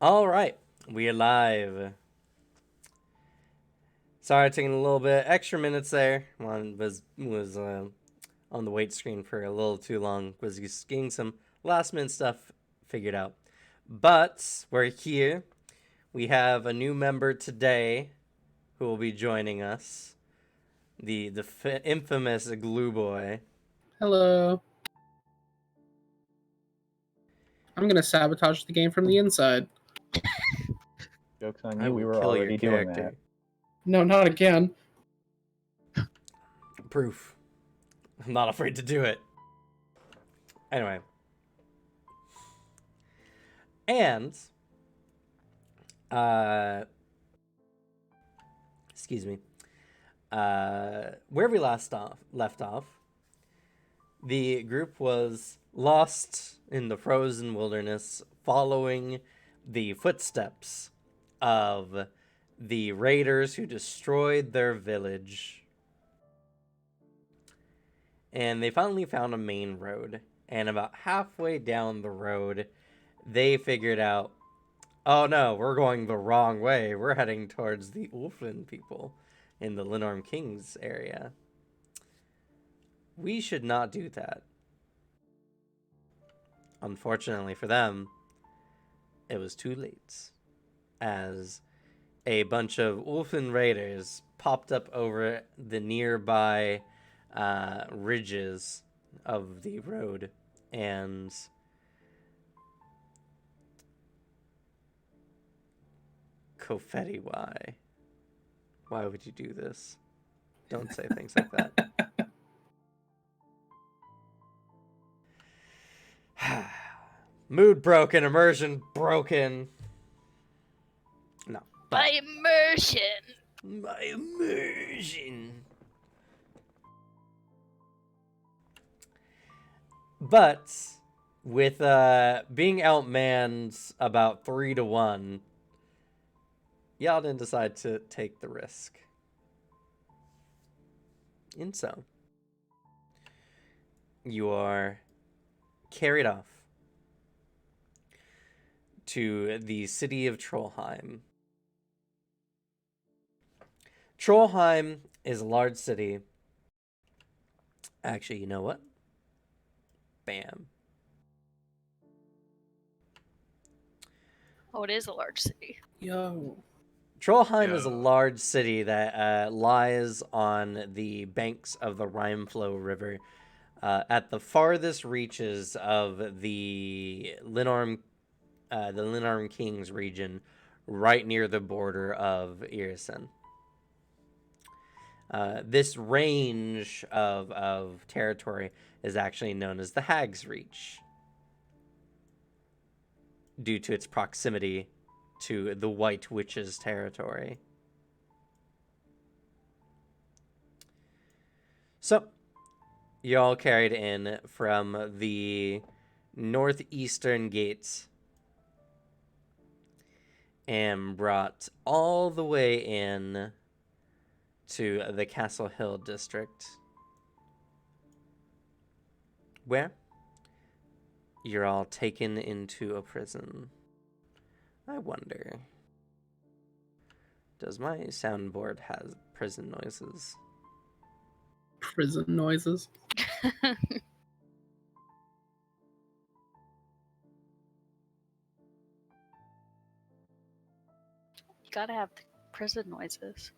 All right, we are live. Sorry, taking a little bit extra minutes there. One was on the wait screen for a little too long. Was just getting some last minute stuff figured out. But we're here. We have a new member today who will be joining us. The infamous Glue Boy. Hello. I'm gonna sabotage the game from the inside. Joke's on I you, we will were kill your already doing that. character. No, not again. Proof. I'm not afraid to do it. Anyway. And excuse me. Where we left off, the group was lost in the frozen wilderness, following the footsteps of the raiders who destroyed their village. And they finally found a main road. And about halfway down the road, they figured out, oh no, we're going the wrong way. We're heading towards the Ulfin people in the Linorm Kings area. We should not do that. Unfortunately for them, it was too late, as a bunch of Ulfin raiders popped up over the nearby ridges of the road and confetti. Why would you do this? Don't say things like that. Mood broken, immersion broken. No. My immersion. My immersion. But with being outmanned about 3-1, y'all didn't decide to take the risk. And so, you are carried off to the city of Trollheim. Trollheim is a large city. Actually, you know what? Bam. Oh, it is a large city. Yo. Trollheim is a large city that lies on the banks of the Rhymeflow River, at the farthest reaches of the Linorm Kings region, right near the border of Irisen. This range of territory is actually known as the Hag's Reach, due to its proximity to the White Witch's territory. So, y'all carried in from the northeastern gates and brought all the way in to the Castle Hill district, where you're all taken into a prison. I wonder, does my soundboard have prison noises? Prison noises. You gotta have the prison noises.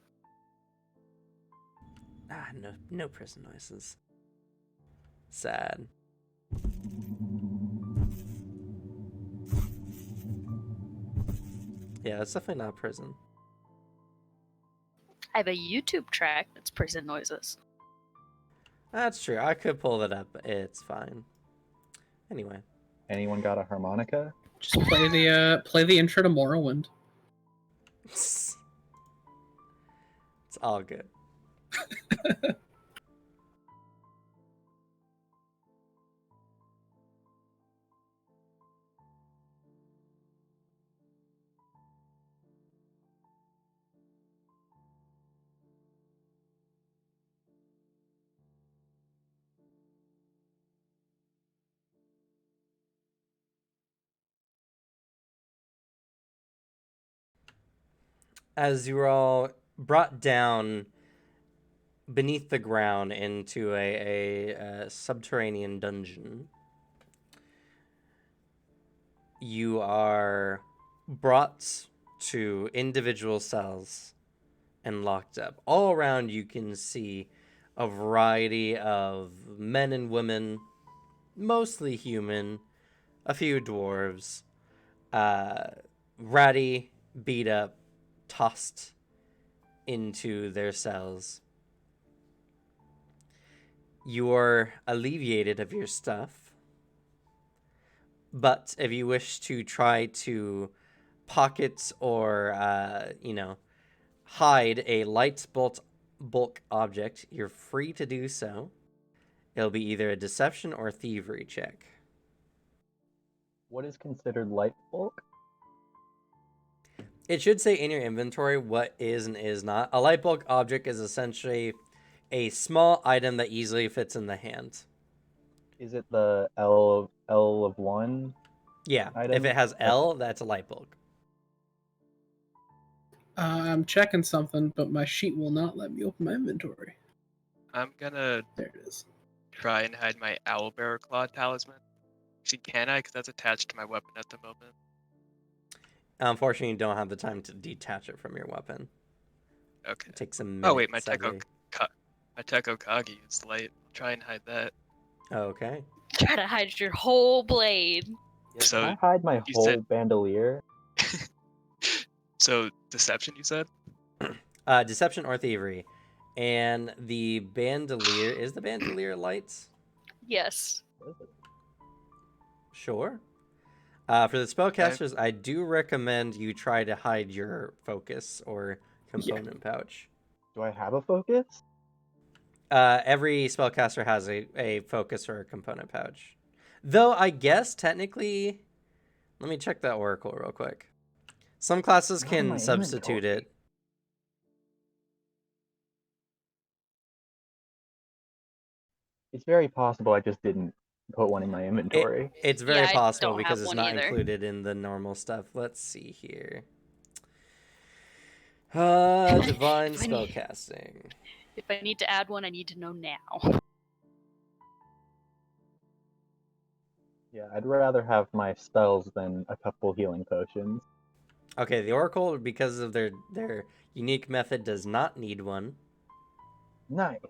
No prison noises. Sad. Yeah, it's definitely not prison. I have a YouTube track that's prison noises. That's true. I could pull that up. It's fine. Anyway. Anyone got a harmonica? Just play the intro to Morrowind. It's all good. as you are all brought down beneath the ground into a subterranean dungeon, you are brought to individual cells and locked up. All around you can see a variety of men and women, mostly human, a few dwarves, ratty, beat up, tossed into their cells. You are alleviated of your stuff, but if you wish to try to pocket or, hide a light bulk object, you're free to do so. It'll be either a deception or thievery check. What is considered light bulk? It should say in your inventory what is and is not. A light bulk object is essentially a small item that easily fits in the hand. Is it the L of 1 Yeah, item? if it has L, that's a light bulk. I'm checking something, but my sheet will not let me open my inventory. I'm gonna There it is. try and hide my owlbear claw talisman. See, can I? Because that's attached to my weapon at the moment. Unfortunately, you don't have the time to detach it from your weapon. Okay. It takes a minute. Oh wait, my sadly. Teko Kagi is light. I'll try and hide that. Okay. Try to hide your whole blade. So Can I hide my you whole said- bandolier? So deception, you said? Deception or thievery. And the bandolier, is the bandolier lights? Yes. What is it? Sure. For the spellcasters, I do recommend you try to hide your focus or component pouch. Do I have a focus? Every spellcaster has a focus or a component pouch. Though I guess technically, let me check that oracle real quick. Some classes Not in my can substitute inventory. it. It's very possible I just didn't put one in my inventory. It's very Yeah, I possible don't because have it's one not either. included in the normal stuff. Let's see here. Divine If I need- spellcasting. If I need to add one, I need to know now. Yeah, I'd rather have my spells than a couple healing potions. Okay, the oracle, because of their unique method, does not need one. Nice.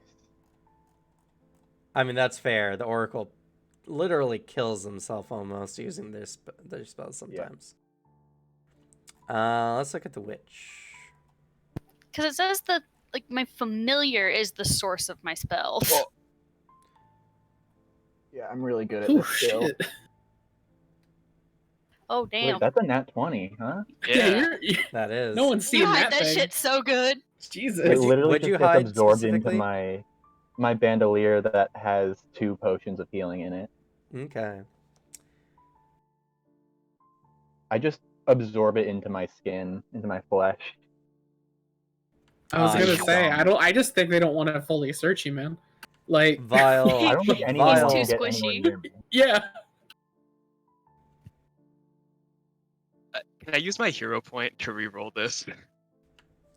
I mean, that's fair. The oracle literally kills himself almost using their spells sometimes. Let's look at the witch. Because it says that my familiar is the source of my spells. Well, yeah, I'm really good at Oh this skill. shit! Oh damn! Wait, that's a nat 20, huh? Yeah. That is. No one's seen You hide that thing. shit so good. Jesus. It literally what'd you just gets hide absorbed into specifically? my bandolier that has 2 potions of healing in it. Okay. I just absorb it into my skin, into my flesh. I was gonna you say, dumb. I just think they don't want to fully search you, man. Like, Vile. I don't think anyone Vile. will He's too get anywhere squishy. near me. yeah. Can I use my hero point to re-roll this?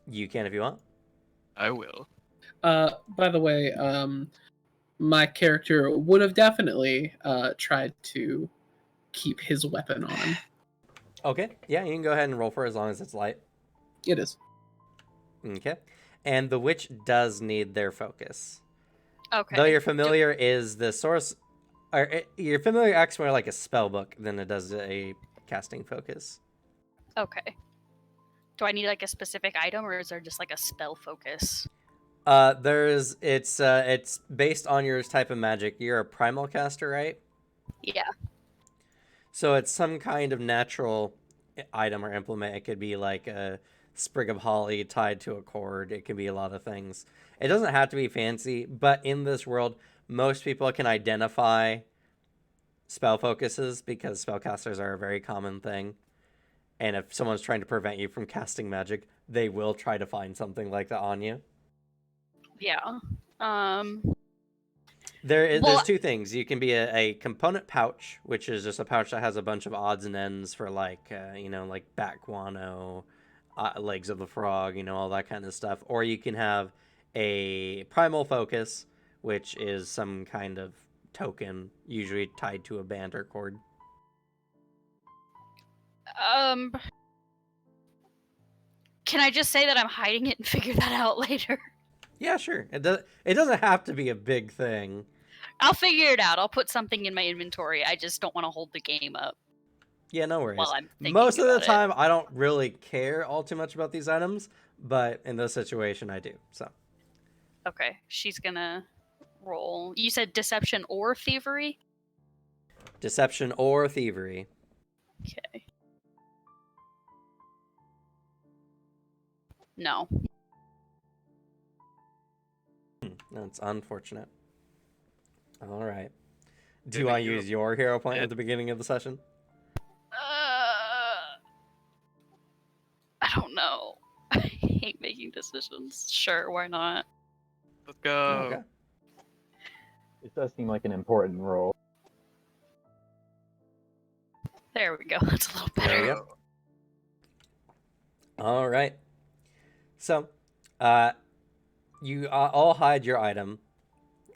You can if you want. I will. By the way, my character would have definitely tried to keep his weapon on him. Okay. Yeah, you can go ahead and roll for it as long as it's light. It is. Okay. And the witch does need their focus. Okay. Though your familiar is the source, or your familiar acts more like a spell book than it does a casting focus. Okay. Do I need a specific item, or is there just a spell focus? It's based on your type of magic. You're a primal caster, right? Yeah. So it's some kind of natural item or implement. It could be like a sprig of holly tied to a cord. It can be a lot of things. It doesn't have to be fancy, but in this world, most people can identify spell focuses because spellcasters are a very common thing. And if someone's trying to prevent you from casting magic, they will try to find something like that on you. Yeah. There's 2 things. You can be a component pouch, which is just a pouch that has a bunch of odds and ends for like bat guano, legs of the frog, all that kind of stuff. Or you can have a primal focus, which is some kind of token, usually tied to a band or cord. Can I just say that I'm hiding it and figure that out later? Yeah, sure. It doesn't have to be a big thing. I'll figure it out. I'll put something in my inventory. I just don't want to hold the game up Yeah, no worries. while I'm thinking Most of the about it. time, I don't really care all too much about these items, but in this situation, I do. So Okay, she's gonna roll. You said deception or thievery? deception or thievery. Okay. No. That's unfortunate. All right. Do Yeah, you want to you- use your hero point Yeah. at the beginning of the session? I don't know. I hate making decisions. Sure, why not? Let's go. Okay. It does seem like an important role. There we go. That's a little There better. we go. All right. So, you all hide your item,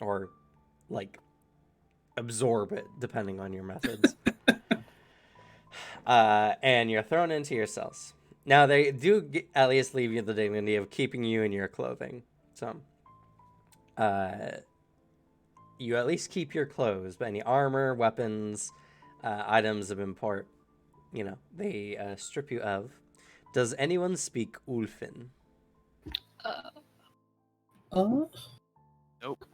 or like absorb it, depending on your methods. And you're thrown into your cells. Now they do at least leave you the dignity of keeping you in your clothing. So, you at least keep your clothes, but any armor, weapons, items of import, they strip you of. Does anyone speak Ulfin? Nope. Nope.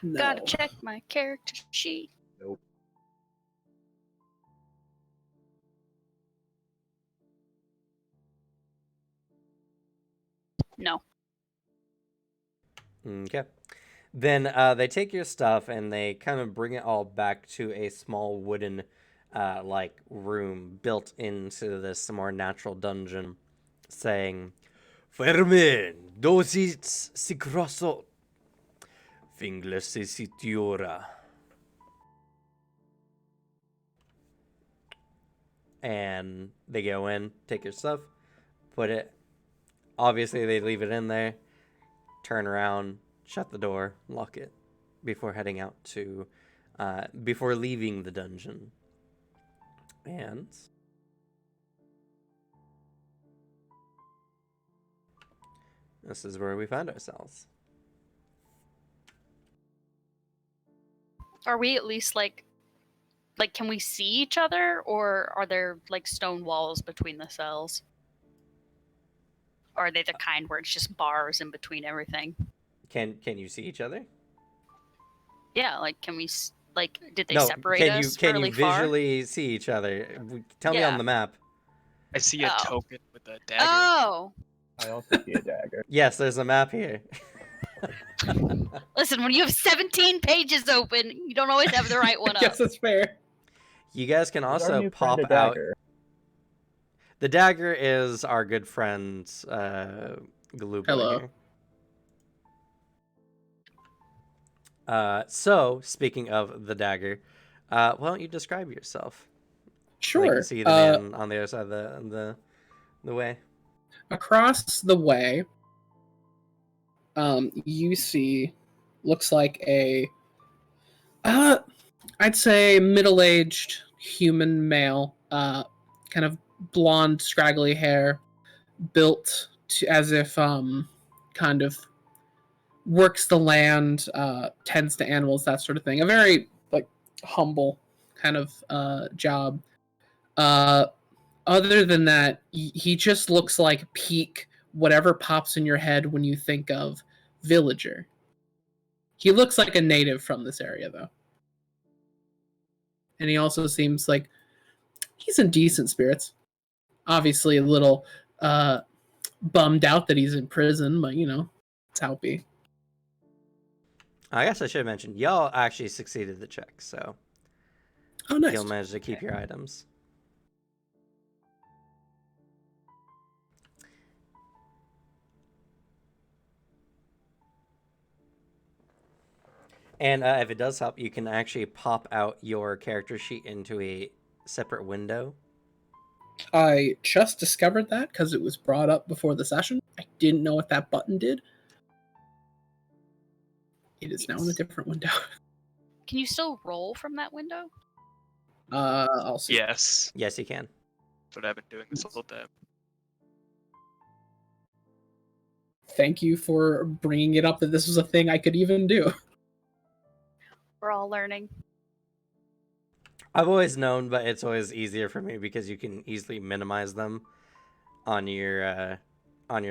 No. Gotta check my character sheet. Nope. No. Okay. Then they take your stuff and they kind of bring it all back to a small wooden like room built into this more natural dungeon, saying, Fermen, dosis sigrosso, fingles sitiora. And they go in, take your stuff, put it. Obviously, they leave it in there, turn around, shut the door, lock it before heading out to, before leaving the dungeon. And this is where we find ourselves. Are we at least like can we see each other, or are there like stone walls between the cells? Or are they the kind where it's just bars in between everything? Can you see each other? Yeah, like can we like did they No, separate can us you really far? visually see each other? Tell me on Yeah. the map. I see a Oh. token with a dagger. Oh, I also see a dagger. Yes, there's a map here. listen, when you have 17 pages open, you don't always have the right one up. Yes, that's fair. You guys can Is our also new pop friend a out. dagger? The dagger is our good friend Galuba Hello. here. So, speaking of the dagger, why don't you describe yourself? So they Sure. can see the man on the other side of the way. Across the way, you see, looks like a, I'd say middle-aged human male, kind of blonde, scraggly hair, built as if kind of works the land, tends to animals, that sort of thing. A very like humble kind of job. Other than that, he just looks like peak whatever pops in your head when you think of villager. He looks like a native from this area, though. And he also seems like he's in decent spirits. Obviously, a little bummed out that he's in prison, but it's how it be. I guess I should have mentioned y'all actually succeeded the check, so Oh, nice. you'll manage to keep your items. And if it does help, you can actually pop out your character sheet into a separate window. I just discovered that because it was brought up before the session. I didn't know what that button did. It is now in a different window. Can you still roll from that window? I'll see. Yes. Yes, you can. That's what I've been doing this whole time. Thank you for bringing it up that this was a thing I could even do. We're all learning. I've always known, but it's always easier for me because you can easily minimize them on your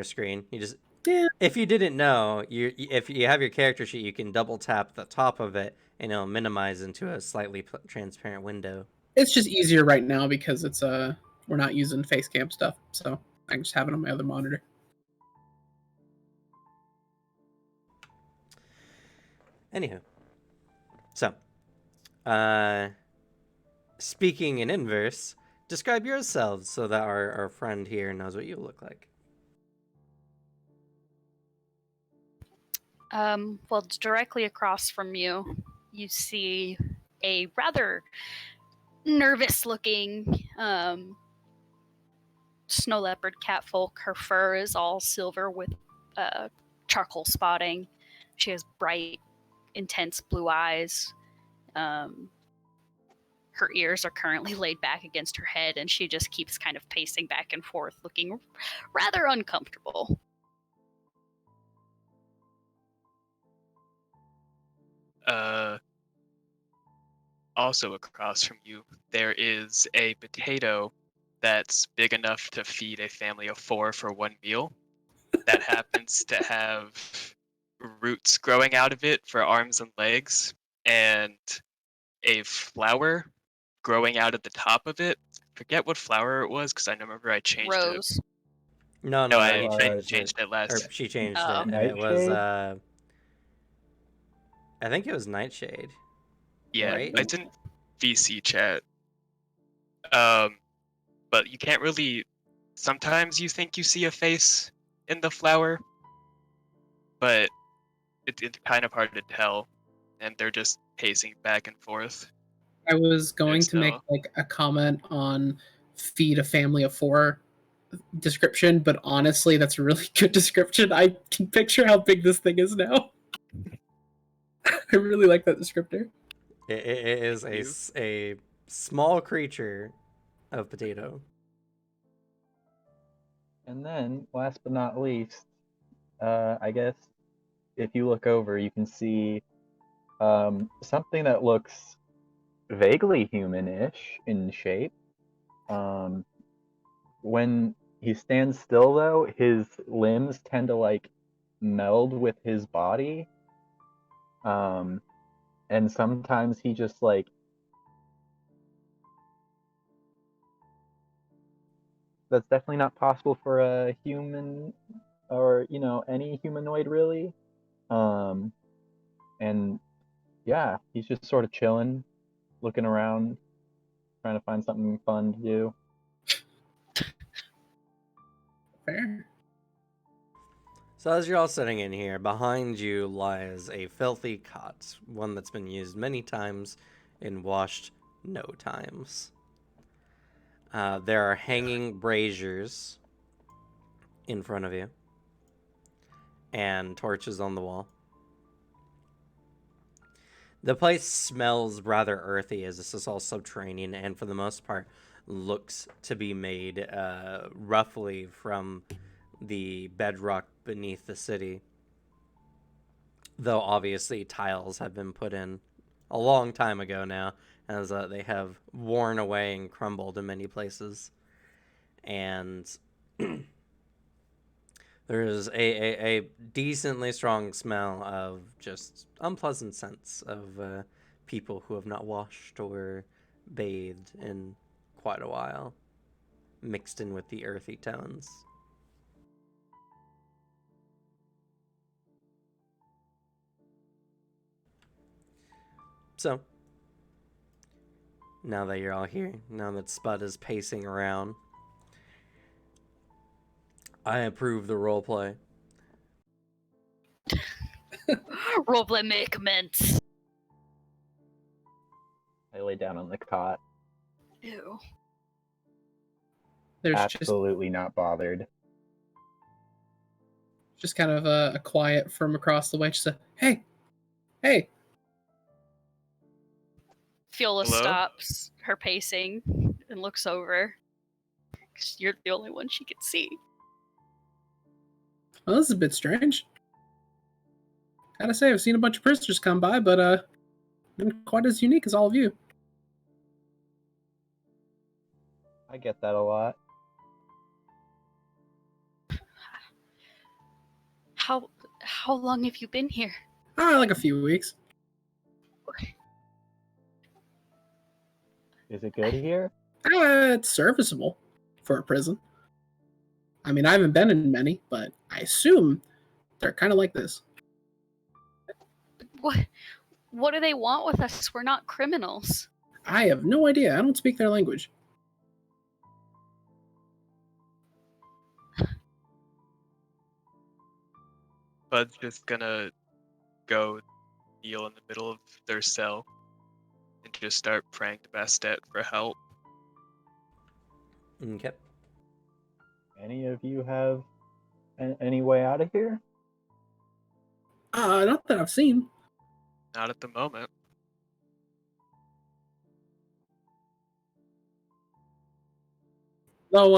screen. You just Yeah. If you didn't know, if you have your character sheet, you can double tap the top of it and it'll minimize into a slightly transparent window. It's just easier right now because it's we're not using face cam stuff, so I can just have it on my other monitor. Anywho, so speaking in inverse, describe yourselves so that our friend here knows what you look like. Well, directly across from you, you see a rather nervous-looking snow leopard catfolk. Her fur is all silver with charcoal spotting. She has bright, intense blue eyes. Her ears are currently laid back against her head, and she just keeps kind of pacing back and forth, looking rather uncomfortable. Also across from you, there is a potato that's big enough to feed a family of 4 for one meal. That happens to have roots growing out of it for arms and legs, and a flower growing out of the top of it. Forget what flower it was because I remember I changed it. Rose. No, No, you I changed changed it or last. she changed Oh. it. It was Nightshade? I think it was Nightshade. Yeah, right? it's in VC chat. But you can't really. Sometimes you think you see a face in the flower, but it's kind of hard to tell, and they're just pacing back and forth. I was going to make Still. like a comment on feed a family of 4 description, but honestly, that's a really good description. I can picture how big this thing is now. I really like that descriptor. It is a small creature of potato. And then, last but not least, I guess if you look over, you can see something that looks vaguely human-ish in shape. When he stands still, though, his limbs tend to like meld with his body. And sometimes he just like that's definitely not possible for a human or any humanoid really. And yeah, he's just sort of chilling, looking around, trying to find something fun to do. Fair. So as you're all sitting in here, behind you lies a filthy cot, one that's been used many times and washed no times. There are hanging braziers in front of you and torches on the wall. The place smells rather earthy as this is all subterranean and for the most part looks to be made roughly from the bedrock beneath the city. Though obviously tiles have been put in a long time ago now, as they have worn away and crumbled in many places. And there's a decently strong smell of just unpleasant scents of people who have not washed or bathed in quite a while, mixed in with the earthy tones. So, now that you're all here, now that Spud is pacing around, I approve the roleplay. Roleplay may commence. I lay down on the cot. Ew. There's Absolutely not bothered. just kind of a quiet from across the way. Just a hey, hey. Fiola Hello? stops her pacing and looks over. 'Cause you're the only one she can see. Well, this is a bit strange. Gotta say, I've seen a bunch of prisoners come by, but not quite as unique as all of you. I get that a lot. How long have you been here? Like a few weeks. Is it good here? It's serviceable for a prison. I mean, I haven't been in many, but I assume they're kind of like this. What do they want with us? We're not criminals. I have no idea. I don't speak their language. Bud's just gonna go kneel in the middle of their cell and just start praying to Bastet for help. Okay. Any of you have any way out of here? Not that I've seen. Not at the moment. Though,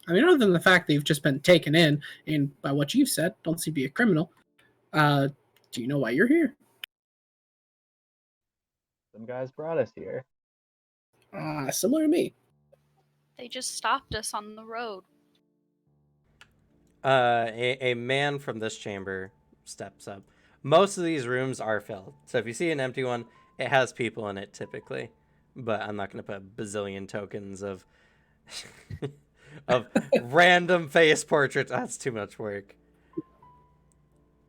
I mean, other than the fact that you've just been taken in, and by what you've said, don't seem to be a criminal, do you know why you're here? Some guys brought us here. Similar to me. They just stopped us on the road. A man from this chamber steps up. Most of these rooms are filled. So if you see an empty one, it has people in it typically. But I'm not going to put bazillion tokens of of random face portraits. That's too much work.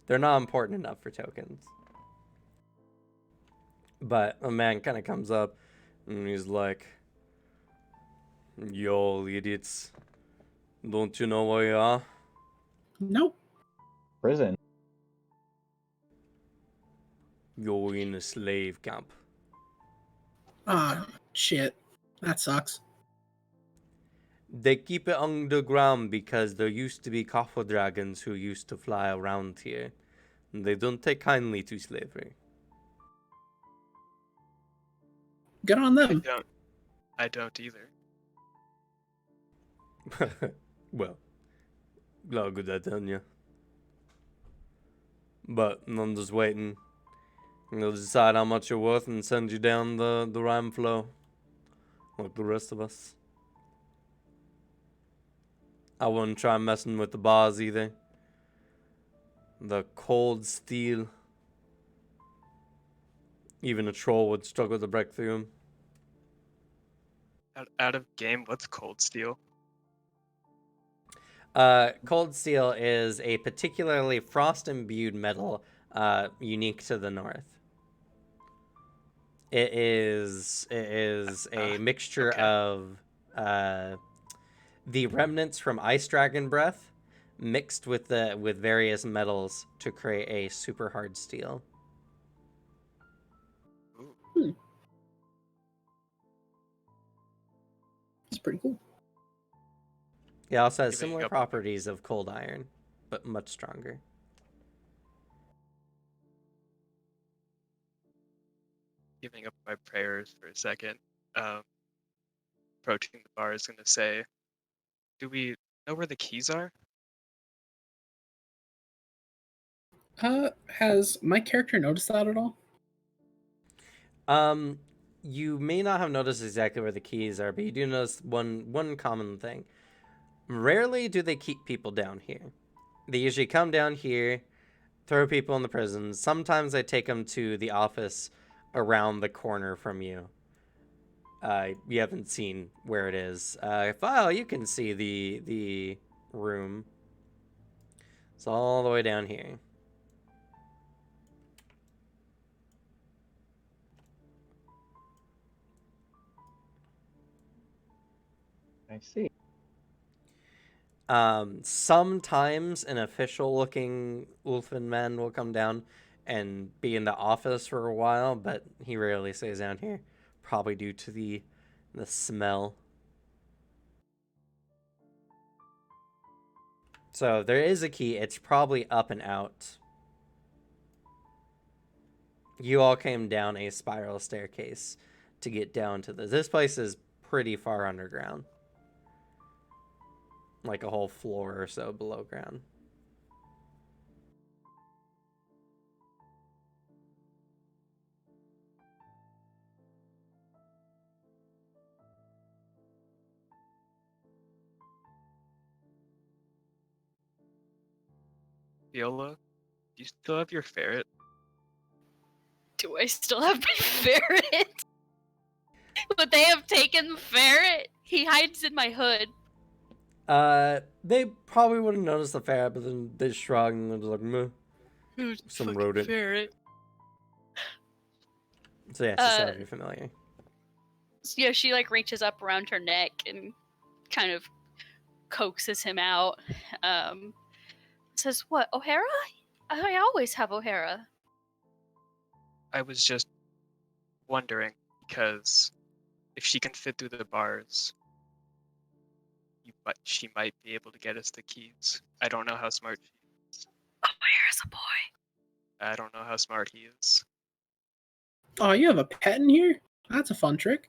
They're not important enough for tokens. But a man kind of comes up and he's like, "Yo, idiots. Don't you know where you are? Nope. Prison. You're in a slave camp." Shit. That sucks. They keep it underground because there used to be copper dragons who used to fly around here. And they don't take kindly to slavery. Good on them. I don't either. Well, glad good at telling you. But I'm just waiting. They'll decide how much you're worth and send you down the rhyme flow. Like the rest of us. I wouldn't try messing with the bars either. The cold steel. Even a troll would struggle to break through them. Out of game, what's cold steel? Cold steel is a particularly frost-imbued metal unique to the north. It is a mixture okay. of the remnants from ice dragon breath mixed with various metals to create a super hard steel. Ooh. It's pretty cool. It also has Giving similar up- properties of cold iron, but much stronger. Giving up my prayers for a second. Approaching the bar is gonna say, "Do we know where the keys are?" Has my character noticed that at all? You may not have noticed exactly where the keys are, but you do notice one common thing. Rarely do they keep people down here. They usually come down here, throw people in the prison. Sometimes they take them to the office around the corner from you. You haven't seen where it is. File, you can see the room. It's all the way down here. I see. Sometimes an official-looking Ulfin man will come down and be in the office for a while, but he rarely stays down here, probably due to the smell. So there is a key. It's probably up and out. You all came down a spiral staircase to get down to this. This place is pretty far underground. Like a whole floor or so below ground. Viola, do you still have your ferret? Do I still have my ferret? Would they have taken the ferret? He hides in my hood. They probably would have noticed the ferret, but then they shrugged and they're just like, meh. Who's Some fucking rodent. ferret? So yeah, she still have you familiar. Yeah, she like reaches up around her neck and kind of coaxes him out. Says, "What, O'Hara? I always have O'Hara." I was just wondering because if she can fit through the bars, she might be able to get us the keys. I don't know how smart she is. O'Hara's a boy. I don't know how smart he is. Oh, you have a pet in here? That's a fun trick.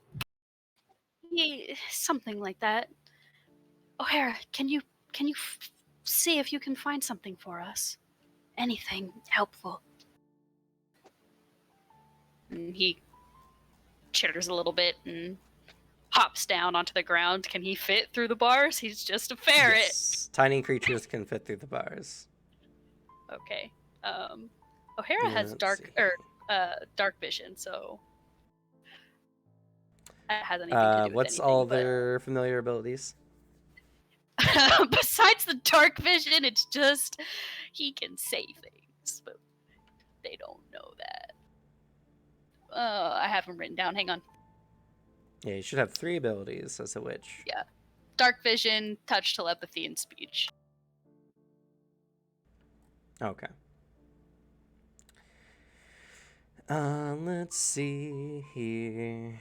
Something like that. O'Hara, can you see if you can find something for us? Anything helpful? And he chitters a little bit and hops down onto the ground. Can he fit through the bars? He's just a ferret. Yes. Tiny creatures can fit through the bars. Okay. O'Hara has dark vision, so that has anything to do with What's anything. all their familiar abilities? Besides the dark vision, it's just he can say things, but they don't know that. I have them written down. Hang on. Yeah, you should have 3 abilities as a witch. Yeah. Dark vision, touch, telepathy, and speech. Okay. Let's see here.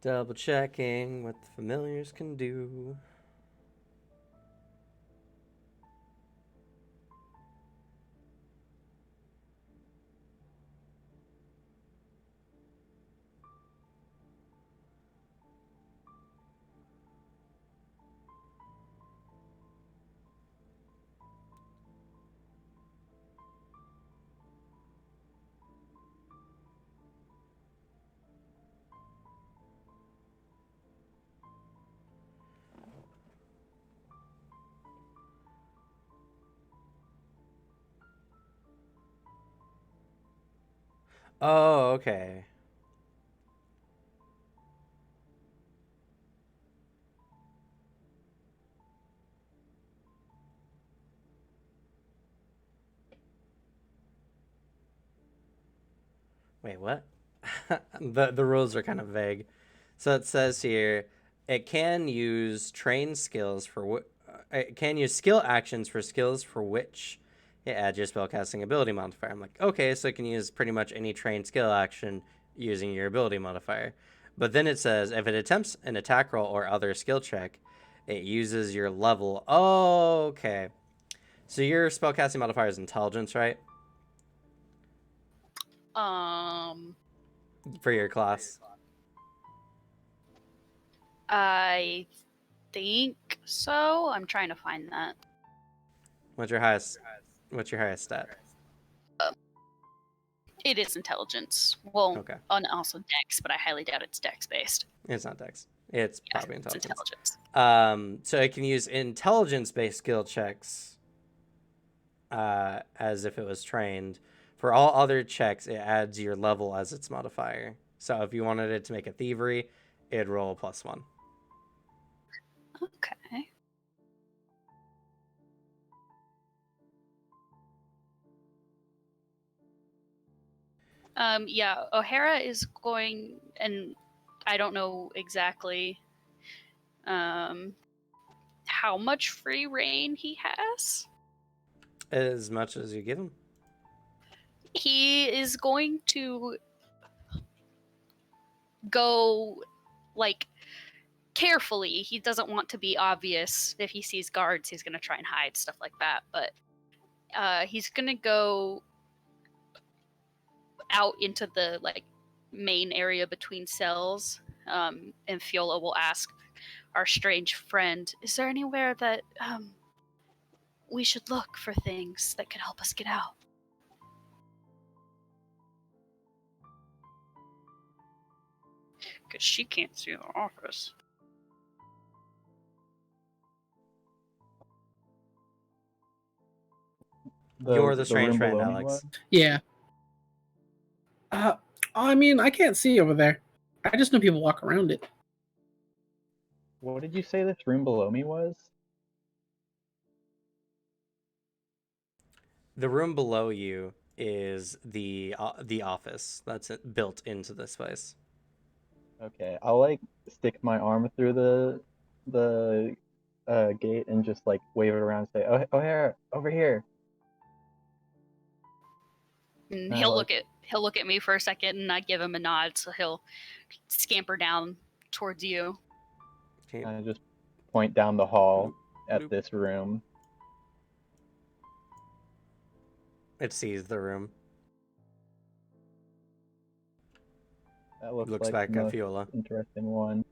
Double checking what the familiars can do. Oh, okay. Wait, what? The rules are kind of vague. So it says here, it can use trained skills for it can use skill actions for skills for which it adds your spellcasting ability modifier. I'm like, okay, so it can use pretty much any trained skill action using your ability modifier. But then it says if it attempts an attack roll or other skill check, it uses your level. Oh, okay. So your spellcasting modifier is intelligence, right? For your class. I think so. I'm trying to find that. What's your highest stat? It is intelligence. Well, Okay. and also dex, but I highly doubt it's dex based. It's not dex. It's Yeah, probably it's intelligence. intelligence. So it can use intelligence-based skill checks as if it was trained. For all other checks, it adds your level as its modifier. So if you wanted it to make a thievery, it'd roll a +1. Okay. Yeah, O'Hara is going, and I don't know exactly How much free reign he has? As much as you give him. He is going to go, like, carefully. He doesn't want to be obvious. If he sees guards, he's going to try and hide, stuff like that. But he's going to go out into the, like, main area between cells, and Fiola will ask our strange friend, is there anywhere that we should look for things that could help us get out? Because she can't see the office. You're the the strange room friend, below me Alex. was? Yeah. I mean, I can't see over there. I just know people walk around it. What did you say this room below me was? The room below you is the office that's built into this place. Okay, I'll like stick my arm through the gate and just like wave it around and say, "Oh, O'Hara, over here." And I he'll like look at me for a second, and I give him a nod, so he'll scamper down towards you. Okay. I just point down the hall Bloop, at bloop. this room. It sees the room. That looks Looks like back the at most Fiola. interesting one.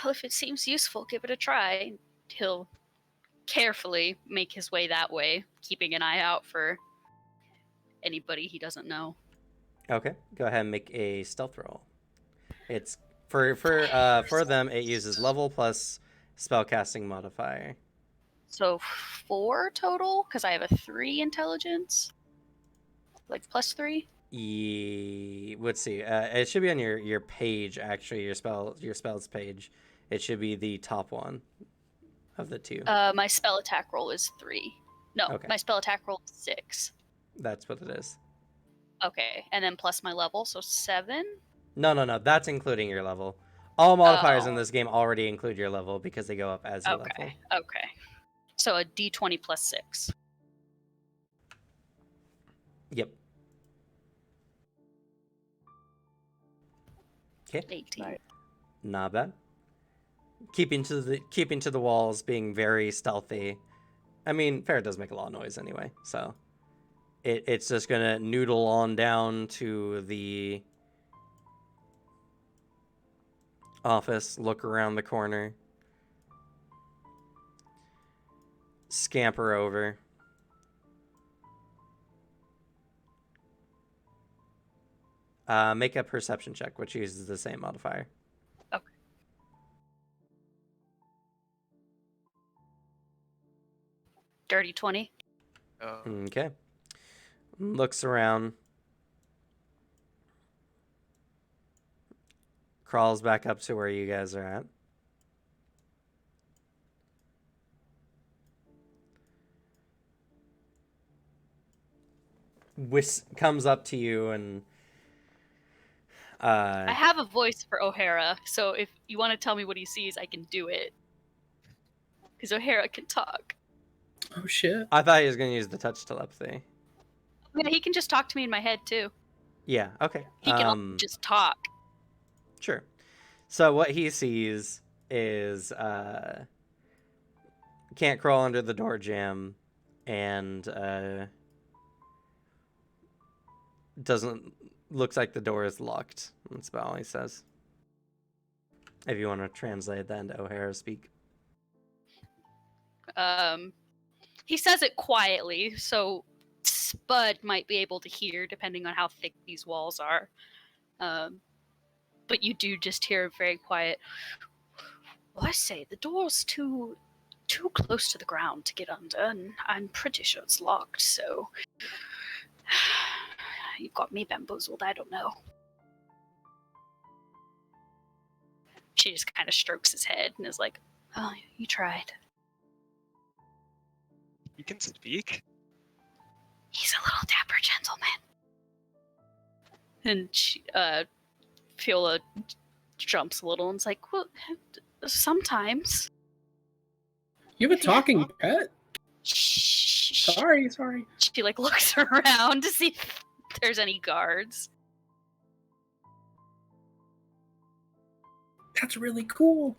Well, if it seems useful, give it a try. He'll carefully make his way that way, keeping an eye out for anybody he doesn't know. Okay, go ahead and make a stealth roll. It's for them. It uses level plus spellcasting modifier. So 4 total, because I have a 3 intelligence. Like +3? Let's see. It should be on your page actually. Your spells page. It should be the top one of the two. My spell attack roll is 3. No, Okay. my spell attack roll is 6. That's what it is. Okay, and then plus my level, so 7. No. That's including your level. All modifiers in Oh. this game already include your level because they go up as you level. Okay. So a d20 plus 6. Yep. Okay. 18. Nice. Not bad. Keeping to the walls, being very stealthy. I mean, Ferret does make a lot of noise anyway, so it's just gonna noodle on down to the office, look around the corner, scamper over. Make a perception check, which uses the same modifier. Okay. Dirty 20. Okay. Looks around. Crawls back up to where you guys are at. Comes up to you and I have a voice for O'Hara, so if you want to tell me what he sees, I can do it. Because O'Hara can talk. Oh shit. I thought he was gonna use the touch telepathy. Yeah, he can just talk to me in my head too. Yeah, okay. He can also just talk. Sure. So what he sees is can't crawl under the door jamb and looks like the door is locked. That's about all he says. If you want to translate that into O'Hara speak. He says it quietly, so Spud might be able to hear depending on how thick these walls are. But you do just hear very quiet. Well, I say the door's too close to the ground to get under, and I'm pretty sure it's locked, so you've got me bamboozled, I don't know. She just kind of strokes his head and is like, oh, you tried. You can speak? He's a little dapper gentleman. And she, Fiola jumps a little and is like, well, sometimes. You have a talking pet? Shh. Sorry. She like looks around to see if there's any guards. That's really cool.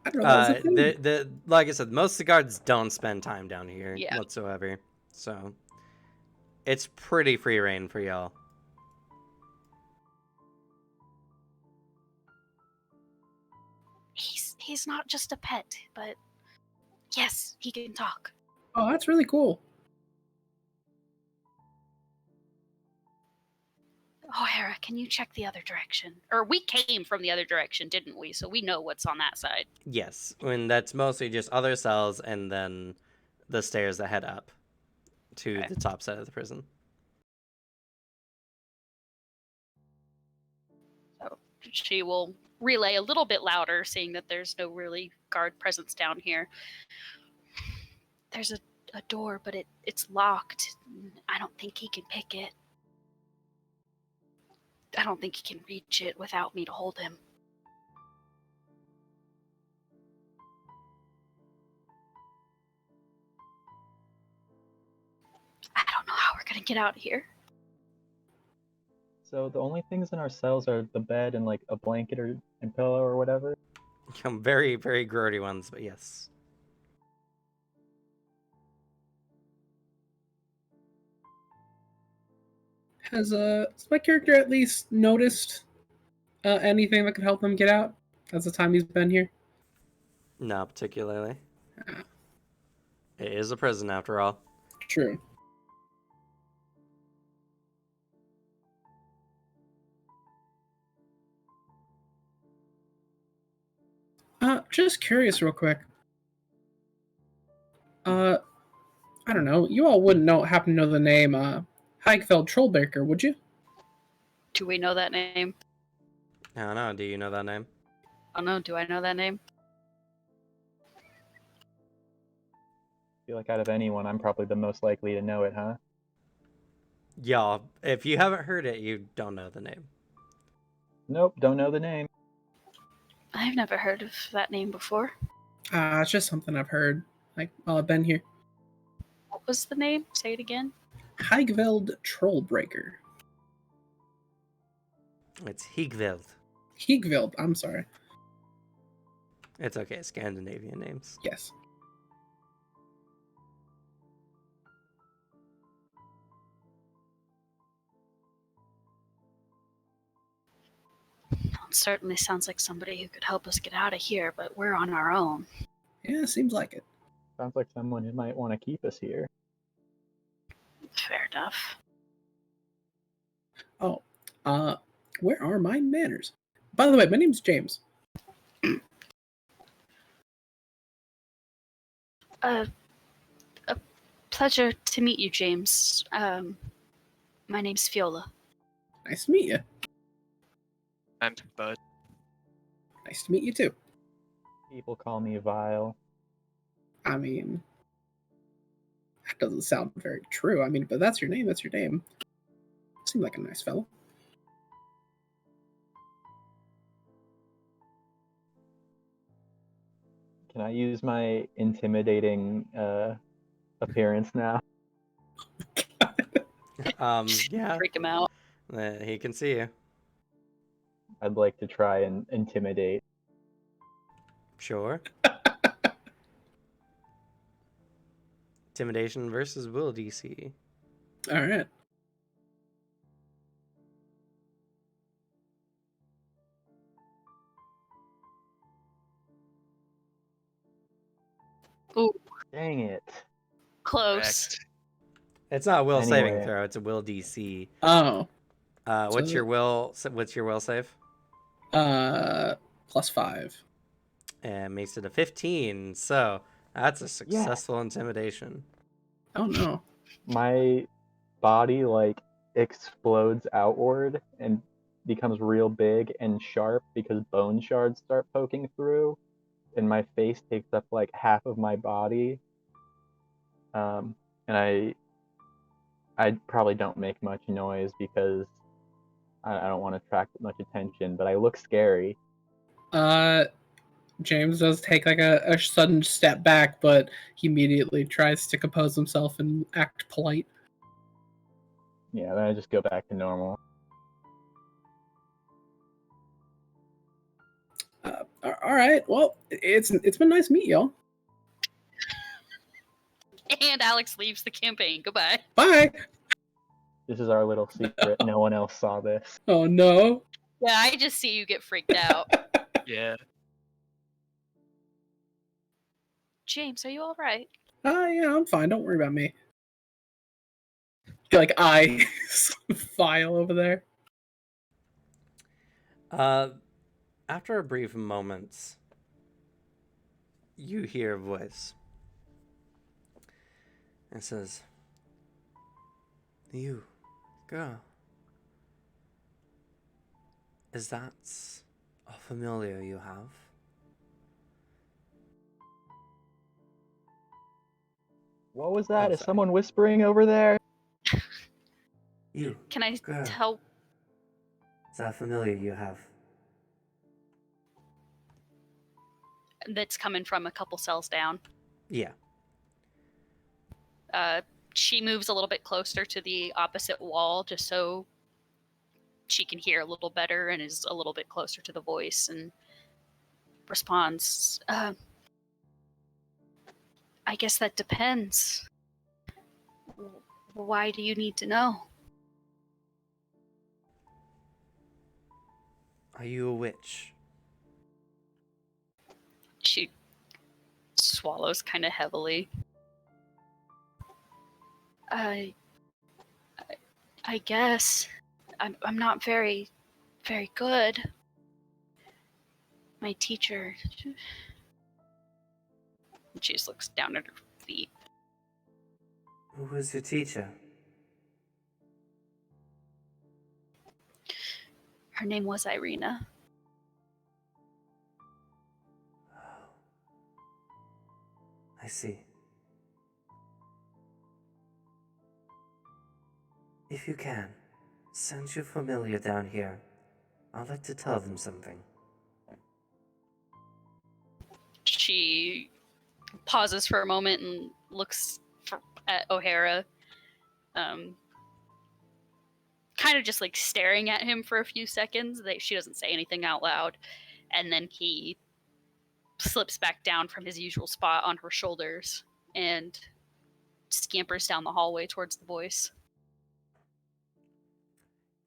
I don't know that was a thing. The like I said, most of the guards don't spend time down here Yeah. whatsoever, so it's pretty free reign for y'all. He's not just a pet, but yes, he can talk. Oh, that's really cool. Oh, Hera, can you check the other direction? Or we came from the other direction, didn't we? So we know what's on that side. Yes, and that's mostly just other cells and then the stairs that head up to Okay. the top side of the prison. So she will relay a little bit louder, seeing that there's no really guard presence down here. There's a door, but it's locked. I don't think he can pick it. I don't think he can reach it without me to hold him. I don't know how we're gonna get out of here. So the only things in our cells are the bed and like a blanket and pillow or whatever. Very, very grody ones, but yes. Has my character at least noticed anything that could help him get out as the time he's been here? Not particularly. Ah. It is a prison after all. True. Just curious real quick. I don't know. You all wouldn't happen to know the name Heigfeld Trollbaker, would you? Do we know that name? I don't know. Do you know that name? Oh no, do I know that name? I feel like out of anyone, I'm probably the most likely to know it, huh? Y'all, if you haven't heard it, you don't know the name. Nope, don't know the name. I've never heard of that name before. It's just something I've heard, like, while I've been here. What was the name? Say it again. Heigfeld Trollbreaker. It's Higveld. Heigveld, I'm sorry. It's okay. Scandinavian names. Yes. It certainly sounds like somebody who could help us get out of here, but we're on our own. Yeah, seems like it. Sounds like someone who might want to keep us here. Fair enough. Oh, where are my manners? By the way, my name's James. A pleasure to meet you, James. My name's Fiola. Nice to meet you. I'm Bud. Nice to meet you too. People call me Vile. I mean, that doesn't sound very true. I mean, but that's your name. That's your name. Seemed like a nice fellow. Can I use my intimidating appearance now? Yeah. Freak him out. He can see you. I'd like to try and intimidate. Sure. Intimidation versus will DC. All right. Ooh, Dang it. close. Correct. It's not a will saving Anyway. throw. It's a will DC. Oh, What's So- your will? What's your will save? +5. And makes it a 15. So that's a successful intimidation. Oh no. My body like explodes outward and becomes real big and sharp because bone shards start poking through, and my face takes up like half of my body. And I probably don't make much noise because I don't want to attract much attention, but I look scary. James does take like a sudden step back, but he immediately tries to compose himself and act polite. Yeah, then I just go back to normal. All right. Well, it's been nice meeting y'all. And Alex leaves the campaign. Goodbye. Bye. This is our little secret. No one else saw this. Oh no. Yeah, I just see you get freaked out. Yeah. James, are you all right? Yeah, I'm fine. Don't worry about me. Feel like eyes file over there. After a brief moment, you hear a voice. It says, "You, girl, is that a familiar you have?" What was that? Oh, Is sorry. someone whispering over there? You, Can I girl, tell? is that familiar you have? That's coming from a couple cells down. Yeah. She moves a little bit closer to the opposite wall just so she can hear a little better and is a little bit closer to the voice and responds, I guess that depends. Why do you need to know? Are you a witch? She swallows kind of heavily. I guess I'm not very good. My teacher. She just looks down at her feet. Who was your teacher? Her name was Irina. Oh, I see. If you can, send your familiar down here. I'd like to tell them something. She pauses for a moment and looks at O'Hara, kind of just like staring at him for a few seconds. She doesn't say anything out loud, and then he slips back down from his usual spot on her shoulders and scampers down the hallway towards the voice.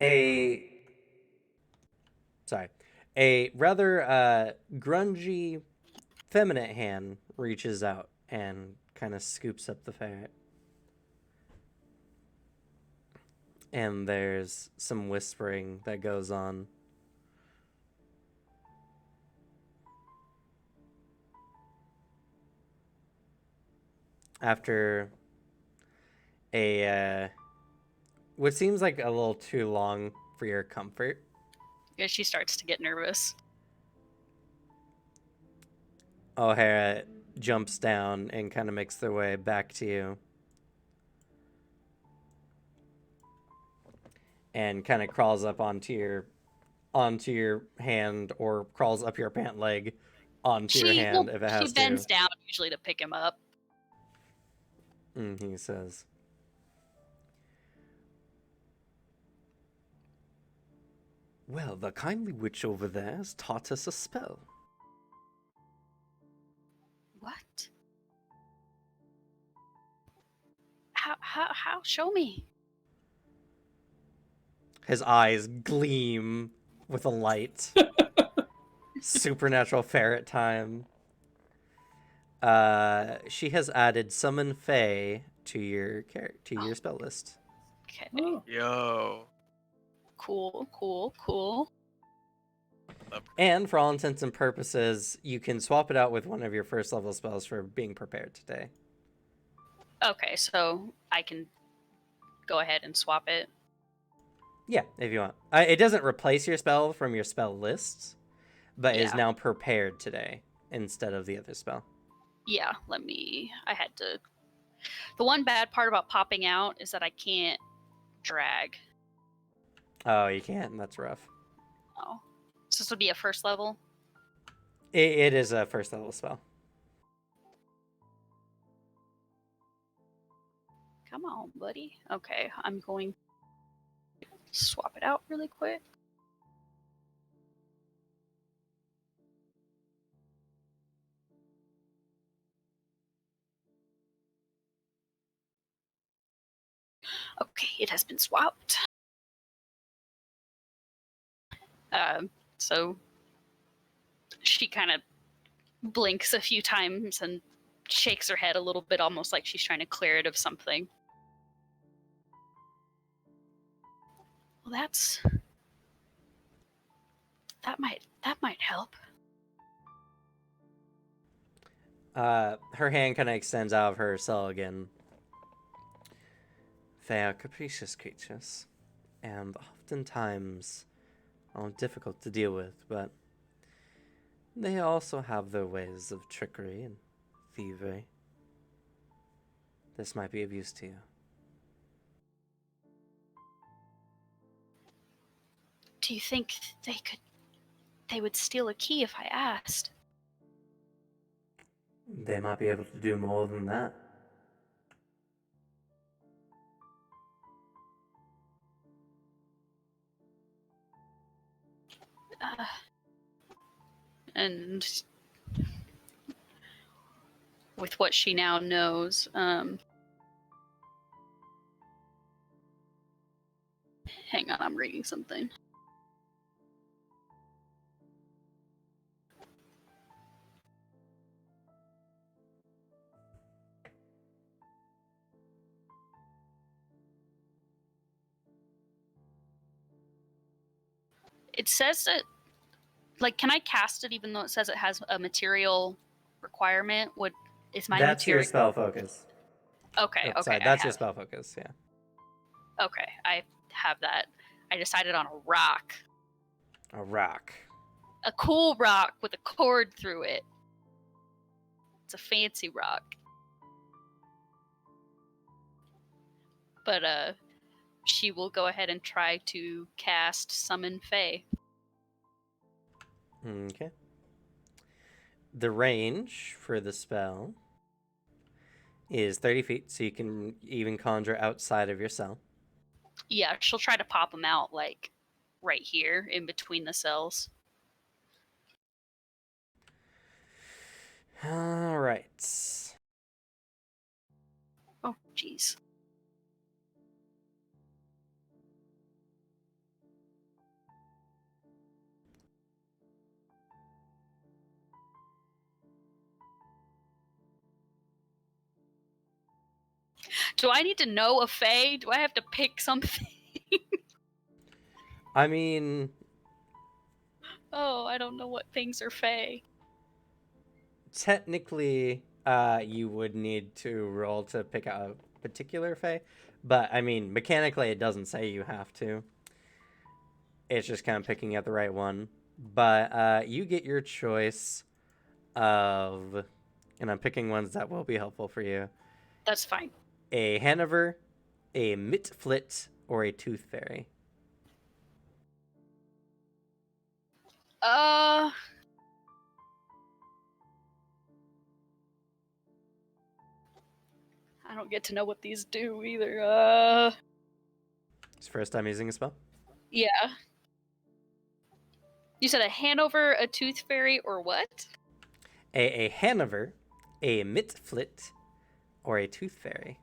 A rather grungy, feminine hand reaches out and kind of scoops up the ferret. And there's some whispering that goes on. After what seems like a little too long for your comfort, Yeah, she starts to get nervous. O'Hara jumps down and kind of makes their way back to you. And kind of crawls up onto your hand, or crawls up your pant leg onto your hand if it has she bends to. down usually to pick him up. And he says, "Well, the kindly witch over there has taught us a spell." What? How? Show me. His eyes gleam with a light. Supernatural ferret time. She has added Summon Fae to your spell list. Okay. Oh. Yo. Cool. And for all intents and purposes, you can swap it out with one of your first level spells for being prepared today. Okay, so I can go ahead and swap it. Yeah, if you want. It doesn't replace your spell from your spell list, but is Yeah. now prepared today instead of the other spell. Yeah, I had to. The one bad part about popping out is that I can't drag. Oh, you can't? That's rough. Oh. So this would be a first level? It is a first level spell. Come on, buddy. Okay, I'm going to swap it out really quick. Okay, it has been swapped. So she kind of blinks a few times and shakes her head a little bit, almost like she's trying to clear it of something. Well, that might help. Her hand kind of extends out of her cell again. They are capricious creatures, and oftentimes difficult to deal with, but they also have their ways of trickery and thievery. This might be of use to you. Do you think they would steal a key if I asked? They might be able to do more than that. And with what she now knows, hang on, I'm reading something. It says that, like, can I cast it even though it says it has a material requirement? Is my That's your material? spell focus. Okay, Oh, okay. sorry, that's your spell focus, yeah. Okay, I have that. I decided on a rock. A rock. A cool rock with a cord through it. It's a fancy rock. But she will go ahead and try to cast Summon Fae. Okay. The range for the spell is 30 feet, so you can even conjure outside of your cell. Yeah, she'll try to pop them out, like, right here in between the cells. All right. Oh, jeez. Do I need to know a Fae? Do I have to pick something? I mean, Oh, I don't know what things are Fae. technically, you would need to roll to pick out a particular Fae, but I mean, mechanically, it doesn't say you have to. It's just kind of picking out the right one. But you get your choice of, and I'm picking ones that will be helpful for you. That's fine. A Hanover, a Mitflit, or a Tooth Fairy. I don't get to know what these do either. It's first time using a spell. Yeah. You said a Hanover, a Tooth Fairy, or what? A Hanover, a Mitflit, or a Tooth Fairy.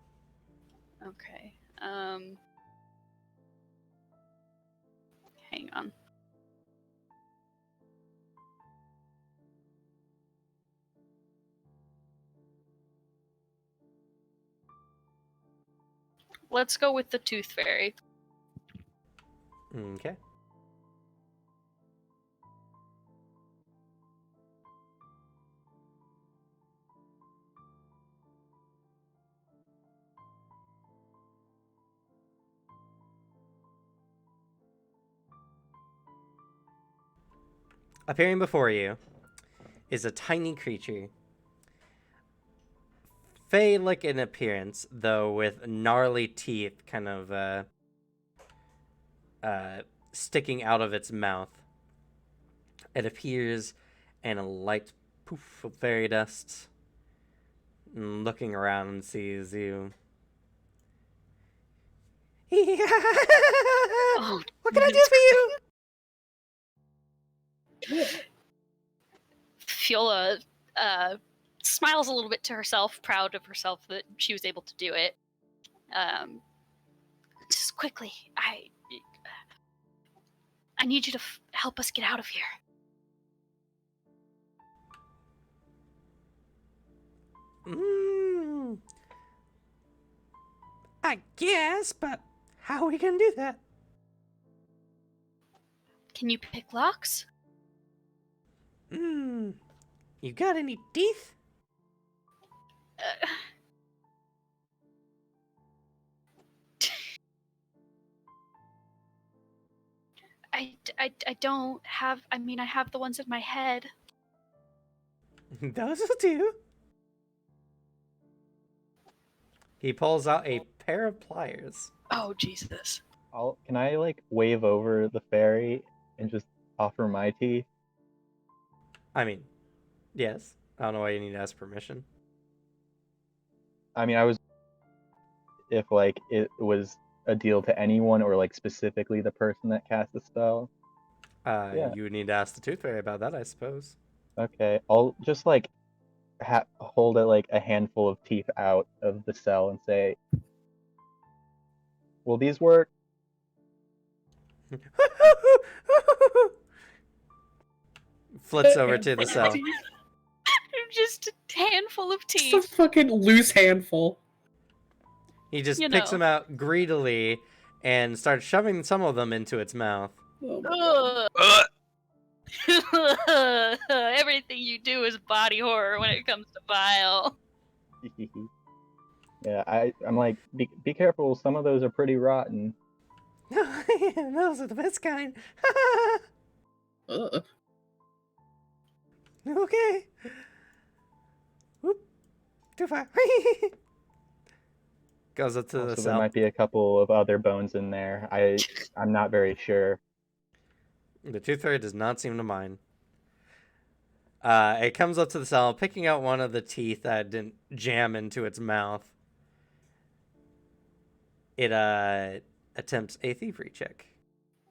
Okay. Hang on. Let's go with the Tooth Fairy. Okay. Appearing before you is a tiny creature. Fey-like in appearance, though with gnarly teeth kind of sticking out of its mouth. It appears and a light poof of fairy dust. And looking around and sees you. Oh, What can I Jesus do for you? Fiola smiles a little bit to herself, proud of herself that she was able to do it. Just quickly, I need you to help us get out of here. I guess, but how are we gonna do that? Can you pick locks? You got any teeth? Uh, I don't have. I mean, I have the ones in my head. Those will do. He pulls out a pair of pliers. Oh, Jesus. Can I like wave over the fairy and just offer my teeth? I mean, yes. I don't know why you need to ask permission. I mean, I was if like it was a deal to anyone or like specifically the person that cast the spell. Yeah. You would need to ask the Tooth Fairy about that, I suppose. Okay, I'll just like hold it like a handful of teeth out of the cell and say, "Will these work?" Flits over to the cell. Just a handful of Just a teeth. fucking loose handful. He just You picks know. them out greedily and starts shoving some of them into its mouth. Oh my Ugh. Ugh! Everything you do is body horror when it comes to bile. Yeah, I'm like, be careful. Some of those are pretty rotten. Those are the best kind. God. Okay. Whoop. Too far. Goes up to the Also, there cell. might be a couple of other bones in there. I'm not very sure. The Tooth Fairy does not seem to mind. It comes up to the cell, picking out one of the teeth that didn't jam into its mouth. It attempts a thievery check.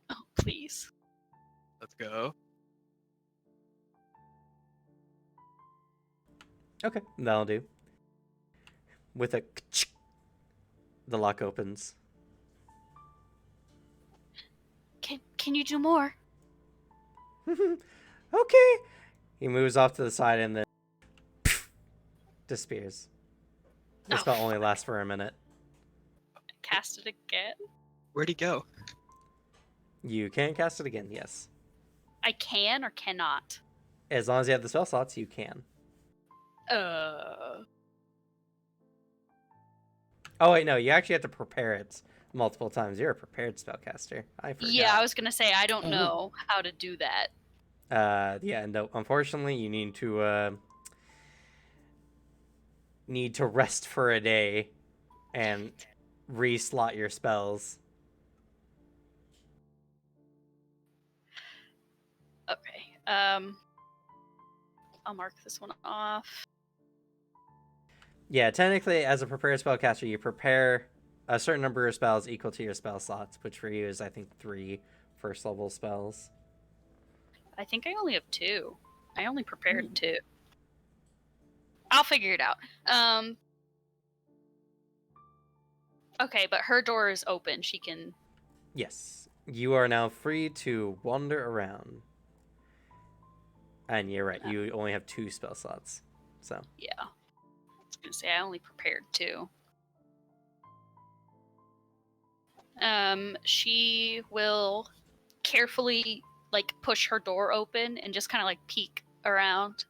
Oh, please. Let's go. Okay, that'll do. With a the lock opens. Can you do more? Okay. He moves off to the side and then disappears. The Oh, spell only lasts for a minute. Cast it again? Where'd he go? You can cast it again, yes. I can or cannot? As long as you have the spell slots, you can. Uh. Oh wait, no, you actually have to prepare it multiple times. You're a prepared spellcaster. I forgot. Yeah, I was gonna say I don't Oh. know how to do that. Yeah, no, unfortunately you need to rest for a day and re-slot your spells. Okay. I'll mark this one off. Yeah, technically as a prepared spellcaster, you prepare a certain number of spells equal to your spell slots, which for you is I think 3 first level spells. I think I only have 2. I only prepared 2. I'll figure it out. Okay, but her door is open. She can. Yes. You are now free to wander around. And you're right, you only have 2 spell slots. So, Yeah. I was gonna say I only prepared 2. She will carefully like push her door open and just kind of like peek around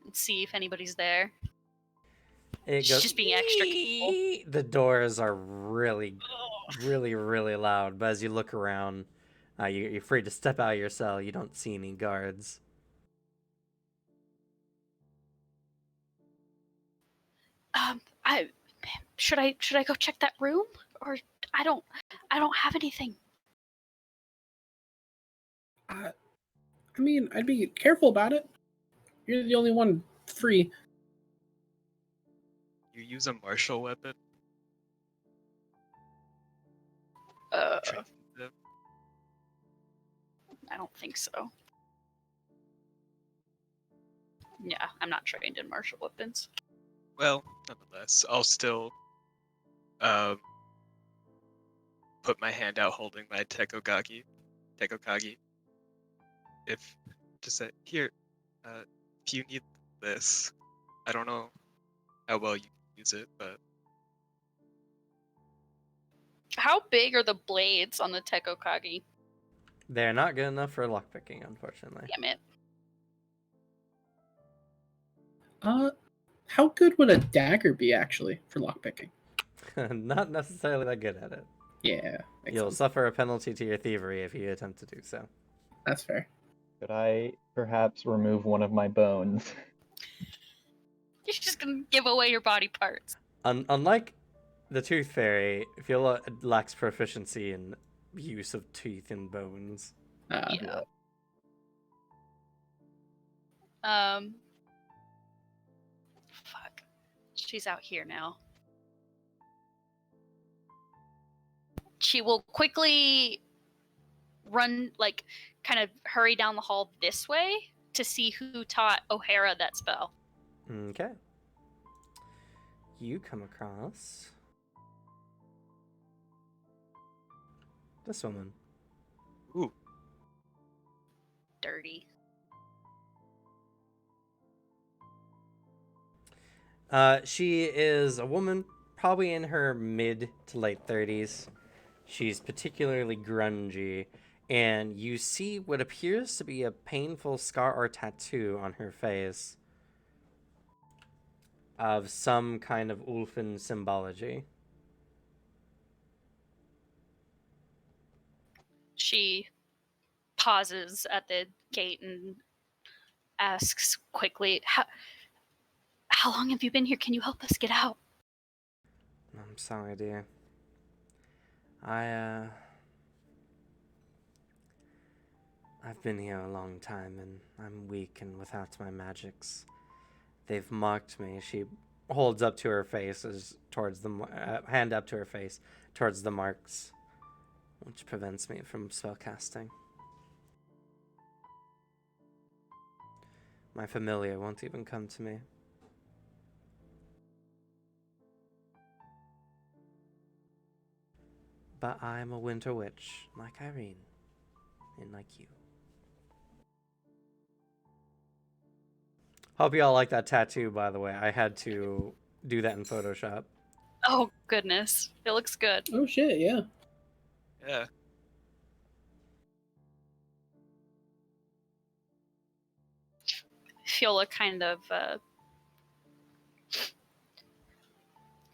and see if anybody's there. it She's goes, just being extra careful. the doors are really, really, really loud. But as you look around, you're free to step out of your cell. You don't see any guards. I should I go check that room, or I don't have anything. I mean, I'd be careful about it. You're the only one free. You use a martial weapon? Uh, Trained them? I don't think so. Yeah, I'm not trained in martial weapons. Well, nonetheless, I'll still um, put my hand out holding my Tekokagi. If just say, here, if you need this, I don't know how well you can use it, but How big are the blades on the Tekokagi? They're not good enough for lockpicking, unfortunately. Damn it. How good would a dagger be actually for lockpicking? Not necessarily that good at it. Yeah, makes You'll sense. suffer a penalty to your thievery if you attempt to do so. That's fair. Could I perhaps remove one of my bones? You're just gonna give away your body parts. Unlike the Tooth Fairy, Fiola lacks proficiency in use of teeth and bones. Yeah. Fuck. She's out here now. She will quickly run, like, kind of hurry down the hall this way to see who taught O'Hara that spell. Okay. You come across this woman. ooh, Dirty. She is a woman, probably in her mid to late 30s. She's particularly grungy, and you see what appears to be a painful scar or tattoo on her face of some kind of Ulfin symbology. She pauses at the gate and asks quickly, how long have you been here? Can you help us get out? I'm sorry, dear. I've been here a long time, and I'm weak and without my magics. They've marked me. She holds up to her face towards the hand up to her face towards the marks, which prevents me from spellcasting. My familiar won't even come to me. But I'm a winter witch, like Irene, and like you. Hope you all like that tattoo, by the way. I had to do that in Photoshop. Oh, goodness. It looks good. Oh shit, yeah. yeah. Fiola kind of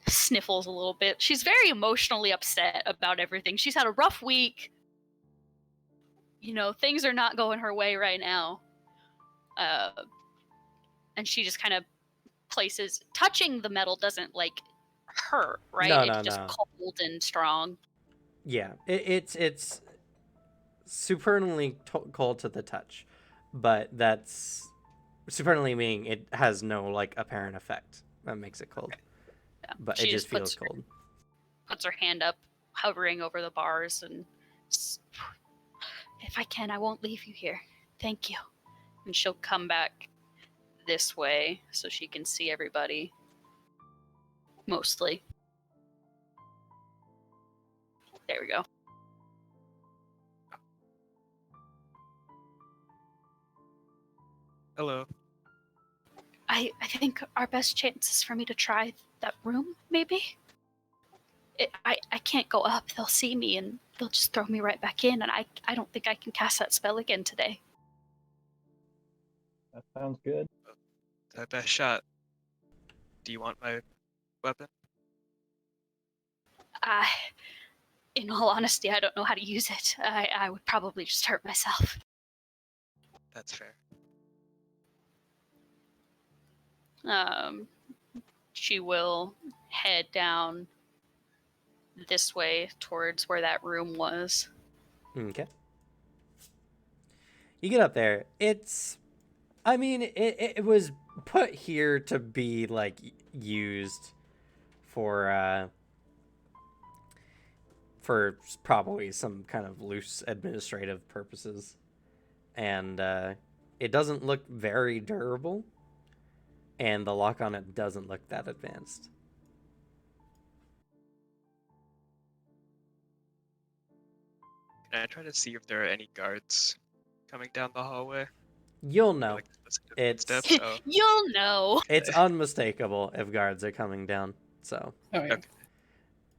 sniffles a little bit. She's very emotionally upset about everything. She's had a rough week. You know, things are not going her way right now. And she just kind of touching the metal doesn't, like, hurt, right? No, It's no, just no. cold and strong. Yeah, it's supernally cold to the touch, but that's supernally meaning it has no like apparent effect that makes it cold. Yeah. But She it just feels puts cold. puts her hand up, hovering over the bars, and if I can, I won't leave you here. Thank you. And she'll come back this way so she can see everybody. Mostly. There we go. Hello. I think our best chance is for me to try that room, maybe? I can't go up. They'll see me and they'll just throw me right back in, and I don't think I can cast that spell again today. That sounds good. That best shot. Do you want my weapon? In all honesty, I don't know how to use it. I would probably just hurt myself. That's fair. She will head down this way towards where that room was. Okay. You get up there. It's I mean, it was put here to be like used for for probably some kind of loose administrative purposes, and it doesn't look very durable, and the lock on it doesn't look that advanced. Can I try to see if there are any guards coming down the hallway? You'll Or, know. like, specific It's steps? Oh, You'll know. it's unmistakable if guards are coming down. So, Oh yeah. okay.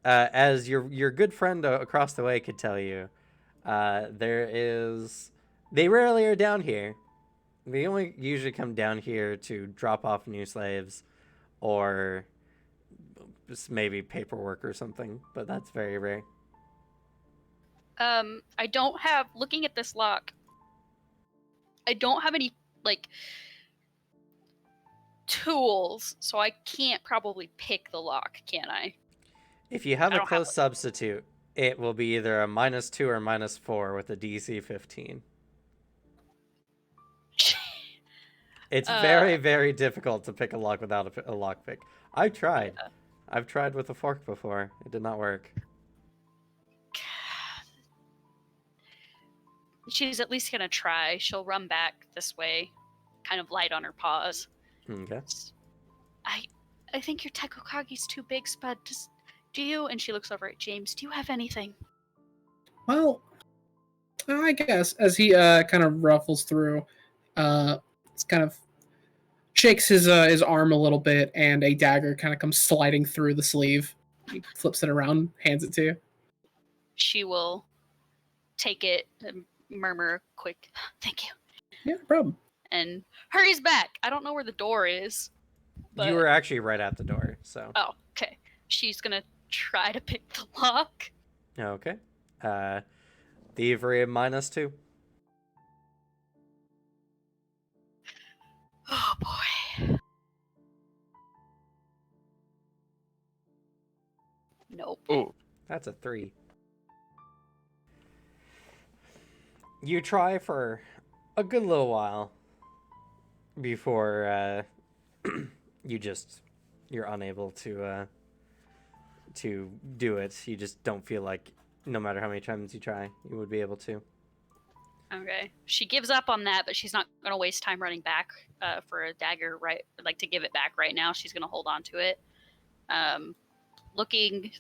as your good friend across the way could tell you, they rarely are down here. They only usually come down here to drop off new slaves, or just maybe paperwork or something. But that's very rare. I don't have, looking at this lock, I don't have any, like, tools, so I can't probably pick the lock, can I? If you have I a don't have close substitute, it will be either a -2 or -4 with a DC 15. It's very, very difficult to pick a lock without a lockpick. I've tried. Yeah. I've tried with a fork before. It did not work. She's at least gonna try. She'll run back this way, kind of light on her paws. Okay. I think your Tekokagi's too big, Spud. Do you? And she looks over at James. Do you have anything? Well, I guess as he kind of ruffles through, it's kind of shakes his arm a little bit, and a dagger kind of comes sliding through the sleeve. He flips it around, hands it to you. She will take it and murmur a quick, "Thank you," Yeah, no problem. and hurries back. I don't know where the door is. But... You were actually right at the door, so. Oh, okay. She's gonna try to pick the lock. Okay. Thievery -2. Oh boy. Nope. Oh, That's a 3. You try for a good little while before you're unable to do it. You just don't feel like no matter how many times you try, you would be able to. Okay. She gives up on that, but she's not gonna waste time running back for a dagger. Right, like to give it back right now. She's gonna hold on to it. Looking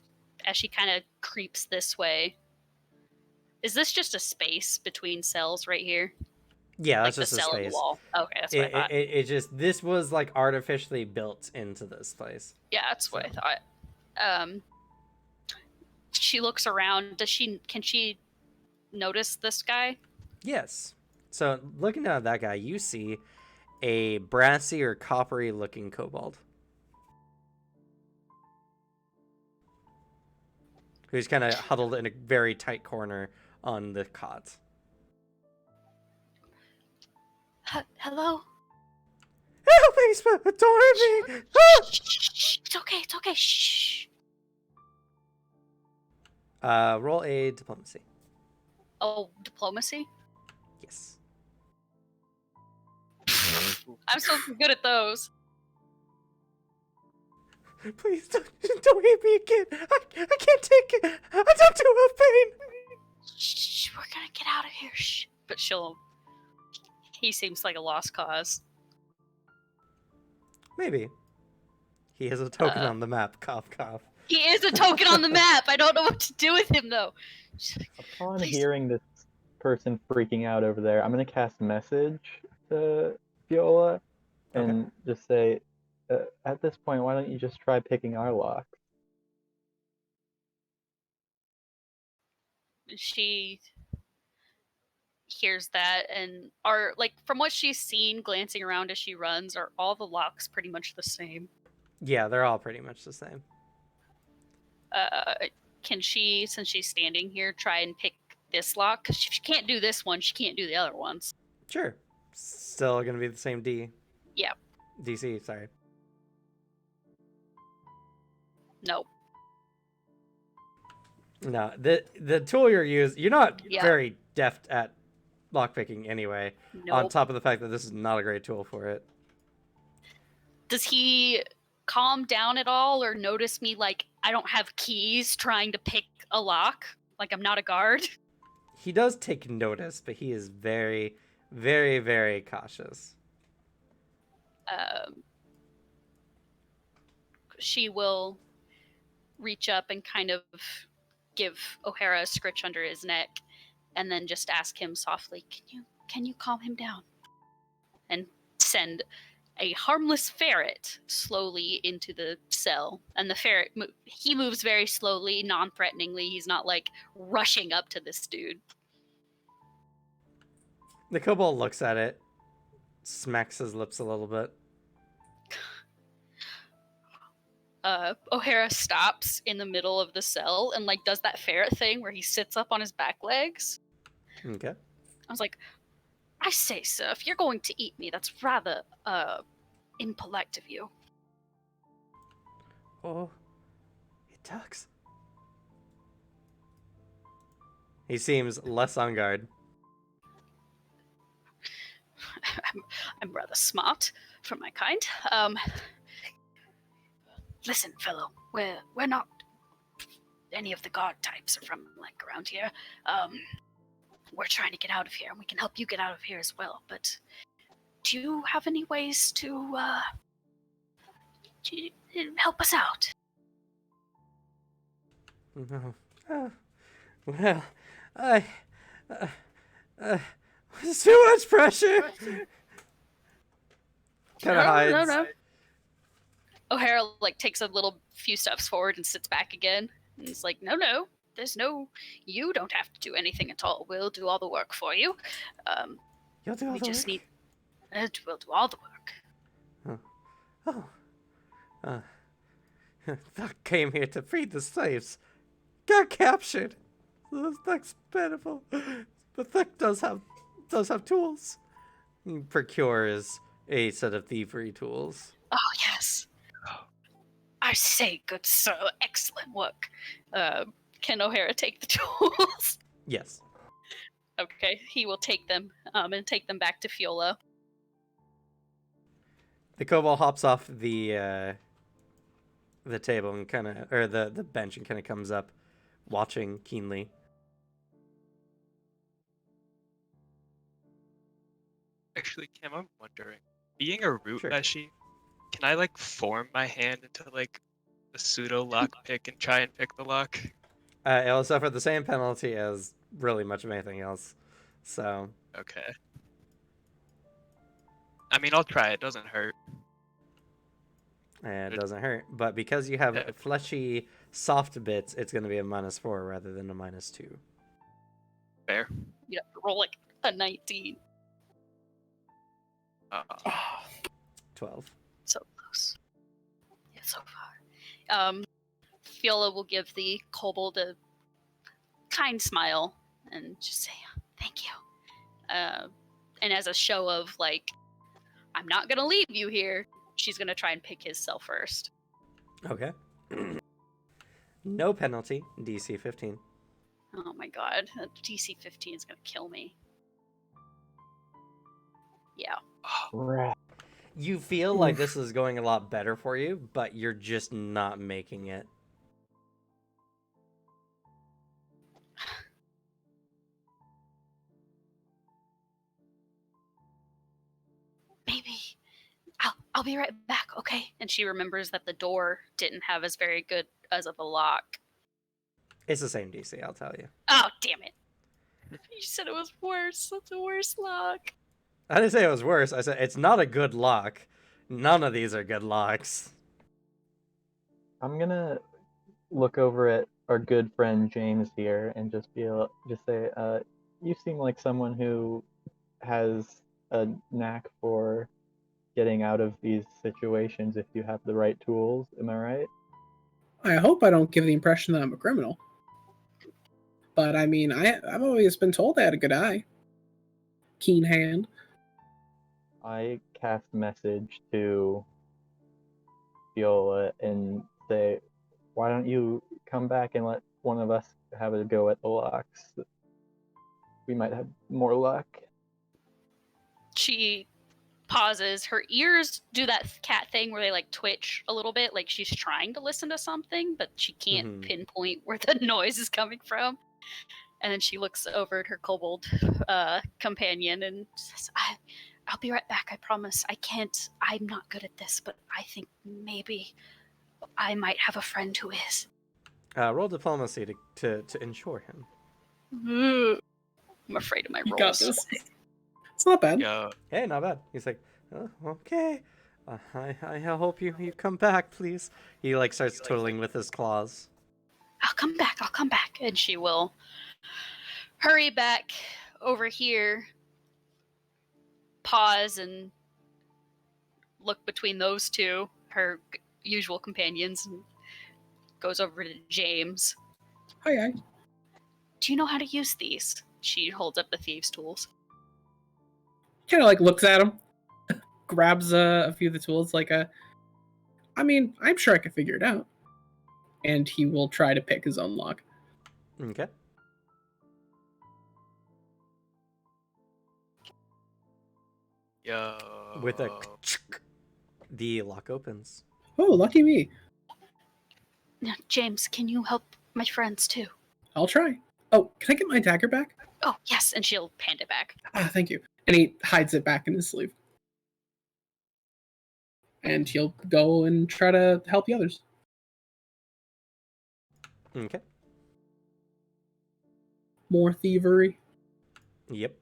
as she kind of creeps this way. Is this just a space between cells right here? Yeah, Like that's the just a cell in the space. wall. Okay, that's what I thought. It just, this was like artificially built into this place. Yeah, that's what I So. thought. She looks around. Can she notice this guy? Yes. So looking at that guy, you see a brassy or coppery looking kobold who's kind of huddled in a very tight corner on the cot. Hello? Help me, don't hurt me! Ah! Shh, it's okay, it's okay. Shh. Roll a diplomacy. Oh, diplomacy? Yes. I'm so good at those. Please don't hit me again. I can't take it. I don't do have pain. Shh, we're gonna get out of here. Shh. But he seems like a lost cause. Maybe. He has a token on the map. Cough, cough. He is a token on the map. I don't know what to do with him though. Upon Please. hearing this person freaking out over there, I'm gonna cast a message to Viola and just say, at this point, why don't you just try picking our lock? She hears that and are like from what she's seen glancing around as she runs, are all the locks pretty much the same? Yeah, they're all pretty much the same. Can she, since she's standing here, try and pick this lock? Because if she can't do this one, she can't do the other ones. Sure. Still gonna be the same D. Yeah. DC, sorry. Nope. No, the tool you're not Yeah. very deft at lockpicking anyway. On Nope. top of the fact that this is not a great tool for it. Does he calm down at all or notice me like I don't have keys trying to pick a lock? Like I'm not a guard? He does take notice, but he is very, very, very cautious. She will reach up and kind of give O'Hara a scritch under his neck and then just ask him softly, can you calm him down? And send a harmless ferret slowly into the cell. And the ferret, he moves very slowly, non-threateningly. He's not like rushing up to this dude. The kobold looks at it, smacks his lips a little bit. O'Hara stops in the middle of the cell and like does that ferret thing where he sits up on his back legs. Okay. I was like, I say, sir, if you're going to eat me, that's rather impolite of you. Oh, he talks. He seems less on guard. I'm rather smart for my kind. Listen, fellow, we're not any of the guard types are from like around here. We're trying to get out of here, and we can help you get out of here as well. But do you have any ways to help us out? No. Well, I. It's too much pressure. Kind of hides. No. O'Hara like takes a little few steps forward and sits back again. And he's like, no, there's no. You don't have to do anything at all. We'll do all the work for you. You'll do all We the just work? need. We'll do all the work. Thuck came here to free the slaves. Got captured. Thuck's pitiful. But Thuck does have tools. He procures a set of thievery tools. Oh yes. I say, good sir, excellent work. Can O'Hara take the tools? Yes. Okay, he will take them and take them back to Fiola. The kobold hops off the table and or the bench and kind of comes up, watching keenly. Actually, Kim, I'm wondering, being a root Sure. meshie, can I like form my hand into like a pseudo lockpick and try and pick the lock? It will suffer the same penalty as really much of anything else. So. Okay. I mean, I'll try. It doesn't hurt. It doesn't hurt. But because you have fleshy, soft bits, it's going to be a -4 rather than a -2. Fair. You have to roll like a 19. 12. So close. Yeah, so far. Fiola will give the kobold a kind smile and just say, thank you. And as a show of like, I'm not going to leave you here, she's going to try and pick his cell first. Okay. No penalty. DC 15. Oh my god. DC 15 is going to kill me. Yeah. Right. You feel like this is going a lot better for you, but you're just not making it. Maybe I'll be right back, okay? And she remembers that the door didn't have as very good as of a lock. It's the same DC, I'll tell you. Oh, damn it. You said it was worse. That's a worse lock. I didn't say it was worse. I said it's not a good lock. None of these are good locks. I'm gonna look over at our good friend James here and just say, you seem like someone who has a knack for getting out of these situations if you have the right tools. Am I right? I hope I don't give the impression that I'm a criminal. But I mean, I've always been told I had a good eye. Keen hand. I cast message to Viola and say, why don't you come back and let one of us have a go at the locks? we might have more luck. She pauses. Her ears do that cat thing where they like twitch a little bit, like she's trying to listen to something, but she can't Mhm. pinpoint where the noise is coming from. And then she looks over at her kobold companion and says, I'll be right back, I promise. I'm not good at this, but I think maybe I might have a friend who is. Roll diplomacy to ensure him. I'm afraid of my You got rolls. this. It's not bad. Yeah. Hey, not bad. He's like, oh, okay. I hope you come back, please. He like starts twiddling with his claws. I'll come back. And she will hurry back over here, pause, and look between those two, her usual companions, and goes over to James. Hi. Do you know how to use these? She holds up the thieves' tools. Kind of like looks at him, grabs a few of the tools. I mean, I'm sure I could figure it out. And he will try to pick his own lock. Okay. Yo. With a the lock opens. Oh, lucky me. Now, James, can you help my friends too? I'll try. Oh, can I get my dagger back? Oh, yes, and she'll hand it back. Ah, thank you. And he hides it back in his sleeve. And he'll go and try to help the others. Okay. More thievery. Yep.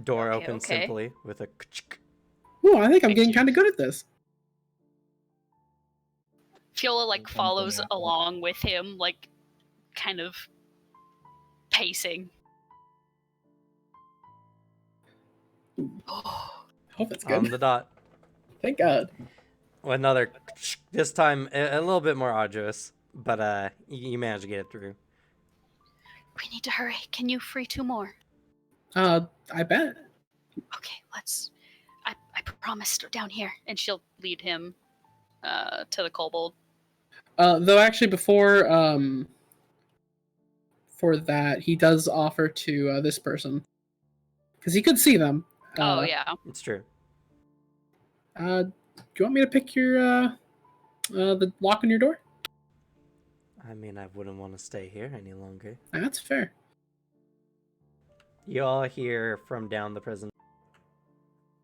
Door Okay, opens okay. simply with a. Ooh, I think I'm Thank getting you. kind of good at this. Fiola Something follows happened. along with him, kind of pacing. Oh, Hope that's good. On the dot. Thank God. Another. This time a little bit more arduous, but you managed to get it through. we need to hurry. Can you free 2 more? I bet. Okay, let's. I promised down here, and she'll lead him to the kobold. Though actually, for that, he does offer to this person because he could see them. Oh yeah. It's true. Do you want me to pick your the lock on your door? I mean, I wouldn't want to stay here any longer. That's fair. You all hear from down the prison.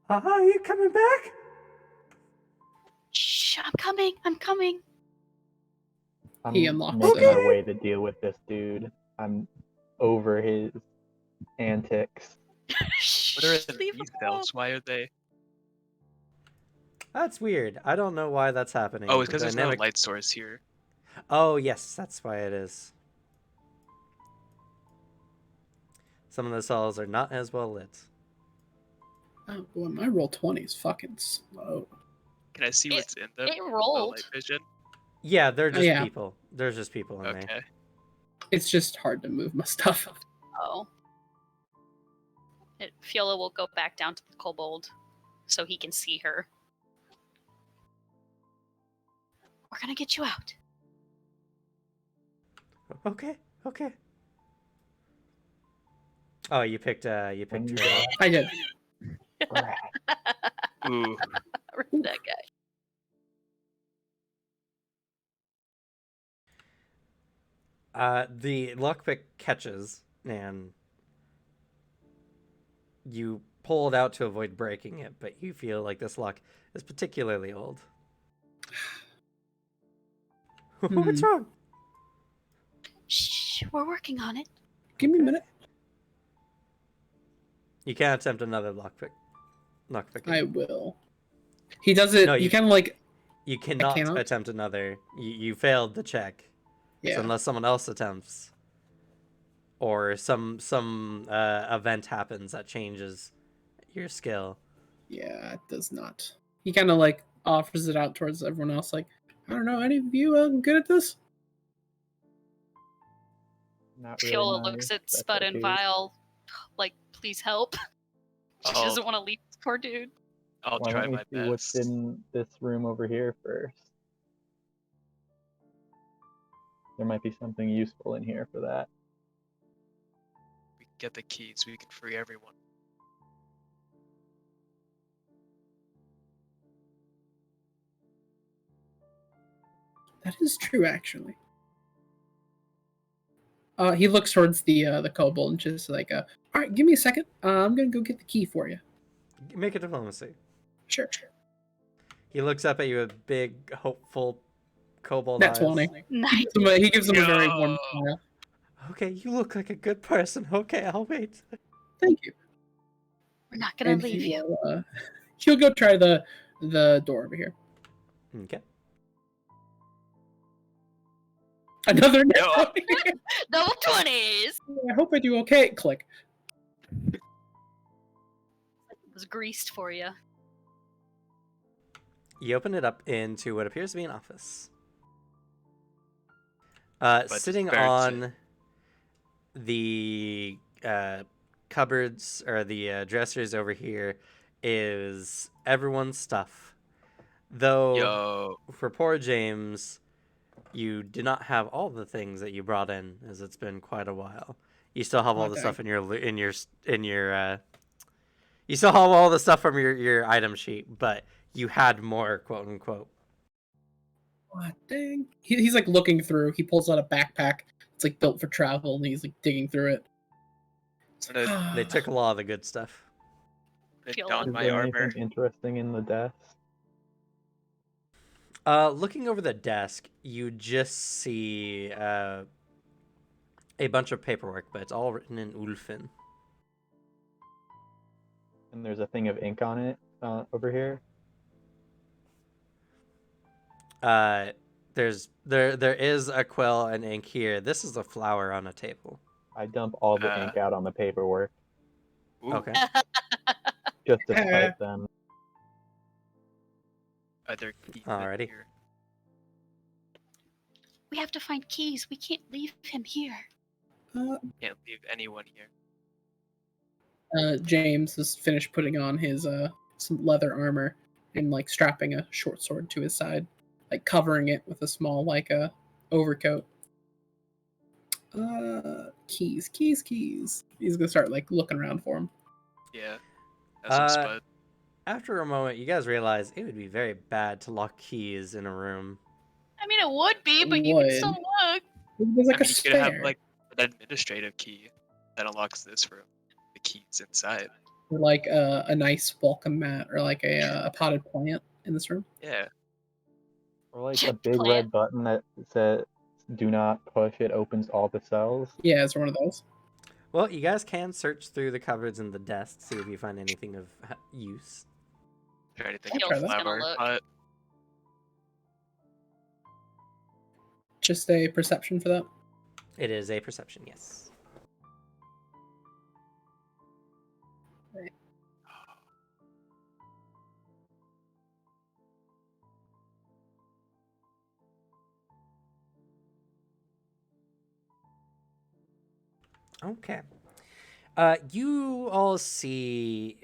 Are you coming back? Shh! I'm coming. I'm He unlocks making it. my way to deal with this dude. I'm over his antics. Shh! What are the Leave him alone. details? Why are they? That's weird. I don't know why that's happening. Oh, it's The because there's no dynamic- light source here. Oh, yes, that's why it is. Some of the cells are not as well lit. Oh boy, my roll 20 is fucking slow. Can I see what's in them? It Low rolled. light vision. Yeah, they're just yeah. people. There's just people in there. Okay. It's just hard to move my stuff. Oh. Fiola will go back down to the kobold so he can see her. We're gonna get you out. Okay. Oh, you picked her up. I did. Brat. Ooh. That guy. The lockpick catches, and you pull it out to avoid breaking it, but you feel like this lock is particularly old. What's wrong? Shh! We're working on it. Give me a minute. You can't attempt another lockpick. I will. He does it. No, you you- kind of like. You cannot cannot? attempt another. You failed the check. Yeah. So unless someone else attempts, or some event happens that changes your skill. Yeah, it does not. He kind of like offers it out towards everyone else. Like, I don't know, any of you good at this? Not really Fiola my looks at Spud and specialty. Vile, like, please help. She I'll- doesn't want to leave this poor dude. I'll Why try don't we my see what's best. in this room over here first? There might be something useful in here for that. We can get the keys. We can free everyone. That is true, actually. He looks towards the kobold and just like, all right, give me a second. I'm gonna go get the key for you. Make a diplomacy. Sure. He looks up at you with big, hopeful kobold That's eyes. 20. Nice. He gives him a very warm Yo! smile. Okay, you look like a good person. Okay, I'll wait. Thank you. We're not gonna And leave he you. will, he'll go try the door over here. Okay. Another net Yo. 20. Double 20s. I hope I do okay. Click. It was greased for you. You open it up into what appears to be an office. just Sitting birds on the cupboards or the dressers over here is everyone's stuff. Though, Yo. for poor James, you do not have all the things that you brought in, as it's been quite a while. You still have all Oh, the dang. stuff in your you still have all the stuff from your item sheet, but you had more, quote unquote. Oh, dang. He's like looking through. He pulls out a backpack. It's like built for travel, and he's like digging through it. It's like, Gonna- They took a lot of the good stuff. Feel don Is my there armor. anything interesting in the desk? Looking over the desk, you just see a bunch of paperwork, but it's all written in Ulfin. And there's a thing of ink on it over here. There is a quill and ink here. This is a flower on a table. I dump all the ink out on the paperwork Ooh, Okay. just to spite them. are there keys in Alrighty. here? We have to find keys. We can't leave him here. Can't leave anyone here. James has finished putting on his some leather armor and like strapping a short sword to his side, like covering it with a small like overcoat. Keys. He's gonna start like looking around for him. Yeah. Have some spud. After a moment, you guys realize it would be very bad to lock keys in a room. I mean, it would be, but It you can would. still look. There's like I mean, a you spare. could have like an administrative key that unlocks this room. The key's inside. Or like a nice welcome mat or like a potted plant in this room. Yeah. Or like a Check big plant. red button that says "Do not push." It opens all the cells. Yeah, it's one of those. Well, you guys can search through the cupboards and the desk, see if you find anything of use. Is there anything I'll in try the that. Gonna flower look. pot? Just a perception for that. It is a perception, yes. Okay. You all see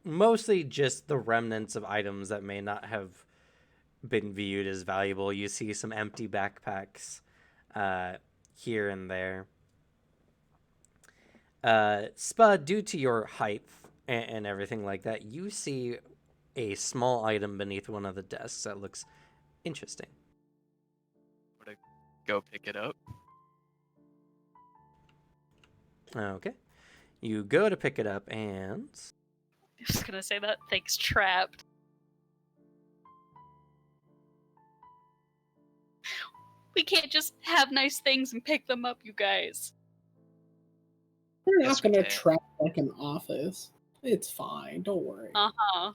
mostly just the remnants of items that may not have been viewed as valuable. You see some empty backpacks here and there. Spud, due to your height and everything like that, you see a small item beneath one of the desks that looks interesting. Go pick it up. Okay. You go to pick it up and... I'm just gonna say that thing's trapped. We can't just have nice things and pick them up, you guys. We're Yes, not we gonna can. trap like an office. It's fine. Don't worry. Uh-huh.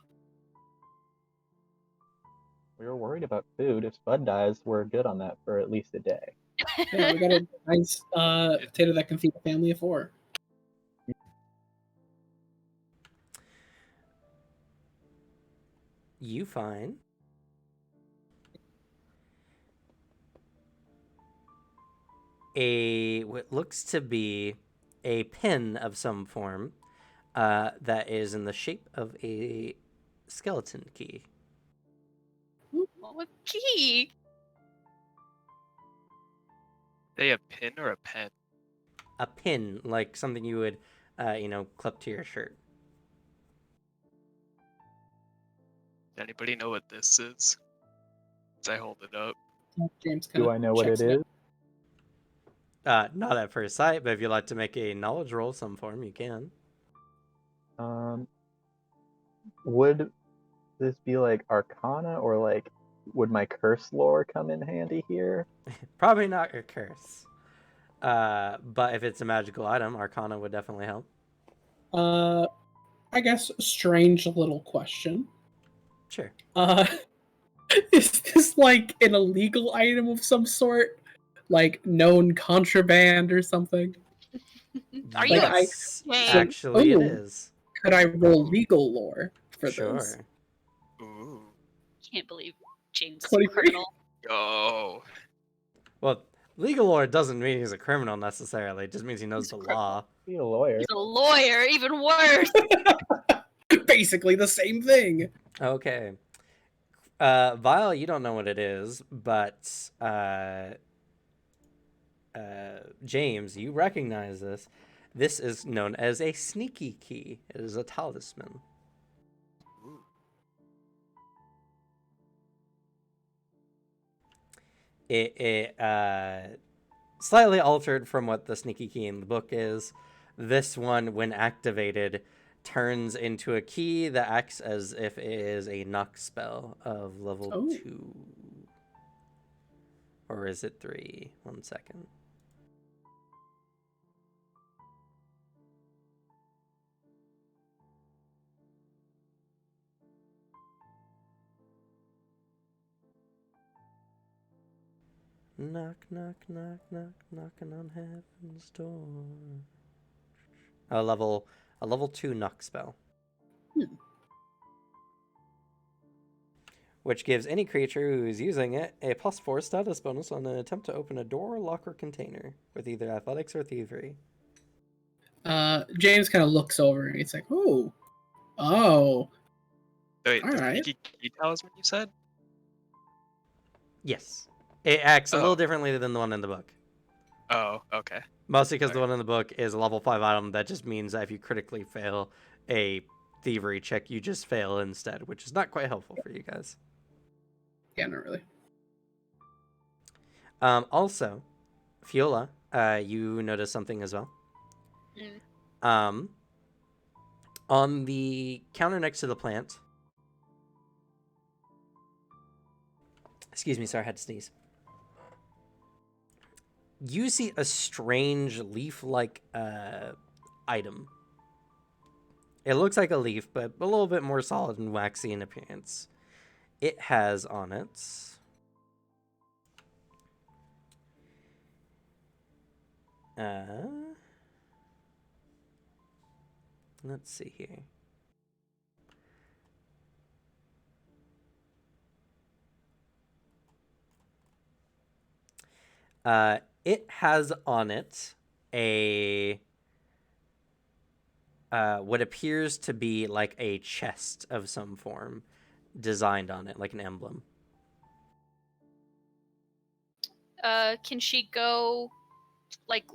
We were worried about food. If Spud dies, we're good on that for at least a day. Yeah, we got a nice potato that can feed a family of 4. You find what looks to be a pin of some form that is in the shape of a skeleton key. What key? They a pin or a pen? A pin, like something you would, clip to your shirt. Does anybody know what this is? As I hold it up. James Do kind I know of what checks it is? Not at first sight, but if you'd like to make a knowledge roll of some form, you can. Would this be like Arcana, or like would my curse lore come in handy here? Probably not your curse. But if it's a magical item, Arcana would definitely help. I guess strange little question. Sure. Is this like an illegal item of some sort? Like known contraband or something? Are you Yes, okay? actually, it Oh. is. Could I roll legal lore for Sure. this? Ooh. Can't believe James is a 23? criminal. Oh. Well, legal lore doesn't mean he's a criminal necessarily. It just means he knows He's a the criminal. law. Be a lawyer. He's a lawyer, even worse. Basically the same thing. Okay. Vile, you don't know what it is, but James, you recognize this. This is known as a sneaky key. It is a talisman. Ooh. It slightly altered from what the sneaky key in the book is. This one, when activated, turns into a key that acts as if it is a knock spell of level 2. Or is it 3? 1 second. Knock, knock, knock, knock, knocking on heaven's door. A level 2 knock spell. Which gives any creature who is using it a +4 status bonus on an attempt to open a door, lock, or container with either athletics or thievery. James kind of looks over and he's like, oh. Wait, the Alright. sneaky key talisman you said? Yes. It acts a Oh. little differently than the one in the book. Oh, okay. Mostly because the one in the book is a level 5 item that just means that if you critically fail a thievery check, you just fail instead, which is not quite helpful for you guys. Yeah, not really. Also, Fiola, you notice something as well. On the counter next to the plant. Excuse me, sorry, I had to sneeze. You see a strange leaf-like item. It looks like a leaf, but a little bit more solid and waxy in appearance. It has on it... let's see here. It has on it a what appears to be like a chest of some form designed on it, like an emblem. Can she go, like,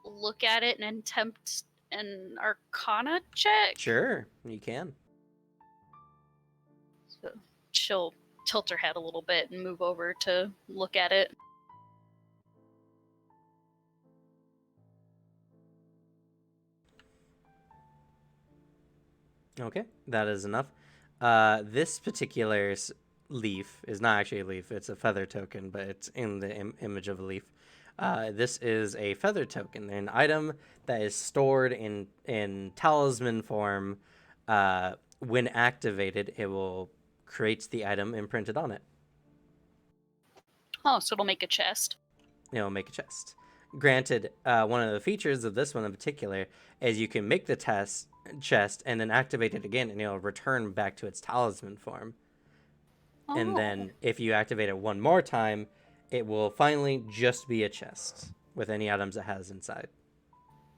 look at it and attempt an Arcana check? Sure, you can. So she'll tilt her head a little bit and move over to look at it. Okay, that is enough. This particular leaf is not actually a leaf. It's a feather token, but it's in the image of a leaf. This is a feather token, an item that is stored in talisman form. When activated, it will create the item imprinted on it. Oh, so it'll make a chest. It'll make a chest. Granted, one of the features of this one in particular is you can make the chest and then activate it again, and it'll return back to its talisman form. Oh. And then if you activate it one more time, it will finally just be a chest with any items it has inside.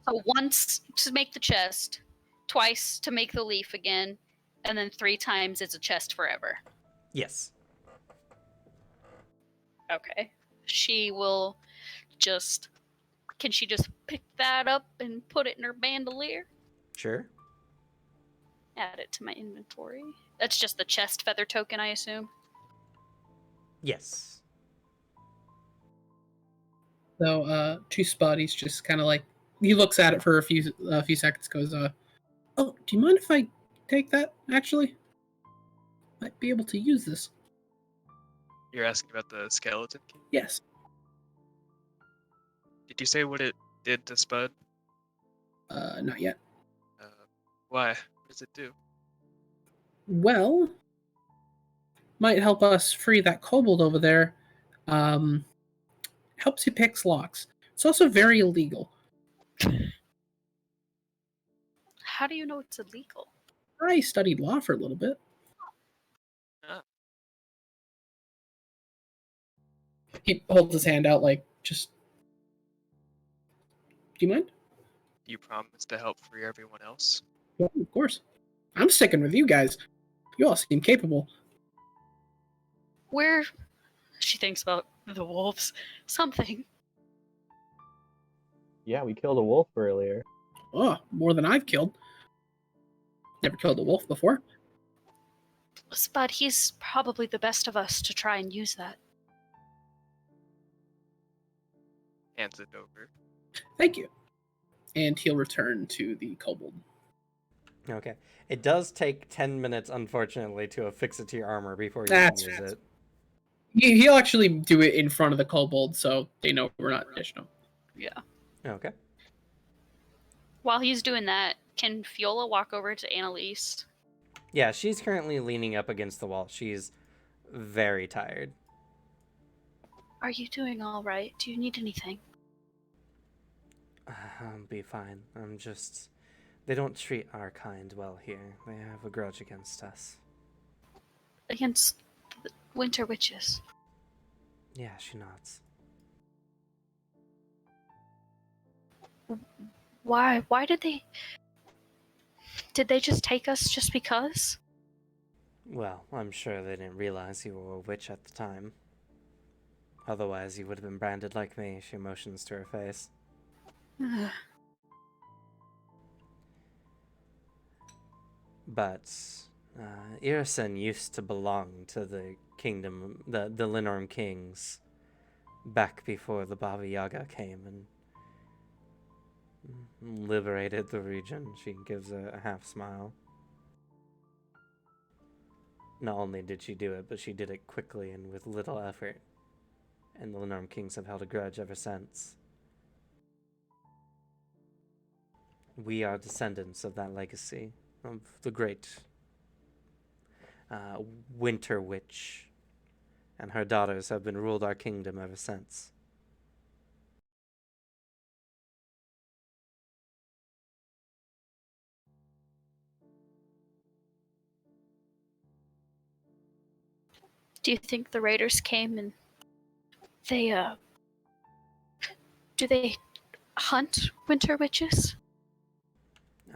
So once to make the chest, twice to make the leaf again, and then 3 times it's a chest forever. Yes. Okay. She will Can she just pick that up and put it in her bandolier? Sure. Add it to my inventory. That's just the chest feather token, I assume. Yes. So, Two Spotty's just kind of like he looks at it for a few seconds. Goes, "Oh, do you mind if I take that? Actually, might be able to use this." You're asking about the skeleton key? Yes. Did you say what it did to Spud? Not yet. Why? What does it do? Well, might help us free that kobold over there. Helps you pick locks. It's also very illegal. How do you know it's illegal? I studied law for a little bit. Ah, He holds his hand out like, just. Do you mind? do you promise to help free everyone else? Well, of course. I'm sticking with you guys. You all seem capable. Where? She thinks about the wolves. Something. Yeah, we killed a wolf earlier. Oh, more than I've killed. Never killed a wolf before. Spud, he's probably the best of us to try and use that. Hands it over. Thank you. And he'll return to the kobold. Okay. It does take 10 minutes, unfortunately, to affix it to your armor before you That's can use fast. it. He'll actually do it in front of the kobold, so they know we're not dishing them. Yeah. Okay. While he's doing that, can Fiola walk over to Annalise? Yeah, she's currently leaning up against the wall. She's very tired. Are you doing all right? Do you need anything? I'll be fine. I'm just... They don't treat our kind well here. They have a grudge against us. Against the winter witches. Yeah, she nods. Why? Why did they... Did they just take us just because? Well, I'm sure they didn't realize you were a witch at the time. Otherwise, you would have been branded like me, she motions to her face. But, Irisen used to belong to the kingdom, the Linorm kings, back before the Baba Yaga came and liberated the region. She gives a half smile. Not only did she do it, but she did it quickly and with little effort. And the Linorm kings have held a grudge ever since. We are descendants of that legacy, of the great Winter Witch, and her daughters have been ruled our kingdom ever since. Do you think the raiders came and they, do they hunt winter witches?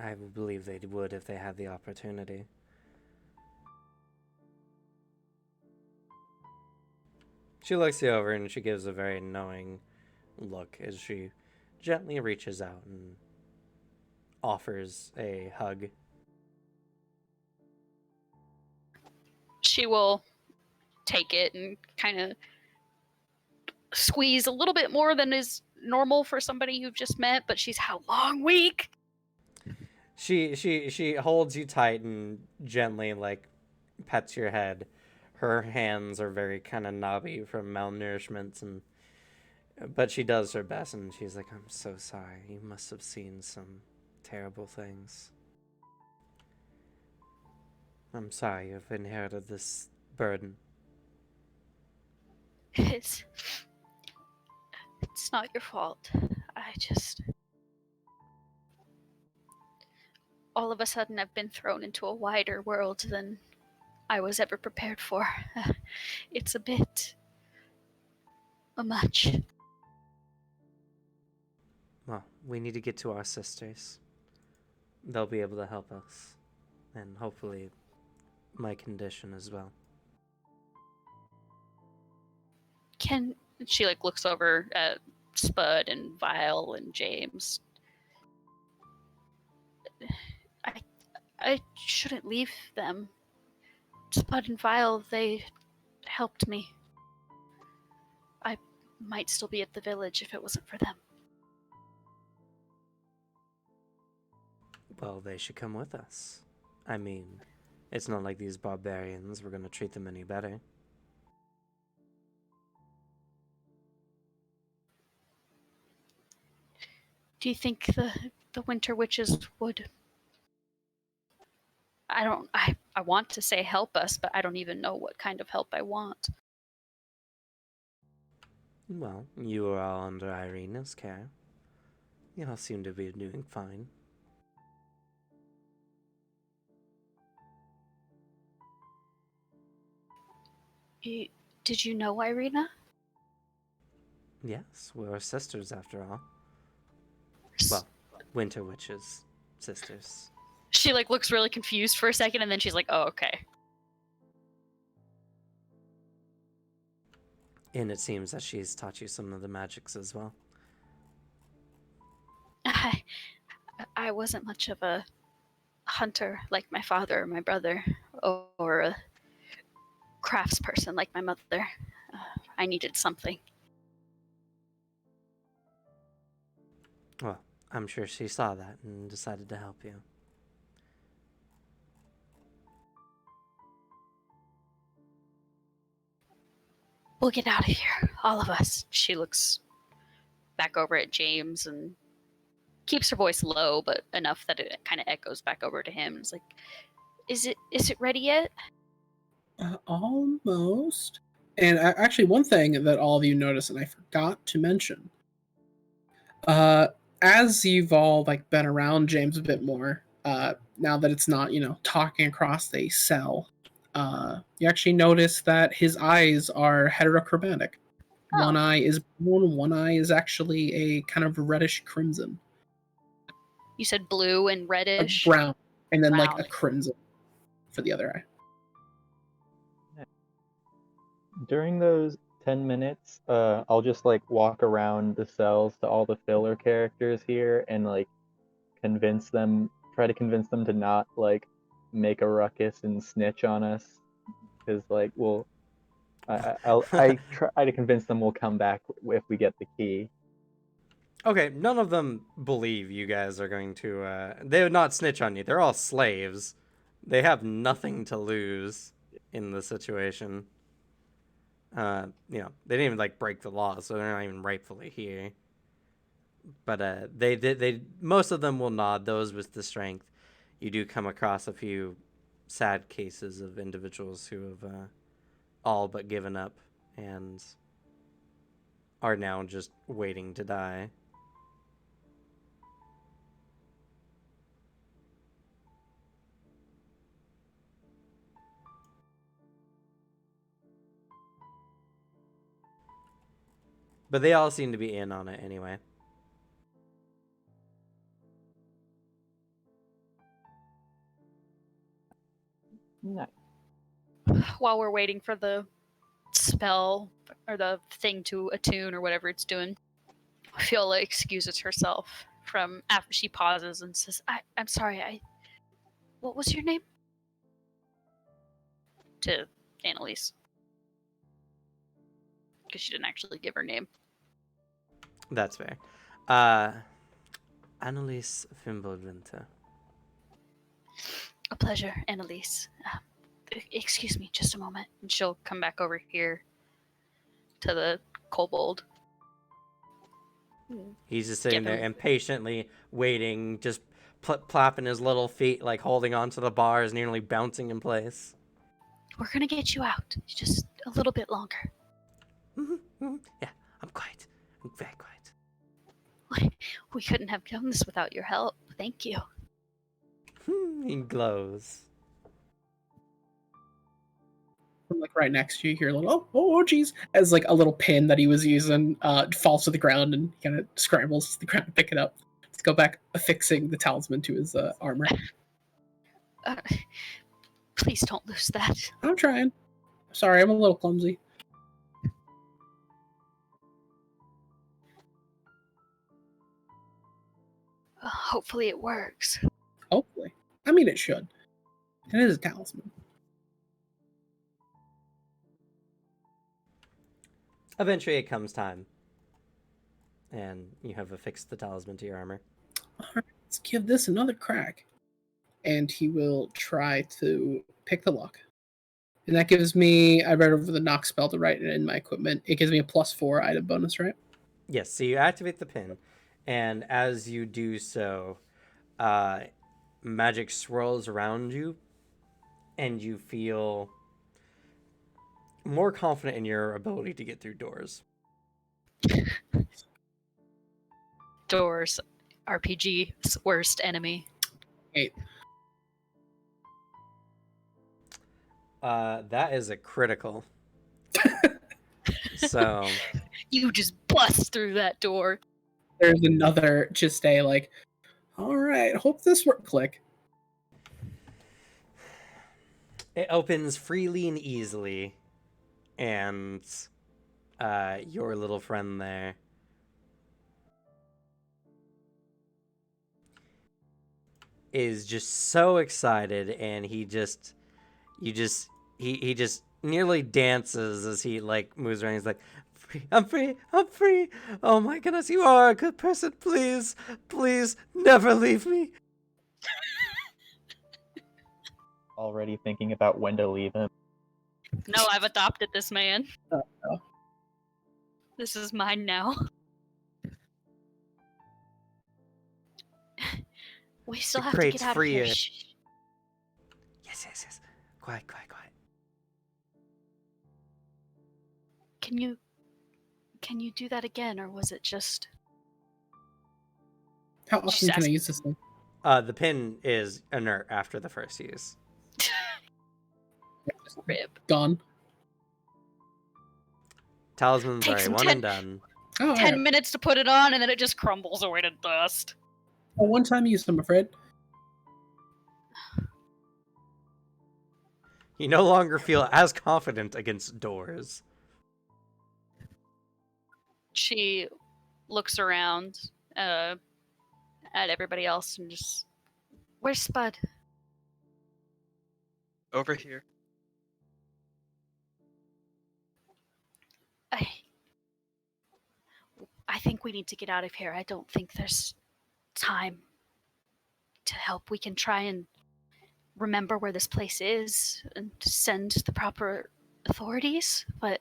I would believe they would if they had the opportunity. She looks you over and she gives a very knowing look as she gently reaches out and offers a hug. She will take it and kind of squeeze a little bit more than is normal for somebody you've just met, but she's had a long week. She holds you tight and gently like pets your head. Her hands are very kind of knobby from malnourishment, but she does her best, and she's like, "I'm so sorry. You must have seen some terrible things. I'm sorry you've inherited this burden." It's not your fault. All of a sudden I've been thrown into a wider world than I was ever prepared for. It's a bit much. Well, we need to get to our sisters. They'll be able to help us, and hopefully my condition as well. She like looks over at Spud and Vile and James. I shouldn't leave them. Spud and Vile, they helped me. I might still be at the village if it wasn't for them. Well, they should come with us. I mean, it's not like these barbarians were going to treat them any better. Do you think the Winter Witches would... I want to say help us, but I don't even know what kind of help I want. Well, you are all under Irina's care. You all seem to be doing fine. Did you know Irina? Yes, we're sisters after all. Well, Winter Witches, sisters. She like looks really confused for a second, and then she's like, "Oh, okay." And it seems that she's taught you some of the magics as well. I wasn't much of a hunter like my father or my brother, or a craftsperson like my mother. I needed something. Well, I'm sure she saw that and decided to help you. We'll get out of here, all of us. She looks back over at James and keeps her voice low, but enough that it kind of echoes back over to him. It's like, is it ready yet? Almost. And actually, one thing that all of you notice, and I forgot to mention, as you've all like been around James a bit more, now that it's not talking across a cell, you actually notice that his eyes are heterochromatic. Oh. One eye is blue, one eye is actually a kind of reddish crimson. You said blue and reddish? Brown, and then like Brown. a crimson for the other eye. During those 10 minutes, I'll just like walk around the cells to all the filler characters here and like try to convince them to not like make a ruckus and snitch on us, because like I try to convince them we'll come back if we get the key. Okay, none of them believe you guys are going to, they would not snitch on you. They're all slaves. They have nothing to lose in the situation. They didn't even, like, break the law, so they're not even rightfully here. But, they most of them will nod, those with the strength. You do come across a few sad cases of individuals who have, all but given up and are now just waiting to die. But they all seem to be in on it anyway. Nice. While we're waiting for the spell or the thing to attune or whatever it's doing, Fiola excuses herself from after she pauses and says, I'm sorry, what was your name? To Annalise. Because she didn't actually give her name. That's fair. Annalise Fimbledwinter. A pleasure, Annalise. Excuse me, just a moment. And she'll come back over here to the kobold. He's just sitting there impatiently waiting, just plopping his little feet, like holding onto the bars, nearly bouncing in place. We're gonna get you out. Just a little bit longer. Yeah, I'm quiet. I'm very quiet. We couldn't have done this without your help. Thank you. He glows. From like right next to you, you hear a little oh geez, as like a little pin that he was using falls to the ground and kind of scrambles to the ground to pick it up. Let's go back affixing the talisman to his armor. Please don't lose that. I'm trying. Sorry, I'm a little clumsy. Hopefully it works. Hopefully. I mean, it should. It is a talisman. Eventually, it comes time, and you have affixed the talisman to your armor. All right, let's give this another crack. And he will try to pick the lock. And that gives me, I read over the knock spell to write it in my equipment. It gives me a +4 item bonus, right? Yes, so you activate the pin, and as you do so, magic swirls around you, and you feel more confident in your ability to get through doors. Doors, RPG's worst enemy. 8. That is a critical. So You just bust through that door. There's another, just a like, all right, hope this works. Click. it opens freely and easily, and your little friend there is just so excited, and he just nearly dances as he like moves around. He's like, free, I'm free, I'm free. Oh my goodness, you are a good person. Please, please, never leave me. Already thinking about when to leave him. No, I've adopted this man. Uh-oh. This is mine now. We still It have to creates get out of here. free- Shh. Yes. Quiet. Can you do that again, or was it just How often Just can I ask- use this thing? The pin is inert after the first use. rib? Gone. Talismans Takes are a him one 10 and done. Oh, 10 minutes to put it on, and then it just crumbles away to dust. one time use, I'm afraid. You no longer feel as confident against doors. She looks around at everybody else and just, where's Spud? Over here. I think we need to get out of here. I don't think there's time to help. We can try and remember where this place is and send the proper authorities, but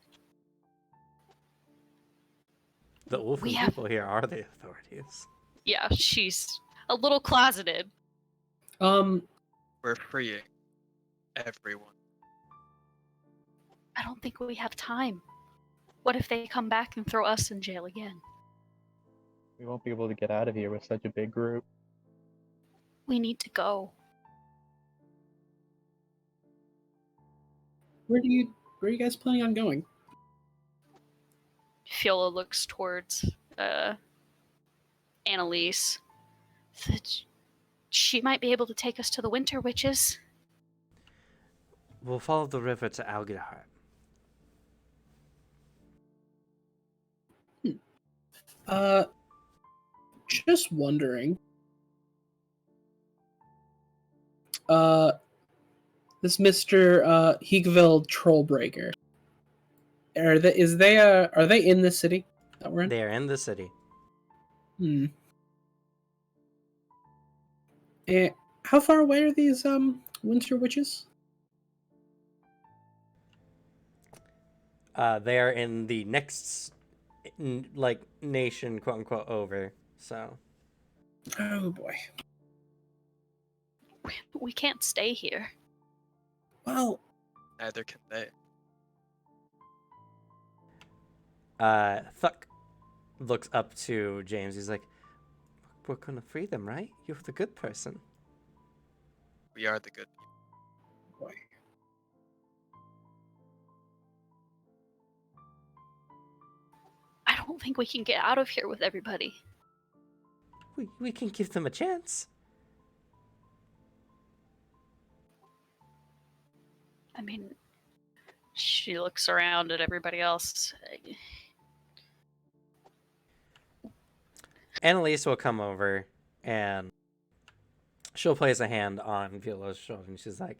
The wolfen We have- people here are the authorities. yeah, she's a little closeted. We're freeing everyone. I don't think we have time. What if they come back and throw us in jail again? We won't be able to get out of here with such a big group. We need to go. Where are you guys planning on going? Fiola looks towards Annalise. That she might be able to take us to the Winter Witches. We'll follow the river to Algidhart. Just wondering. This Mr. Higveld Trollbreaker. Are they in the city that we're in? They are in the city. How far away are these Winter Witches? They are in the next, nation, quote unquote, over. So Oh boy. We can't stay here. Well, Neither can they. Thuck looks up to James. He's like, "We're gonna free them, right? You're the good person." We are the good people. boy. I don't think we can get out of here with everybody. We can give them a chance. I mean, she looks around at everybody else. Annalise will come over And she'll place a hand on Viola's shoulder, and she's like,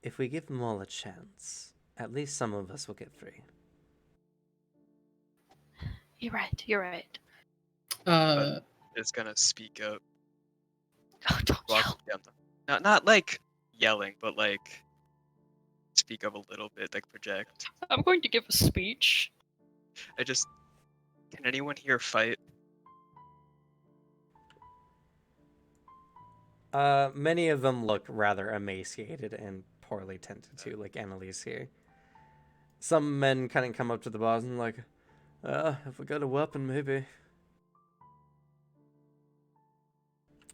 if we give them all a chance, at least some of us will get free. You're right. You're right. Is gonna speak up, Oh, don't yell. walking down the, not like yelling, but like speak up a little bit, like project. I'm going to give a speech. Can anyone here fight? Many of them look rather emaciated and poorly tended to, like Annalise here. Some men kind of come up to the boss and like, if we got a weapon, maybe.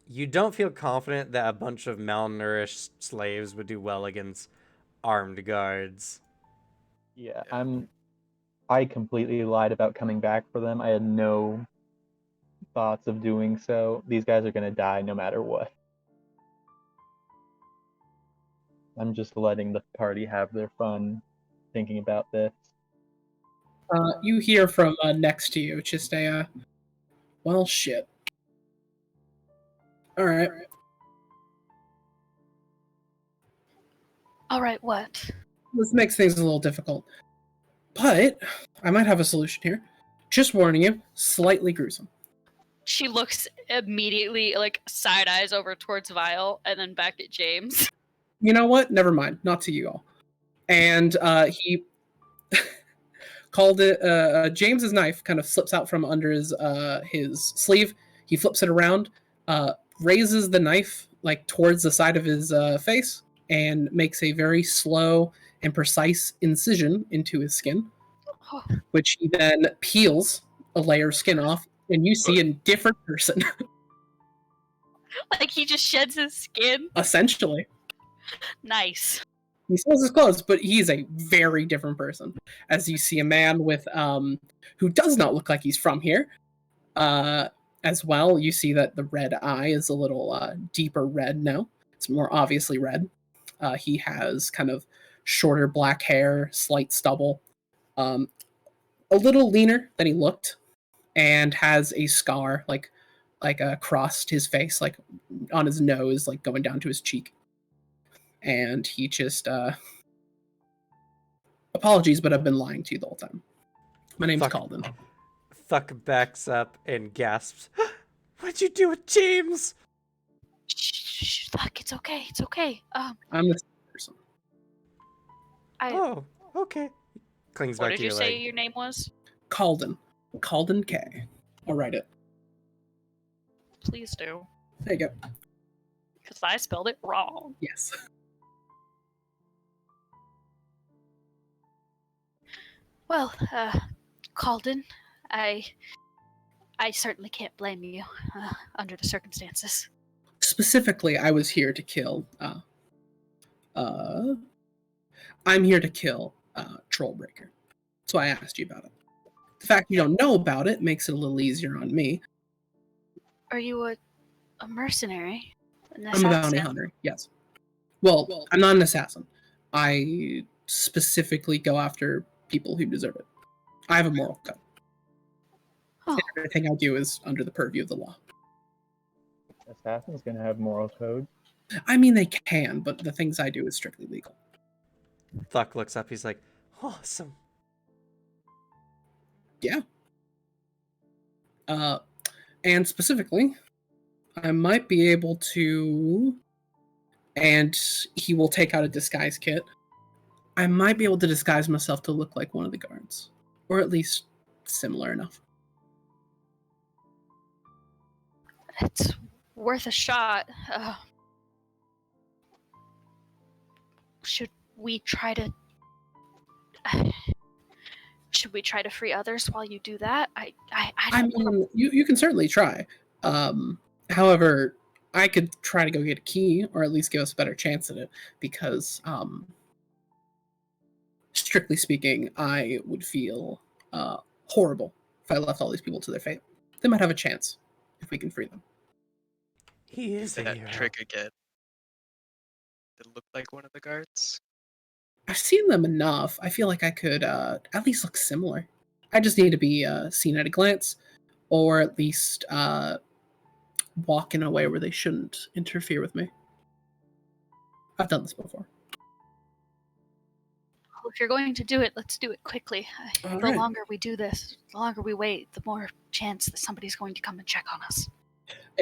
You don't feel confident that a bunch of malnourished slaves would do well against armed guards. Yeah, I completely lied about coming back for them. I had no thoughts of doing so. These guys are gonna die no matter what. I'm just letting the party have their fun thinking about this. You hear from next to you, just a, well, shit. All right. All right, what? This makes things a little difficult. But I might have a solution here. Just warning you, slightly gruesome. She looks immediately, like, side eyes over towards Vile and then back at James. You know what? Never mind. Not to you all. And he called it. James's knife kind of slips out from under his sleeve. He flips it around, raises the knife like towards the side of his face, and makes a very slow and precise incision into his skin, Oh, which he then peels a layer of skin off, and you see a different person. like he just sheds his skin. Essentially, Nice. he still has his clothes, but he's a very different person. As you see a man with who does not look like he's from here. As well, you see that the red eye is a little deeper red now. It's more obviously red. He has kind of shorter black hair, slight stubble, a little leaner than he looked, and has a scar like across his face, like on his nose, like going down to his cheek. And he just apologies, but I've been lying to you the whole time. My name's Fuck. Calden. Thuck backs up and gasps, what'd you do with James? Shh, look, it's okay. It's okay. I'm the person. Oh, okay. Clings What back did to you your say leg. your name was? Calden. Calden K. I'll write it. Please do, There you go. because I spelled it wrong. Yes. Well, Calden, I certainly can't blame you under the circumstances. Specifically, I was here to kill. I'm here to kill Trollbreaker. That's why I asked you about it. The fact you don't know about it makes it a little easier on me. Are you a mercenary? An I'm a bounty assassin? hunter. Yes. Well, I'm not an assassin. I specifically go after people who deserve it. I have a moral code. Oh, Everything I do is under the purview of the law. Assassin's gonna have moral code. I mean, they can, but the things I do is strictly legal. Thuck looks up, he's like, awesome. Yeah. And specifically, I might be able to, and he will take out a disguise kit. I might be able to disguise myself to look like one of the guards, or at least similar enough. it's worth a shot. Should we try to? Should we try to free others while you do that? I don't know. mean, you can certainly try. However, I could try to go get a key, or at least give us a better chance at it, because, strictly speaking, I would feel horrible if I left all these people to their fate. They might have a chance if we can free them. He is a That hero. trick again. Did it look like one of the guards? I've seen them enough. I feel like I could at least look similar. I just need to be seen at a glance. or at least walk in a way where they shouldn't interfere with me. I've done this before. Well, if you're going to do it, let's do it quickly. All The right. longer we do this, the longer we wait, the more chance that somebody's going to come and check on us.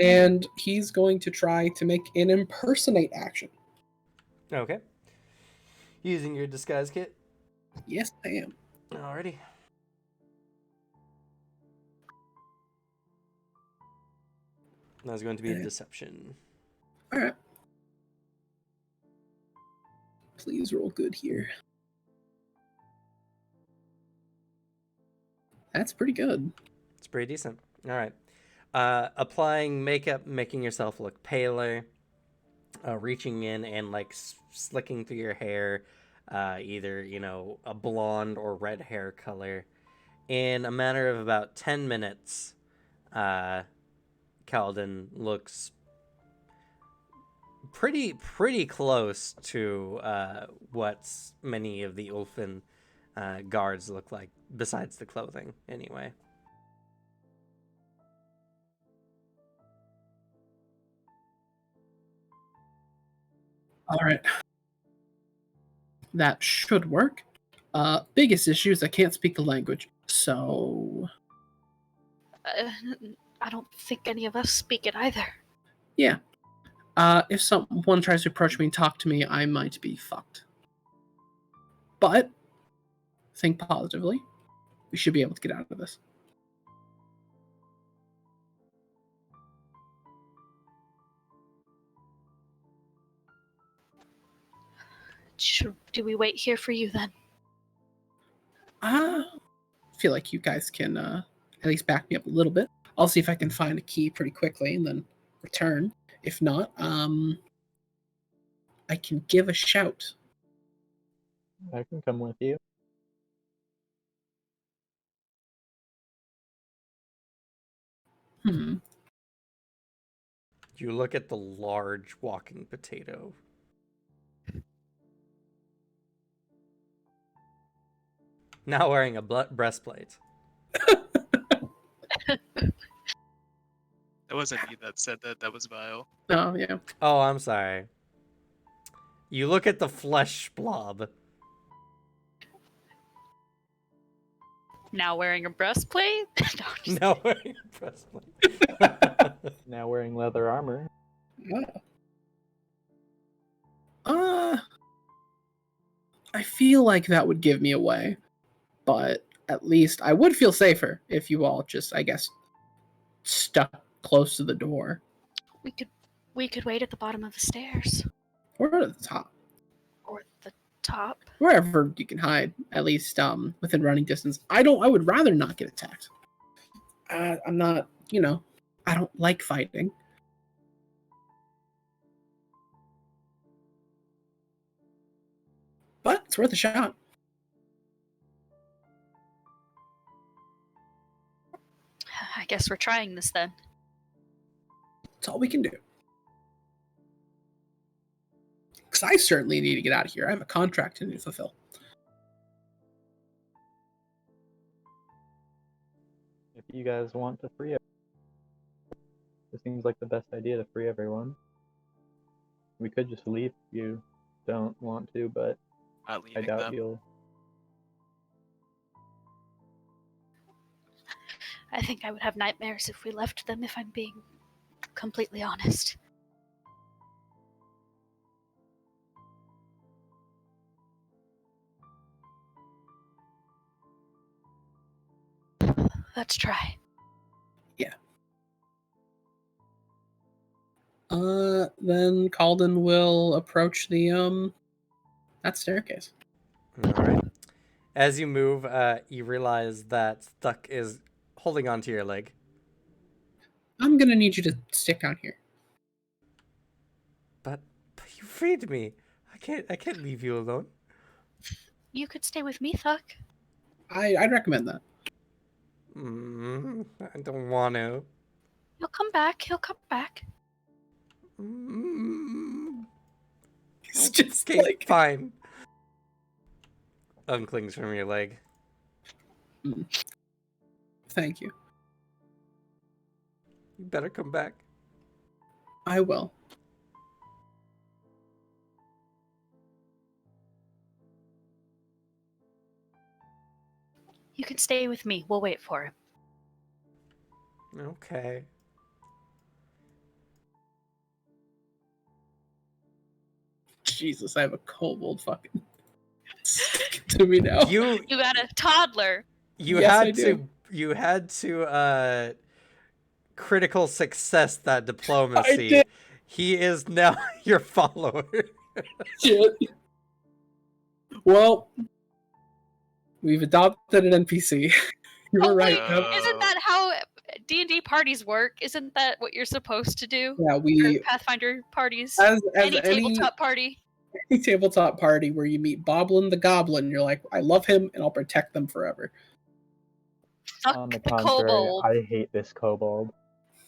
And he's going to try to make an impersonate action. Okay. Using your disguise kit. Yes, I am. Alrighty. That's going to be a Okay. deception. All right. Please roll good here. That's pretty good. It's pretty decent. All right. Applying makeup, making yourself look paler, reaching in and like slicking through your hair, either, a blonde or red hair color. In a matter of about 10 minutes, Calden looks pretty close to what many of the Ulfin guards look like, besides the clothing, anyway. All right. That should work. Biggest issue is I can't speak the language. So, I don't think any of us speak it either. yeah. If someone tries to approach me and talk to me, I might be fucked. But, think positively. We should be able to get out of this. Do we wait here for you then? I feel like you guys can at least back me up a little bit. I'll see if I can find a key pretty quickly and then return. If not, I can give a shout. I can come with you. Hmm. You look at the large walking potato. Now wearing a breastplate. That wasn't me that said that. That was Vile. Oh, yeah. Oh, I'm sorry. You look at the flesh blob. Now wearing a breastplate? No, just Now wearing a breastplate. Now wearing leather armor. I feel like that would give me away, but at least I would feel safer if you all just, I guess, stuck close to the door we could wait at the bottom of the stairs. or at the top, Or the top. wherever you can hide, at least within running distance. I would rather not get attacked. I'm not, I don't like fighting. But it's worth a shot. I guess we're trying this then. That's all we can do. Because I certainly need to get out of here. I have a contract to fulfill. If you guys want to free it seems like the best idea to free everyone. We could just leave if you don't want to, but Not I leaving doubt them. you'll. I think I would have nightmares if we left them, if I'm being completely honest. Let's try. Then Calden will approach that staircase. All right. As you move, you realize that Stuck is holding onto your leg. I'm gonna need you to stick down here. But you freed me. I can't leave you alone. You could stay with me, Thuck. I'd recommend that. I don't want to. He'll come back. He'll come back. It's just Okay, like fine. Unclings from your leg. Thank you. You better come back. I will. You can stay with me. We'll wait for him. Okay. Jesus, I have a kobold fucking sticking to me now. You You got a toddler. Yes, I do. you had to critical success that I diplomacy. did. He is now your follower. Shit. Well, we've adopted an NPC. You were Oh, right. wait, Yep. isn't that how D&D parties work? Isn't that what you're supposed to do? Yeah, Or we Pathfinder parties? as Any tabletop party? any tabletop party where you meet Boblin the Goblin, you're like, I love him and I'll protect them forever. Fuck On the the contrary, kobold. I hate this kobold.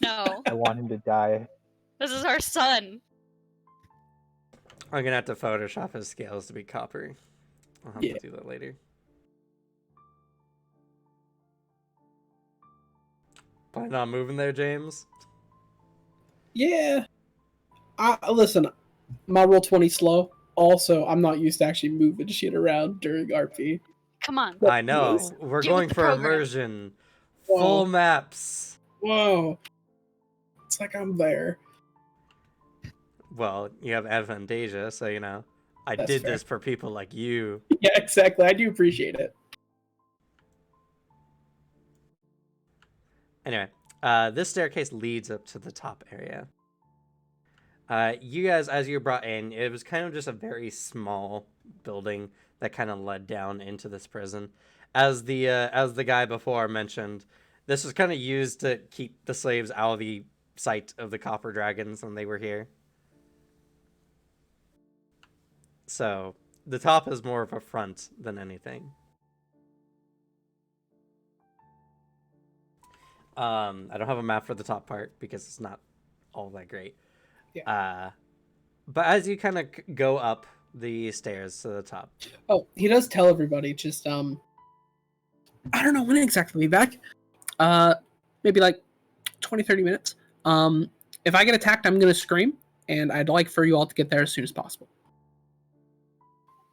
No, I want him to die. this is our son. I'm gonna have to Photoshop his scales to be copper. I'll have Yeah. to do that later. Plan on moving there, James? Yeah. Listen, my roll 20 slow. Also, I'm not used to actually moving shit around during RP. Come on. I know. We're Get going with the for program. immersion. Whoa. Full maps. Whoa. It's like I'm there. Well, you have Advantasia, so you know. I That's did fair. this for people like you. Yeah, exactly. I do appreciate it. Anyway, this staircase leads up to the top area. You guys, as you were brought in, it was kind of just a very small building that kind of led down into this prison. As the guy before mentioned, this was kind of used to keep the slaves out of the sight of the copper dragons when they were here. So the top is more of a front than anything. I don't have a map for the top part because it's not all that great. Yeah. But as you kind of go up the stairs to the top. Oh, he does tell everybody, just, I don't know when exactly we'll be back. Maybe like 20, 30 minutes. If I get attacked, I'm going to scream, and I'd like for you all to get there as soon as possible.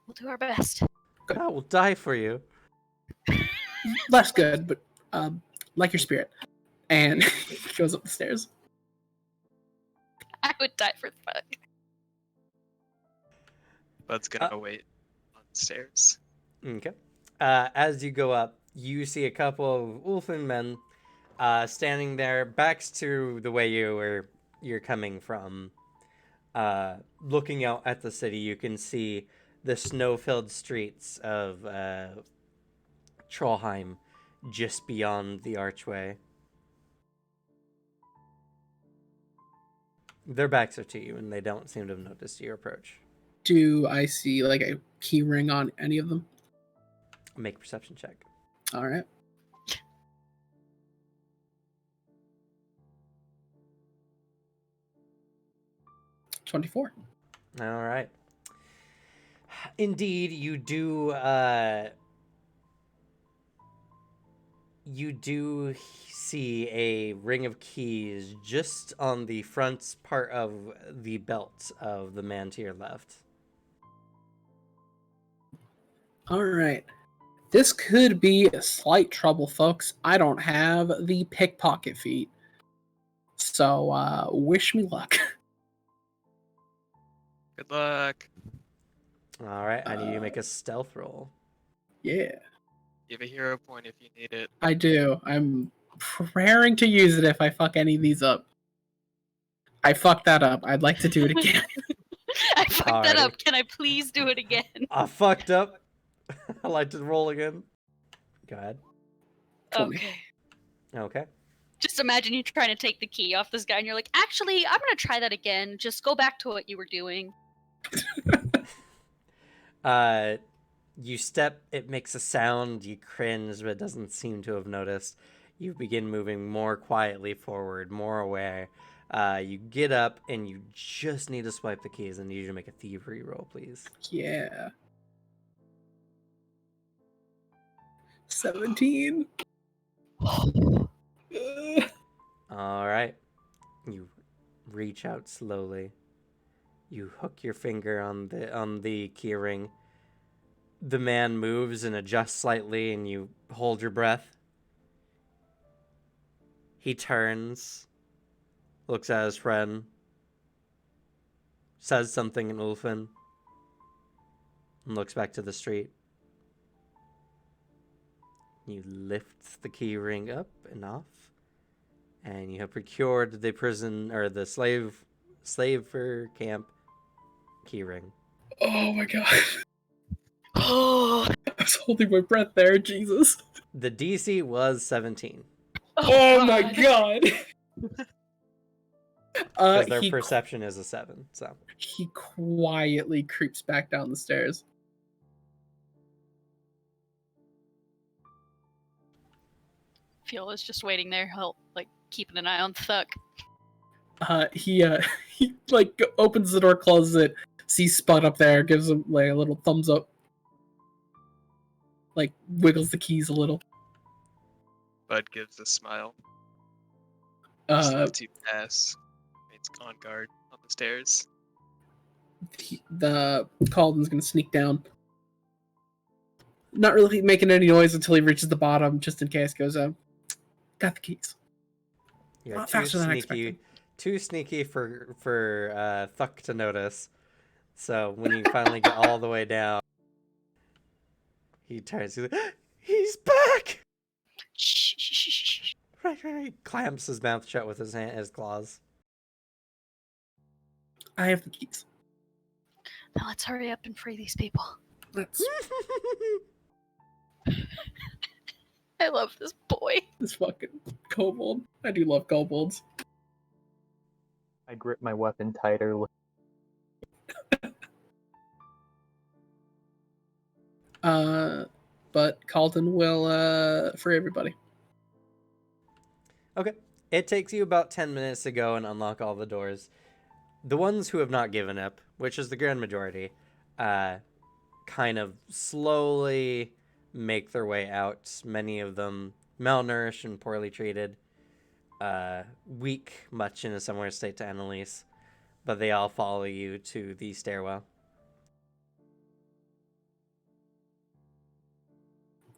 We'll do our best. I will die for you. Less good, but like your spirit. And he goes up the stairs. I would die for the fuck. Bud's gonna wait on the stairs. Okay. As you go up, you see a couple of Ulfin men standing there, backs to the way you're coming from. Looking out at the city, you can see the snow-filled streets of Trollheim just beyond the archway. Their backs are to you, and they don't seem to have noticed your approach. Do I see like a key ring on any of them? Make a perception check. All right. $24. All right. Indeed, you do. You do see a ring of keys just on the front part of the belt of the man to your left. All right. This could be a slight trouble, folks. I don't have the pickpocket feat. So, wish me luck. Good luck. All right, I need you to make a stealth roll. Yeah, You have a hero point if you need it. I do. I'm preparing to use it if I fuck any of these up. I fucked that up. I'd like to do it again. I fucked that up. Alrighty. Can I please do it again? I fucked up. I like to roll again. Go ahead. 20. Okay. Okay. Just imagine you trying to take the key off this guy and you're like, actually, I'm going to try that again. Just go back to what you were doing. You step, it makes a sound, you cringe, but it doesn't seem to have noticed. You begin moving more quietly forward, more aware. You get up and you just need to swipe the keys. I need you to make a thievery roll, please. Yeah. 17. All right. reach out slowly. You hook your finger on the key ring. The man moves and adjusts slightly, and you hold your breath. He turns, looks at his friend, says something in Ulfin, and looks back to the street. You lift the key ring up and off, and you have procured the prison or the slaver camp key ring. Oh my god. Oh, I was holding my breath there, Jesus. The DC was 17 Oh my god. because their He perception is a 7. So he quietly creeps back down the stairs. Fiola's just waiting there, like keeping an eye on Thuck. He like opens the door, closes it, sees Spud up there, gives him like a little thumbs up, like wiggles the keys a little. Bud gives a smile. Uh, Lets you pass. It's on guard on the stairs. the Calden's gonna sneak down. Not really making any noise until he reaches the bottom, just in case. Goes, got the keys. you're Lot faster than I expected. too sneaky for Thuck to notice. So when you finally get all the way down, he turns. He's like, "He's back!" Shh, shh, shh, shh, shh. Right. He clamps his mouth shut with his claws. I have the keys. Now let's hurry up and free these people. Let's. I love this boy. This fucking kobold. I do love kobolds. I grip my weapon tighter. But Calden will free everybody. Okay. It takes you about 10 minutes to go and unlock all the doors. The ones who have not given up, which is the grand majority, kind of slowly make their way out. Many of them malnourished and poorly treated, weak, much in a similar state to Annalise, but they all follow you to the stairwell.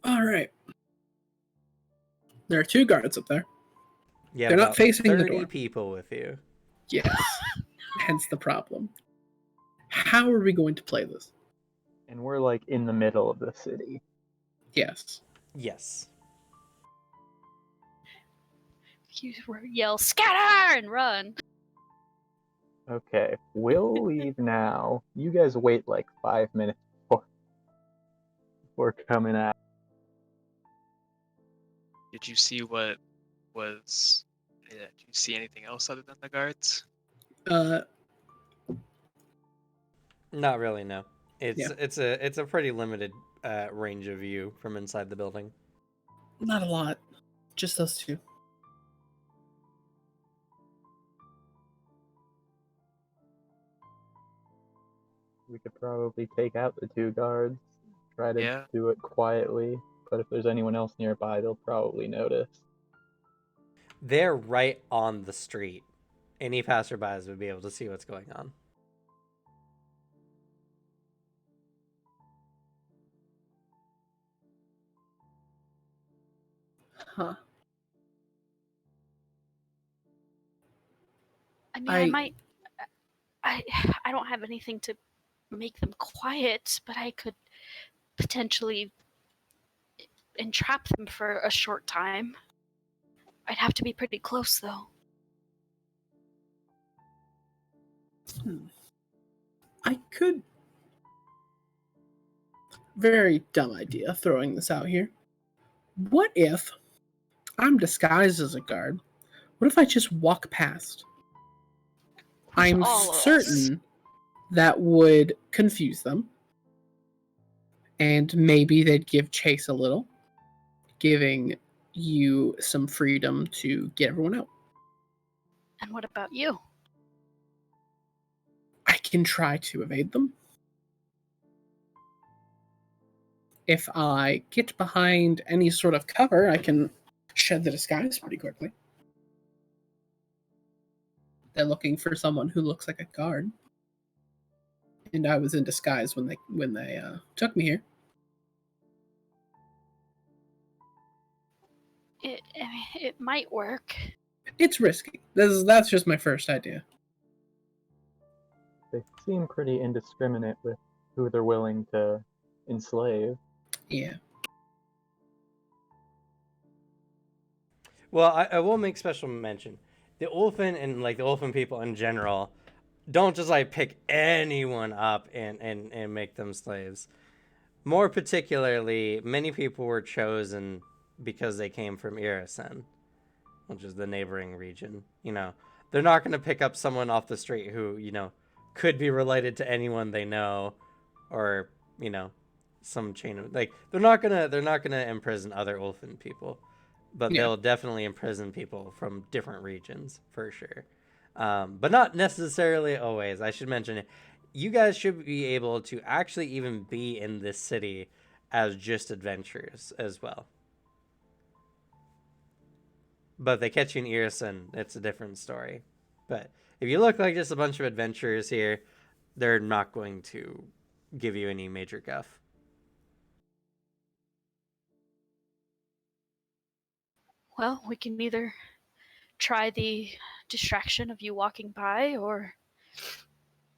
All right. There are 2 guards up there. Yeah, They're not about facing the 30 door. people with you. Yes. Hence the problem. How are we going to play this? And we're like in the middle of the city. Yes. Yes. You yell, scatter, and run. Okay, we'll leave now. You guys wait like 5 minutes before coming out. Did you see what was? Did you see anything else other than the guards? Not really, no. Yeah. It's a pretty limited range of view from inside the building. Not a lot. Just those 2. We could probably take out the 2 guards. Try to Yeah. do it quietly. But if there's anyone else nearby, they'll probably notice. They're right on the street. Any passerbys would be able to see what's going on. Huh. I mean, I might. I don't have anything to make them quiet, but I could potentially entrap them for a short time. I'd have to be pretty close, though. I could. Very dumb idea throwing this out here. What if I'm disguised as a guard? What if I just walk past? I'm all of us. certain that would confuse them. And maybe they'd give chase a little, giving you some freedom to get everyone out. And what about you? I can try to evade them. If I get behind any sort of cover, I can shed the disguise pretty quickly. They're looking for someone who looks like a guard. And I was in disguise when they took me here. It might work. It's risky. That's just my first idea. They seem pretty indiscriminate with who they're willing to enslave. Yeah. Well, I will make special mention. The Ulfin and like the Ulfin people in general don't just like pick anyone up and make them slaves. More particularly, many people were chosen because they came from Irisen, which is the neighboring region. They're not going to pick up someone off the street who, could be related to anyone they know, or, some chain of like they're not gonna imprison other Ulfin people, but Yeah. they'll definitely imprison people from different regions for sure. But not necessarily always. I should mention it. You guys should be able to actually even be in this city as just adventurers as well. But if they catch you in Irison, it's a different story. But if you look like just a bunch of adventurers here, they're not going to give you any major guff. Well, we can either try the distraction of you walking by, or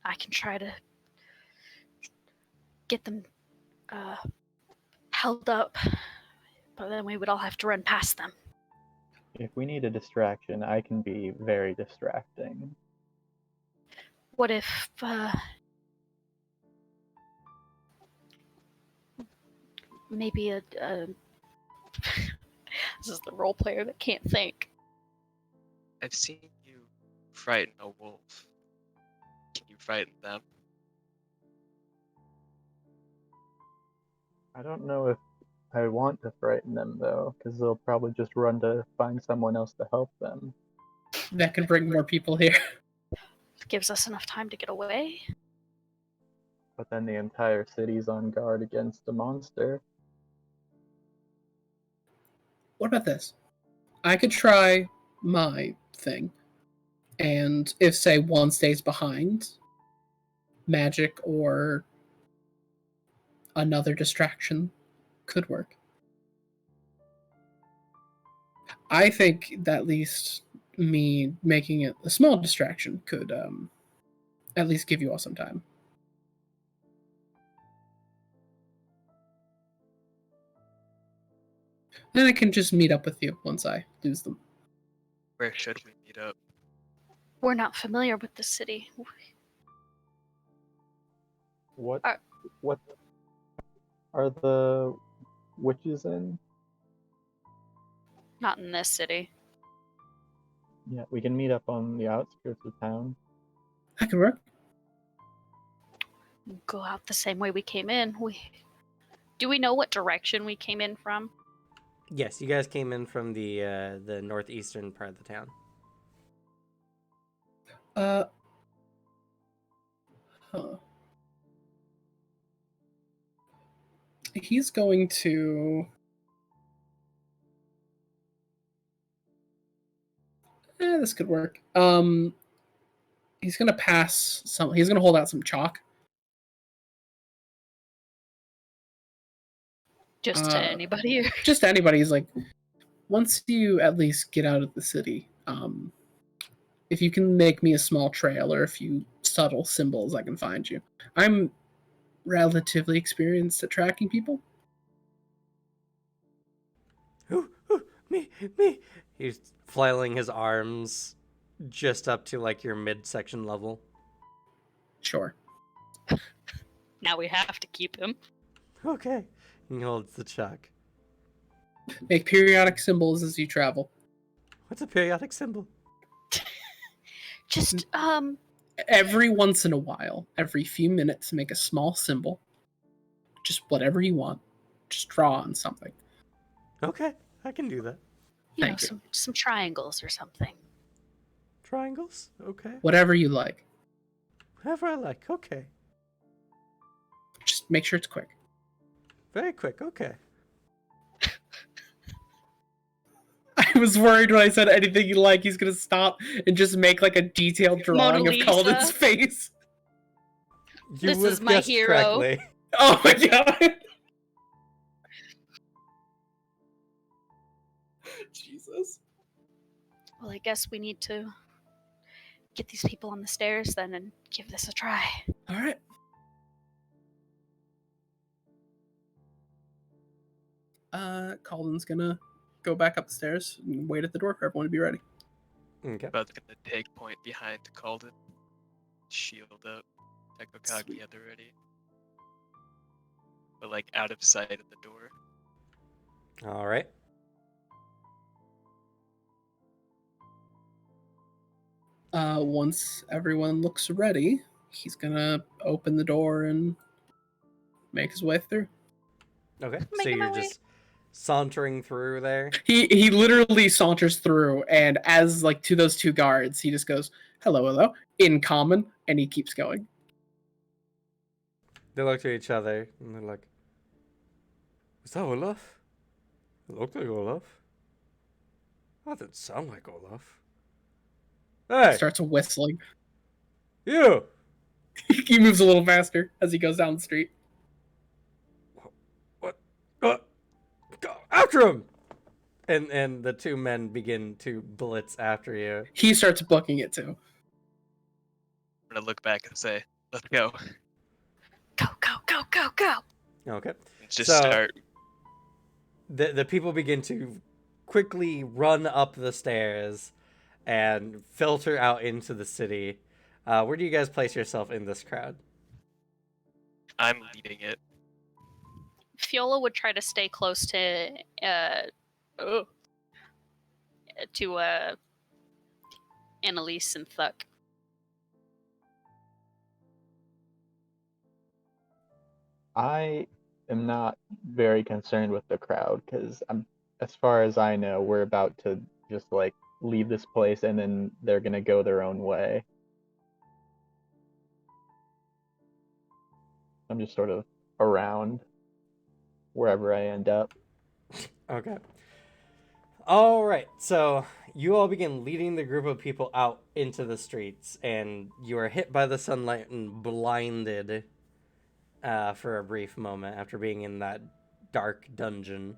I can try to get them held up, but then we would all have to run past them. If we need a distraction, I can be very distracting. What if maybe a this is the role player that can't think. I've seen you frighten a wolf. Can you frighten them? I don't know if I want to frighten them, though, because they'll probably just run to find someone else to help them. That could bring more people here. It gives us enough time to get away. But then the entire city's on guard against the monster. What about this? I could try my thing, and if, say, one stays behind, magic or another distraction could work. I think that at least me making it a small distraction could at least give you all some time. Then I can just meet up with you once I lose them. Where should we meet up? We're not familiar with the city. What Uh, what are the witches in? Not in this city. Yeah, we can meet up on the outskirts of town. That could work. Go out the same way we came in. Do we know what direction we came in from? Yes, you guys came in from the northeastern part of the town. Huh. He's going to... this could work. He's going to pass some... He's going to hold out some chalk. Just to anybody? Just to anybody. He's like, once you at least get out of the city, if you can make me a small trail or a few subtle symbols, I can find you. I'm relatively experienced at tracking people. Ooh, me. He's flailing his arms just up to like your midsection level. Sure. Now we have to keep him. Okay. He holds the chalk. Make periodic symbols as you travel. What's a periodic symbol? Just, Every once in a while, every few minutes, make a small symbol. Just whatever you want. Just draw on something. Okay, I can do that. you know, Thank you. some triangles or something. Triangles? Okay. Whatever you like. Whatever I like. Okay. Just make sure it's quick. Very quick. Okay. I was worried when I said anything you like, he's gonna stop and just make like a detailed drawing Mona of Calden's Lisa. face. You This would is have my guessed hero. correctly. Oh my god. Jesus. Well, I guess we need to get these people on the stairs then and give this a try. All right. Calden's gonna go back up the stairs and wait at the door for everyone to be ready. Okay. About gonna take point behind Calden. Shield up. Tekokagi Sweet. at the ready. But like out of sight of the door. All right. Once everyone looks ready, he's gonna open the door and make his way through. Okay. So Making my you're way. just sauntering through there. He literally saunters through, and as like to those two guards, he just goes, "Hello, hello," in common, and he keeps going. They look to each other and they're like, "Is that Olaf? It looked like Olaf. That didn't sound like Olaf. Hey, Starts whistling. you! He moves a little faster as he goes down the street. What? Go after him!" And the two men begin to blitz after you. He starts booking it too. I'm gonna look back and say, let's go. Go, go, go, go, go. Okay. Just So- start. The people begin to quickly run up the stairs and filter out into the city. Where do you guys place yourself in this crowd? I'm leading it. Fiola would try to stay close to Annalise and Thuck. I am not very concerned with the crowd because as far as I know, we're about to just like leave this place and then they're gonna go their own way. I'm just sort of around wherever I end up. Okay. All right. So you all begin leading the group of people out into the streets, and you are hit by the sunlight and blinded for a brief moment after being in that dark dungeon.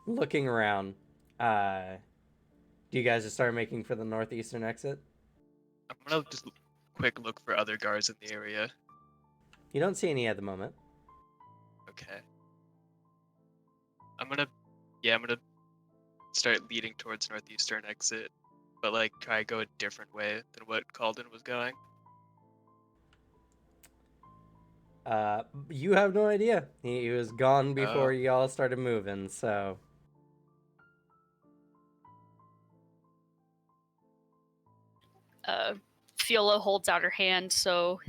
Looking around, do you guys just start making for the northeastern exit? I'm gonna just quick look for other guards in the area. You don't see any at the moment. Okay. I'm gonna start leading towards northeastern exit, but like try to go a different way than what Calden was going. You have no idea. He was gone before Oh. y'all started moving, so. Fiola holds out her hand so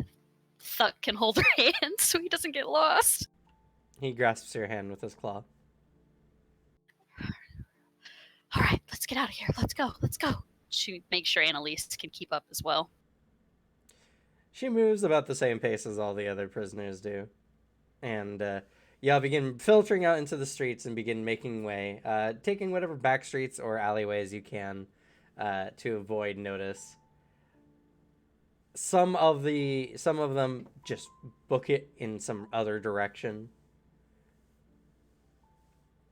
Thuck can hold her hand so he doesn't get lost. He grasps your hand with his claw. All right, let's get out of here. Let's go. Let's go. She makes sure Annalise can keep up as well. She moves about the same pace as all the other prisoners do. And y'all begin filtering out into the streets and begin making way, taking whatever back streets or alleyways you can to avoid notice. Some of them just book it in some other direction.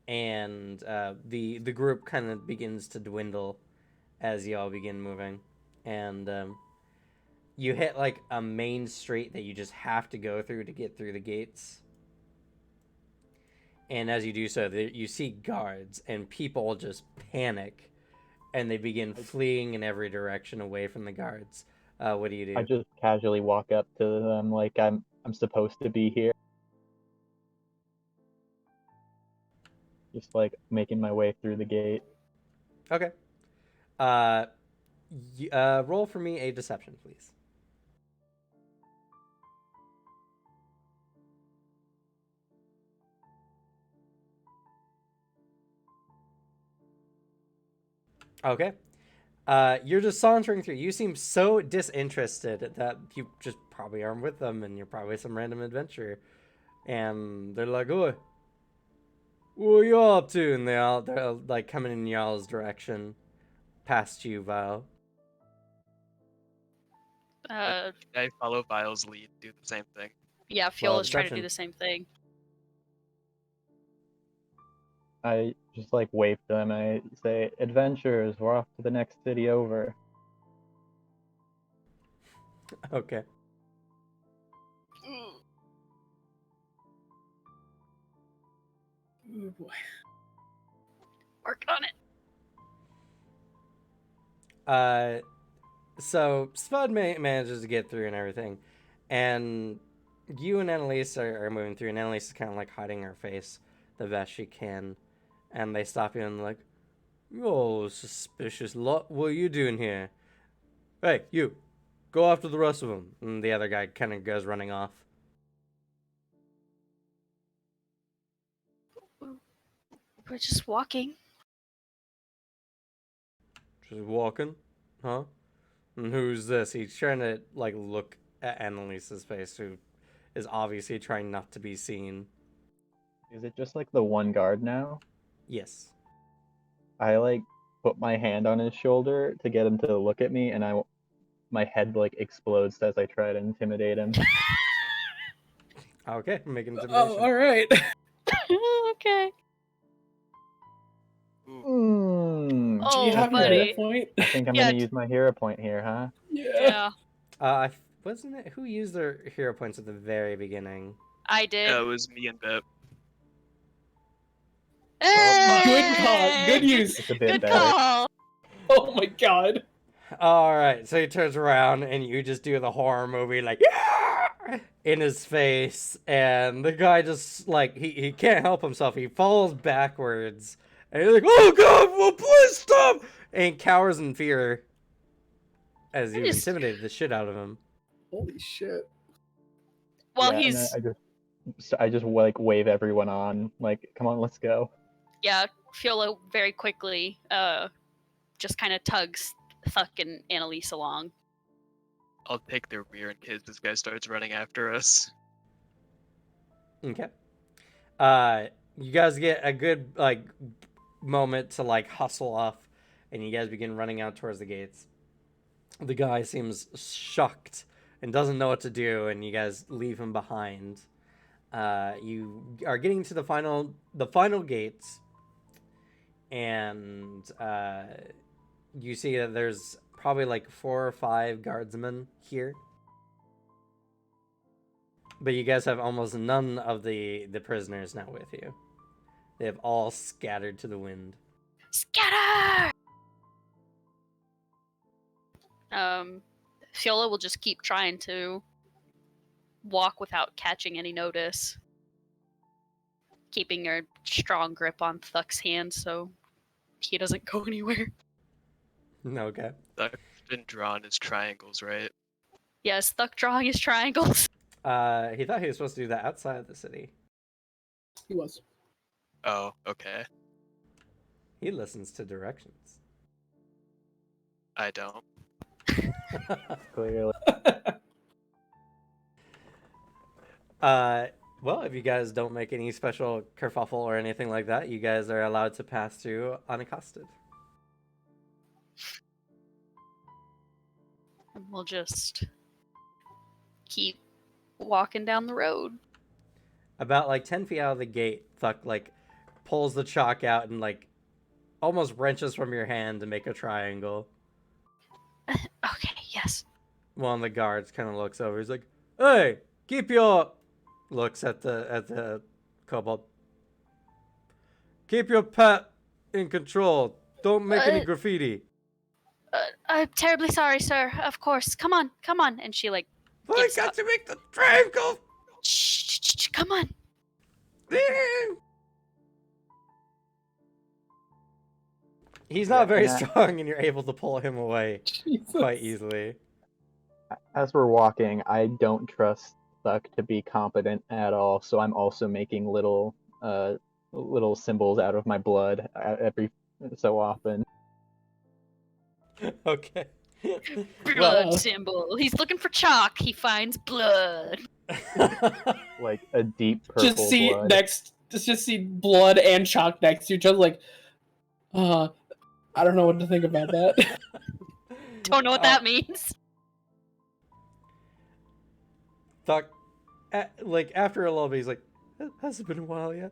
And the group kind of begins to dwindle as y'all begin moving. And you hit like a main street that you just have to go through to get through the gates. And as you do so, you see guards and people just panic and they begin fleeing in every direction away from the guards. What do you do? I just casually walk up to them like I'm supposed to be here. Just like making my way through the gate. Okay. Roll for me a deception, please. Okay. You're just sauntering through. You seem so disinterested that you just probably aren't with them and you're probably some random adventurer. And they're like, "Oh, What are you all up to? And they're like coming in y'all's direction, past you, Val. I follow Vile's lead, do the same thing. Yeah, Well, Fiola's trying to do deception. the same thing. I just like wave to them. I say, "Adventurers, we're off to the next city over." Okay. Oh boy. Working on it. So Spud manages to get through and everything, and you and Annalise are moving through, and Annalise is kind of like hiding her face the best she can, and they stop you and like, "Oh, suspicious lot! What are you doing here? Hey, you, go after the rest of them." And the other guy kind of goes running off. We're just walking. Just walking, huh? And who's this? He's trying to like look at Annalise's face, who is obviously trying not to be seen. Is it just like the one guard now? Yes. I like put my hand on his shoulder to get him to look at me, and my head like explodes as I try to intimidate him. Okay, make an intimidation. Oh, all right. Okay. Hmm. Do you Oh, have a buddy. hero point? I think I'm Yeah, gonna use my hero point here, huh? Yeah, Wasn't it who used their hero points at the very beginning? I did. It was me and Bip. Good call. Hey! Good use. It's a bit Good better. call. Oh my god. All right, so he turns around and you just do the horror movie like "Yeah!" in his face, and the guy just like he can't help himself. He falls backwards, and he's like, "Oh God, well, please stop!" and cowers in fear as you just- intimidated the shit out of him. Holy shit. Well, Yeah, and he's I just like wave everyone on, like, come on, let's go. yeah. Fiola very quickly just kind of tugs Thuck and Annalise along. I'll take the rear in case this guy starts running after us. Okay. You guys get a good like moment to like hustle off, and you guys begin running out towards the gates. The guy seems shocked and doesn't know what to do, and you guys leave him behind. You are getting to the final gates, and you see that there's probably like 4 or 5 guardsmen here. But you guys have almost none of the prisoners now with you. They have all scattered to the wind. Scatter! Fiola will just keep trying to walk without catching any notice. Keeping her strong grip on Thuck's hand so he doesn't go anywhere. Okay. Thuck's been drawn as triangles, right? Yes, Thuck drawing his triangles. He thought he was supposed to do that outside of the city. He was. Oh, okay. He listens to directions. I don't. Clearly. Well, if you guys don't make any special kerfuffle or anything like that, you guys are allowed to pass through unaccosted. And we'll just keep walking down the road. About like 10 feet out of the gate, Thuck like pulls the chalk out and like almost wrenches from your hand to make a triangle. Okay, yes. One of the guards kind of looks over. He's like, "Hey, keep your..." Looks at the kobold. "Keep your pet in control. Don't make any graffiti." I'm terribly sorry, sir. Of course. Come on. And she like, But I Yes, got to make the triangle. shh, come on. He's not very Yeah. strong, and you're able to pull him away Jesus. quite easily. As we're walking, I don't trust Thuck to be competent at all, so I'm also making little symbols out of my blood every so often. Okay. Blood Well- symbol. He's looking for chalk. He finds blood. Like a deep purple Just see blood. just see blood and chalk next to each other. Like, I don't know what to think about that. Don't know what that means. Doc, like after a little bit, he's like, "Has it been a while yet?"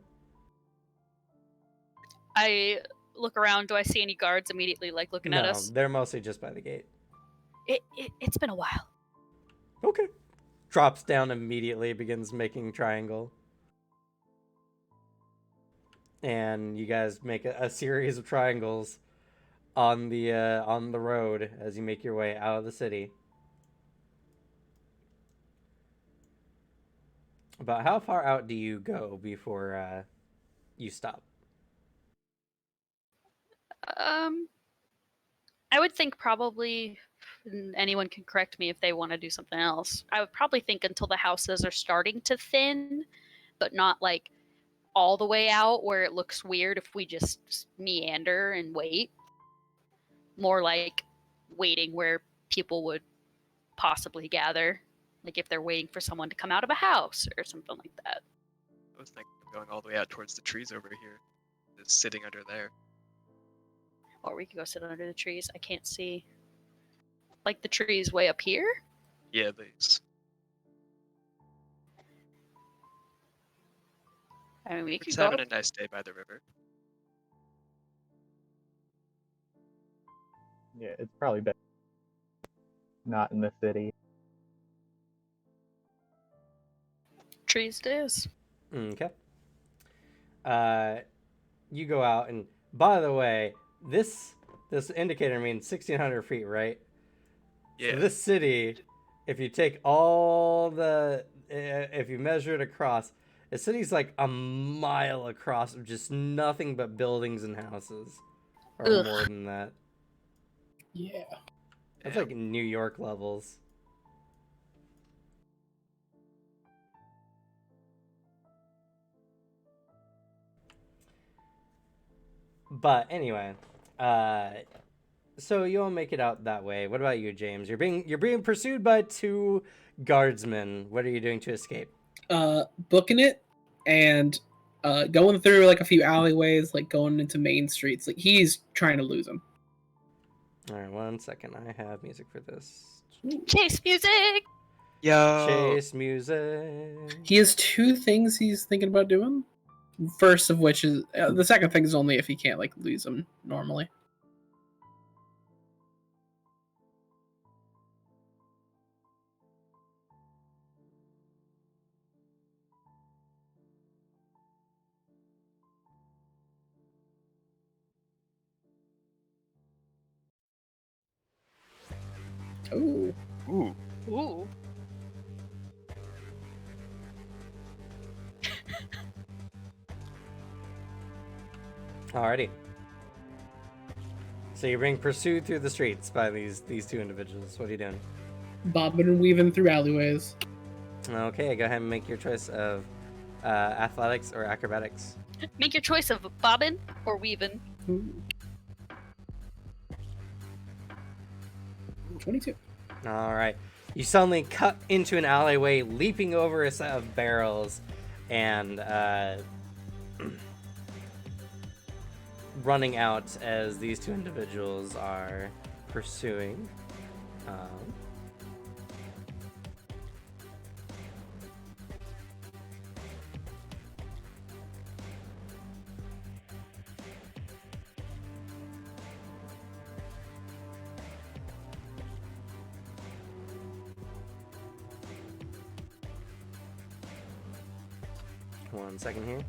I look around. Do I see any guards immediately, like looking at No, us? they're mostly just by the gate. It's been a while. Okay. Drops down immediately, begins making triangle. And you guys make a series of triangles on the road as you make your way out of the city. About how far out do you go before you stop? I would think probably, and anyone can correct me if they want to do something else. I would probably think until the houses are starting to thin, but not like all the way out where it looks weird if we just meander and wait. More like waiting where people would possibly gather, like if they're waiting for someone to come out of a house or something like that. I was thinking of going all the way out towards the trees over here, just sitting under there. Or we could go sit under the trees. I can't see. Like the trees way up here? Yeah, these. I mean, we could It's go having up. a nice day by the river. Yeah, it's probably better not in the city. Trees it is. Okay. You go out, and by the way, this indicator means 1,600 feet, right? Yeah. So this city, if you take all the, if you measure it across, the city's like a mile across of just nothing but buildings and houses, or Ugh. more than that. Yeah. That's like New York levels. But anyway, so you all make it out that way. What about you, James? You're being pursued by two guardsmen. What are you doing to escape? Booking it and going through like a few alleyways, like going into main streets. Like he's trying to lose him. All right, 1 second. I have music for this. Chase music! Yo. Chase music. He has two things he's thinking about doing. First of which is the second thing is only if he can't like lose him normally. Oh. Ooh. Ooh. Alrighty. So you're being pursued through the streets by these two individuals. What are you doing? Bobbing and weaving through alleyways. Okay, go ahead and make your choice of athletics or acrobatics. Make your choice of bobbin or weaving. Ooh. 22. All right. You suddenly cut into an alleyway, leaping over a set of barrels, and running out as these two individuals are pursuing. One second here.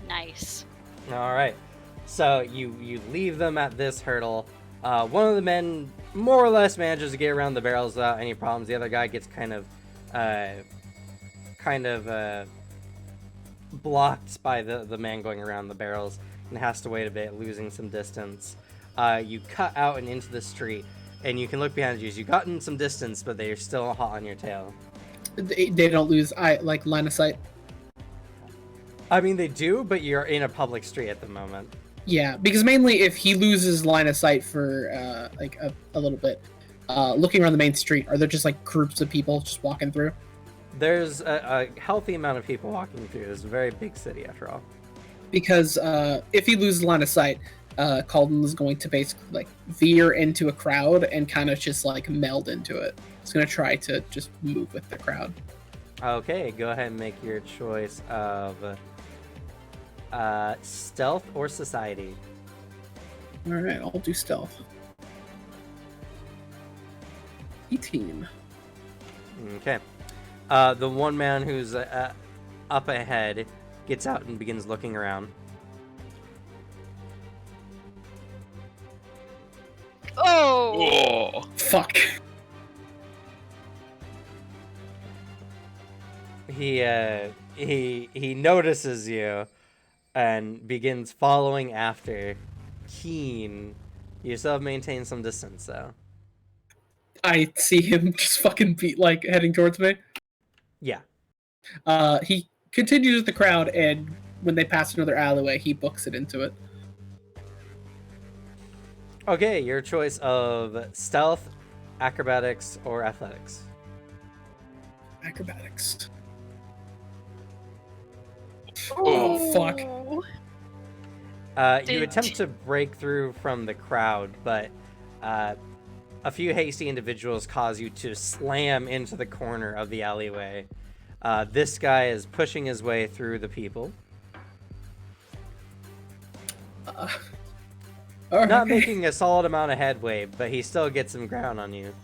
Nice. All right. So you leave them at this hurdle. One of the men more or less manages to get around the barrels without any problems. The other guy gets kind of blocked by the man going around the barrels and has to wait a bit, losing some distance. You cut out and into the street, and you can look behind you. You've gotten some distance, but they are still hot on your tail. They don't lose line of sight. I mean, they do, but you're in a public street at the moment. Yeah, because mainly if he loses line of sight for like a little bit, looking around the main street, are there just like groups of people just walking through? There's a healthy amount of people walking through. It's a very big city, after all. Because if he loses line of sight, Calden is going to basically like veer into a crowd and kind of just like meld into it. He's going to try to just move with the crowd. Okay, go ahead and make your choice of stealth or society. All right, I'll do stealth. 18. Okay. The one man who's up ahead gets out and begins looking around. Oh! Whoa. Fuck. He notices you and begins following after. Keen. You still have maintained some distance, though. I see him just fucking like heading towards me. Yeah. He continues with the crowd, and when they pass another alleyway, he books it into it. Okay, your choice of stealth, acrobatics, or athletics. Acrobatics. Oh, fuck. You attempt to break through from the crowd, but a few hasty individuals cause you to slam into the corner of the alleyway. This guy is pushing his way through the people. Not making a solid amount of headway, but he still gets some ground on you.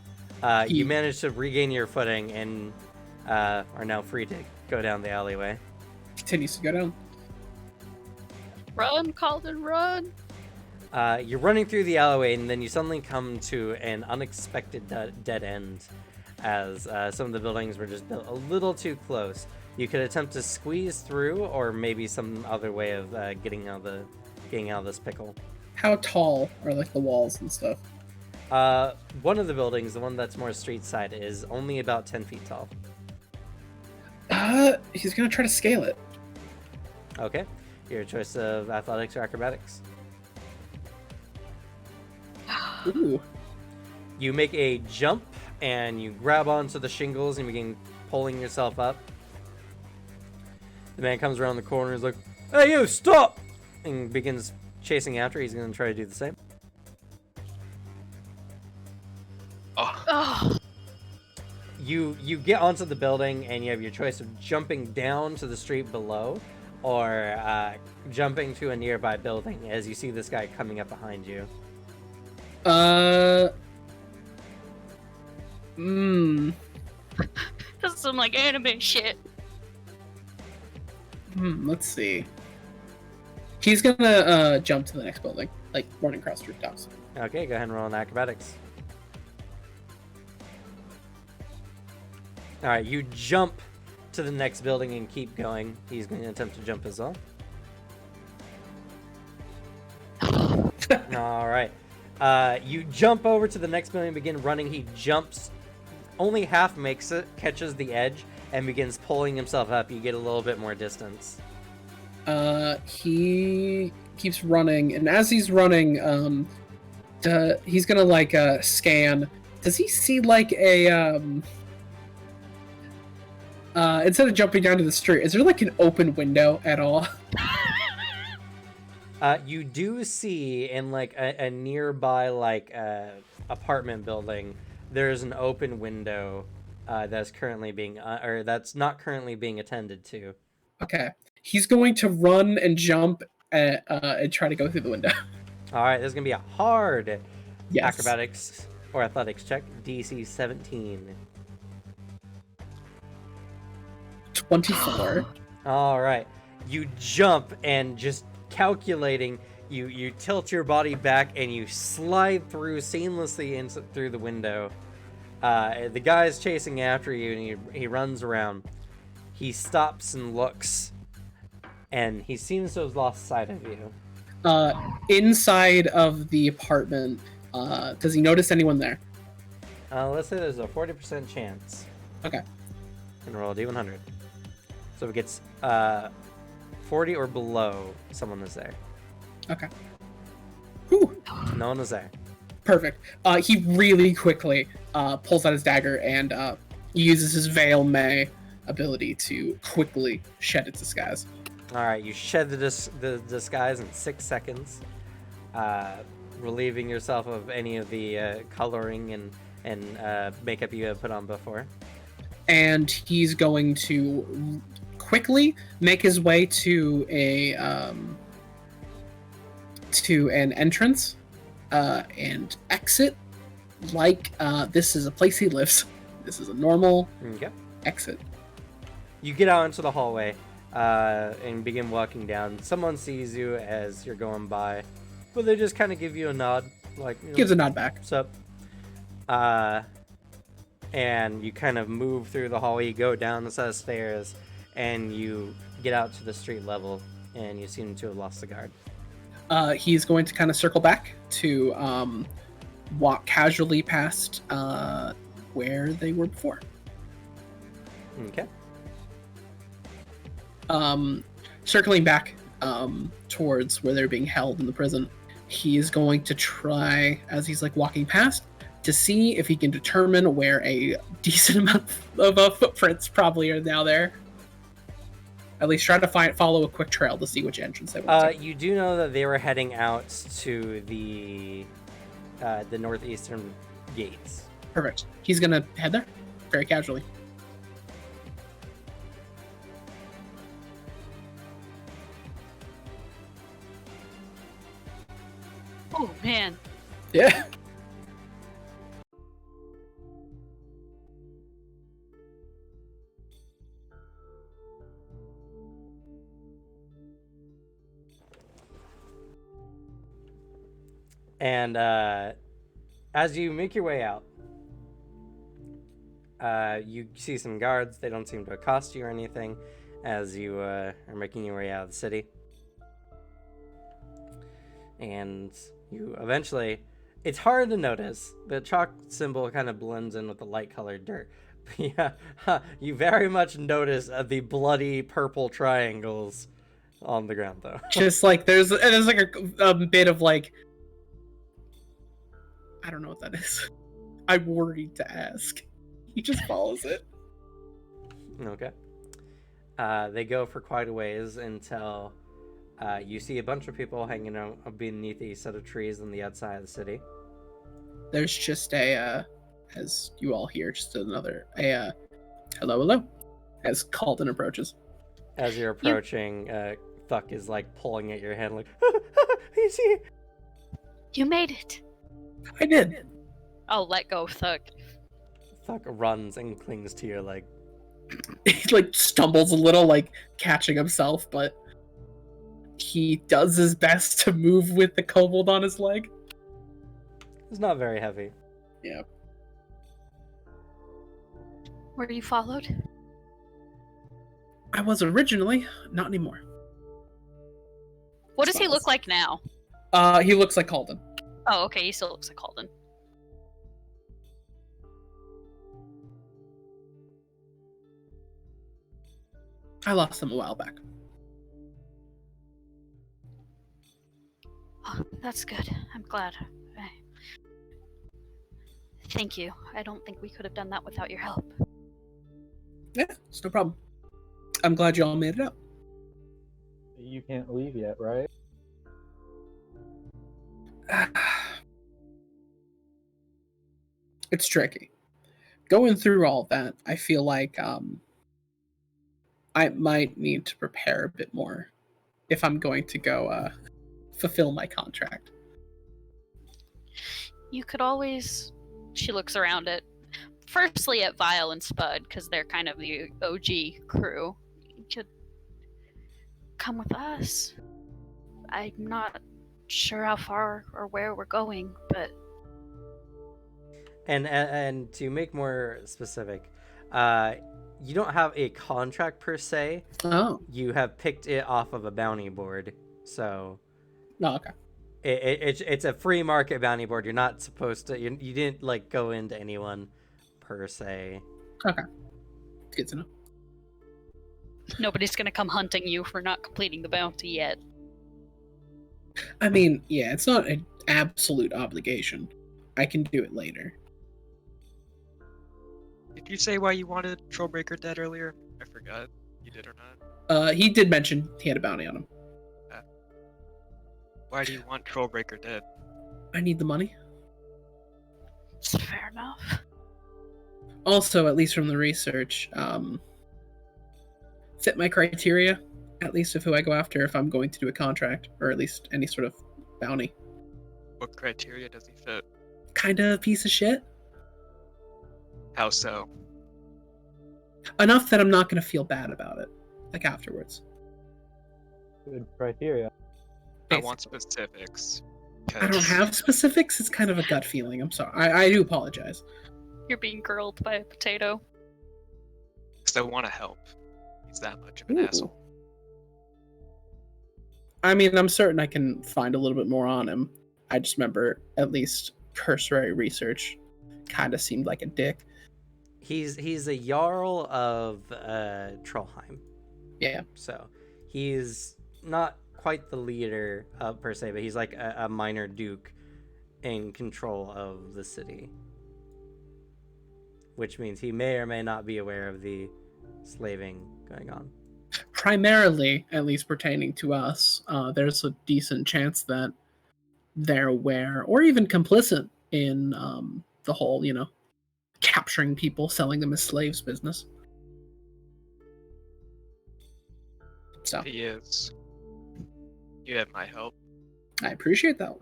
You manage to regain your footing and are now free to go down the alleyway. Continues to go down. Run, Calden, run! You're running through the alleyway, and then you suddenly come to an unexpected dead end, as some of the buildings were just built a little too close. You could attempt to squeeze through, or maybe some other way of getting out of this pickle. How tall are like the walls and stuff? One of the buildings, the one that's more street side, is only about 10 feet tall. He's gonna try to scale it. Okay. Your choice of athletics or acrobatics. Ooh. You make a jump and you grab onto the shingles and begin pulling yourself up. The man comes around the corner and is like, "Hey, you, stop!" and begins chasing after. He's going to try to do the same. Oh. Oh, You get onto the building and you have your choice of jumping down to the street below or jumping to a nearby building as you see this guy coming up behind you. this is some like anime shit. Let's see. He's gonna jump to the next building, like running across rooftops. Okay, go ahead and roll an acrobatics. Alright, you jump to the next building and keep going. He's going to attempt to jump as well. Alright. You jump over to the next building and begin running. He jumps, only half makes it, catches the edge, and begins pulling himself up. You get a little bit more distance. He keeps running, and as he's running, he's gonna like scan. Does he see like a instead of jumping down to the street, is there like an open window at all? You do see in like a nearby like apartment building, there's an open window that's currently being or that's not currently being attended to. Okay, he's going to run and jump and try to go through the window. All right, there's gonna be a hard Yes. acrobatics or athletics check, DC 17. 24. All right, you jump and just calculating, you tilt your body back and you slide through seamlessly through the window. The guy's chasing after you and he runs around. He stops and looks, and he seems to have lost sight of you. Inside of the apartment, does he notice anyone there? Let's say there's a 40% chance. Okay. And roll a D100. So if it gets 40 or below, someone is there. Okay. Whew. No one was there. Perfect. He really quickly pulls out his dagger and uses his Veil May ability to quickly shed its disguise. All right, you shed the disguise in 6 seconds, relieving yourself of any of the coloring and makeup you had put on before. And he's going to quickly make his way to an entrance and exit like this is a place he lives. This is a normal exit. You get out into the hallway and begin walking down. Someone sees you as you're going by, but they just kind of give you a nod, like gives a nod back. What's up? And you kind of move through the hallway. You go down the set of stairs, and you get out to the street level, and you seem to have lost the guard. He's going to kind of circle back to walk casually past where they were before. Okay. Circling back towards where they're being held in the prison, he is going to try, as he's like walking past, to see if he can determine where a decent amount of footprints probably are now there. At least try to follow a quick trail to see which entrance they went to. You do know that they were heading out to the northeastern gates. Perfect. He's gonna head there very casually. Oh man. Yeah. And as you make your way out, you see some guards. They don't seem to accost you or anything as you are making your way out of the city. And you eventually, it's hard to notice. The chalk symbol kind of blends in with the light colored dirt. But yeah, you very much notice the bloody purple triangles on the ground, though. Just like there's like a bit of like, I don't know what that is. I'm worried to ask. He just follows it. Okay. They go for quite a ways until you see a bunch of people hanging out beneath a set of trees on the outside of the city. There's just as you all hear, just another hello, hello, as Calden approaches. As you're approaching, Thuck is like pulling at your hand, like, you see? You made it. I did. I'll let go of Thug. Thuck runs and clings to your leg. He like stumbles a little, like catching himself, but he does his best to move with the kobold on his leg. It's not very heavy. Yeah. Were you followed? I was originally, not anymore. What does he look like now? He looks like Calden. Oh, okay, he still looks like Calden. I lost him a while back. Oh, that's good. I'm glad. Thank you. I don't think we could have done that without your help. Yeah, it's no problem. I'm glad you all made it out. You can't leave yet, right? It's tricky. Going through all that, I feel like I might need to prepare a bit more if I'm going to go fulfill my contract. You could always... She looks around at... Firstly at Vile and Spud, because they're kind of the OG crew. You could come with us. I'm not sure how far or where we're going, but... And to make more specific, you don't have a contract per se. Oh. You have picked it off of a bounty board, so... Oh, okay. It's a free market bounty board. You're not supposed to... You didn't, like, go into anyone per se. Okay. Good to know. Nobody's gonna come hunting you for not completing the bounty yet. I mean, yeah, it's not an absolute obligation. I can do it later. Did you say why you wanted Trollbreaker dead earlier? I forgot. You did or not? He did mention he had a bounty on him. Why do you want Trollbreaker dead? I need the money. It's fair enough. Also, at least from the research, fit my criteria, at least of who I go after if I'm going to do a contract, or at least any sort of bounty. What criteria does he fit? Kind of a piece of shit. How so? Enough that I'm not going to feel bad about it, like afterwards. Good criteria. I want specifics. I don't have specifics. It's kind of a gut feeling. I'm sorry. I do apologize. You're being grilled by a potato. Because I want to help. He's that much of an Ooh. asshole. I mean, I'm certain I can find a little bit more on him. I just remember at least cursory research kind of seemed like a dick. He's a Jarl of Trollheim. Yeah. So he's not quite the leader per se, but he's like a minor duke in control of the city. Which means he may or may not be aware of the slaving going on. Primarily, at least pertaining to us, there's a decent chance that they're aware or even complicit in the whole, capturing people, selling them as slaves business. So He is. You have my help. I appreciate that.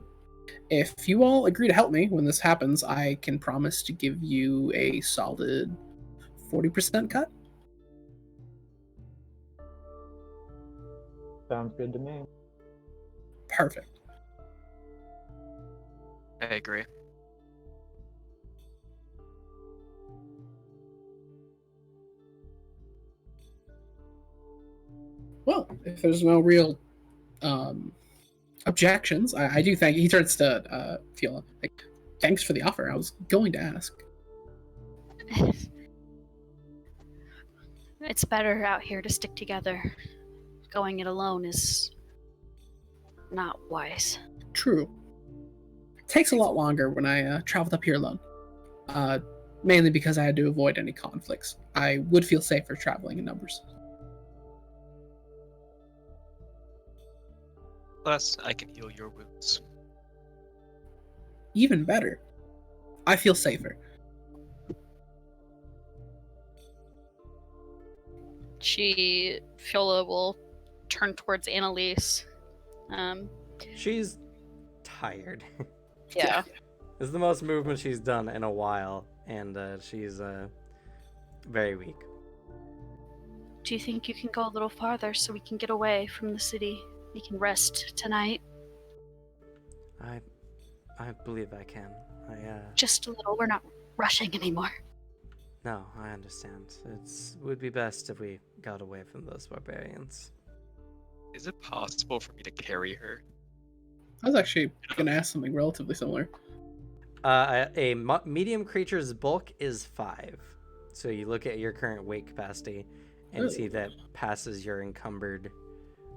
If you all agree to help me when this happens, I can promise to give you a solid 40% cut. Sounds good to me. Perfect. I agree. Well, if there's no real objections, I do thank you. He starts to feel like, thanks for the offer. I was going to ask. It's better out here to stick together. Going it alone is not wise. True. It takes a lot longer when I traveled up here alone. Mainly because I had to avoid any conflicts. I would feel safer traveling in numbers. Plus, I can heal your wounds. Even better. I feel safer. Fiola will turn towards Annalise. She's tired. Yeah. It's the most movement she's done in a while, and she's very weak. Do you think you can go a little farther so we can get away from the city? We can rest tonight. I believe I can. Just a little. We're not rushing anymore. No, I understand. Would be best if we got away from those barbarians. Is it possible for me to carry her? I was actually going to ask something relatively similar. Medium creature's bulk is 5. So you look at your current weight capacity and see that passes your encumbered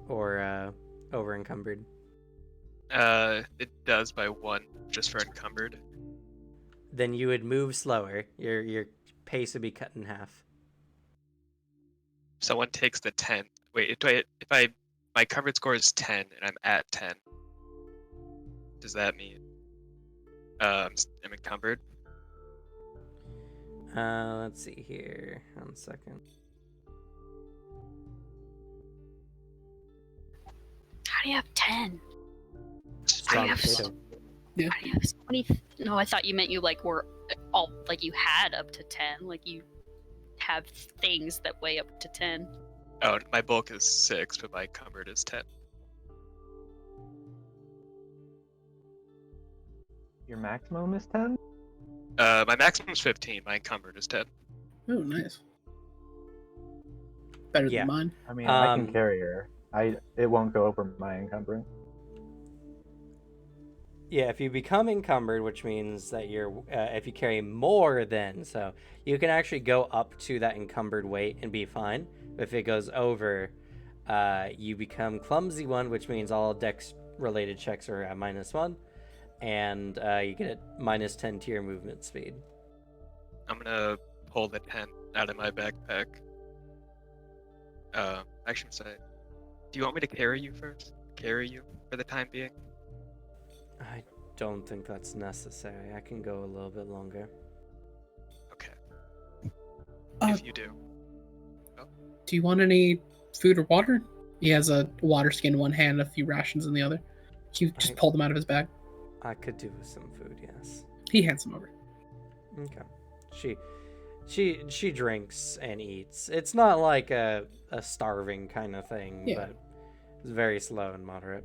or over encumbered. It does by 1, just for encumbered. Then you would move slower. Your pace would be cut in half. Someone takes the 10. Wait, my covered score is 10 and I'm at 10. Does that mean I'm encumbered? Let's see here. 1 second. How do you have 10? Strong have potato. Yeah. How do you have 20? No, I thought you meant you were all you had up to 10. Like you have things that weigh up to 10. Oh, my bulk is 6, but my encumbered is 10. Your maximum is 10? My maximum is 15. My encumbered is 10. Oh, nice. Better Yeah. than mine. I mean, I can carry her. It won't go over my encumbrance. Yeah, if you become encumbered, which means that if you carry more than, so you can actually go up to that encumbered weight and be fine. But if it goes over, you become clumsy one, which means all related checks are at -1, and you get -10 to your movement speed. I'm gonna pull the tent out of my backpack. Actually, sorry. Do you want me to carry you first? Carry you for the time being? I don't think that's necessary. I can go a little bit longer. Okay. Uh, If you do. Do you want any food or water? He has a water skin in one hand, a few rations in the other. He just pulled them out of his bag. I could do with some food, yes. He hands them over. Okay. She drinks and eats. It's not like a starving kind of thing, Yeah. but it's very slow and moderate.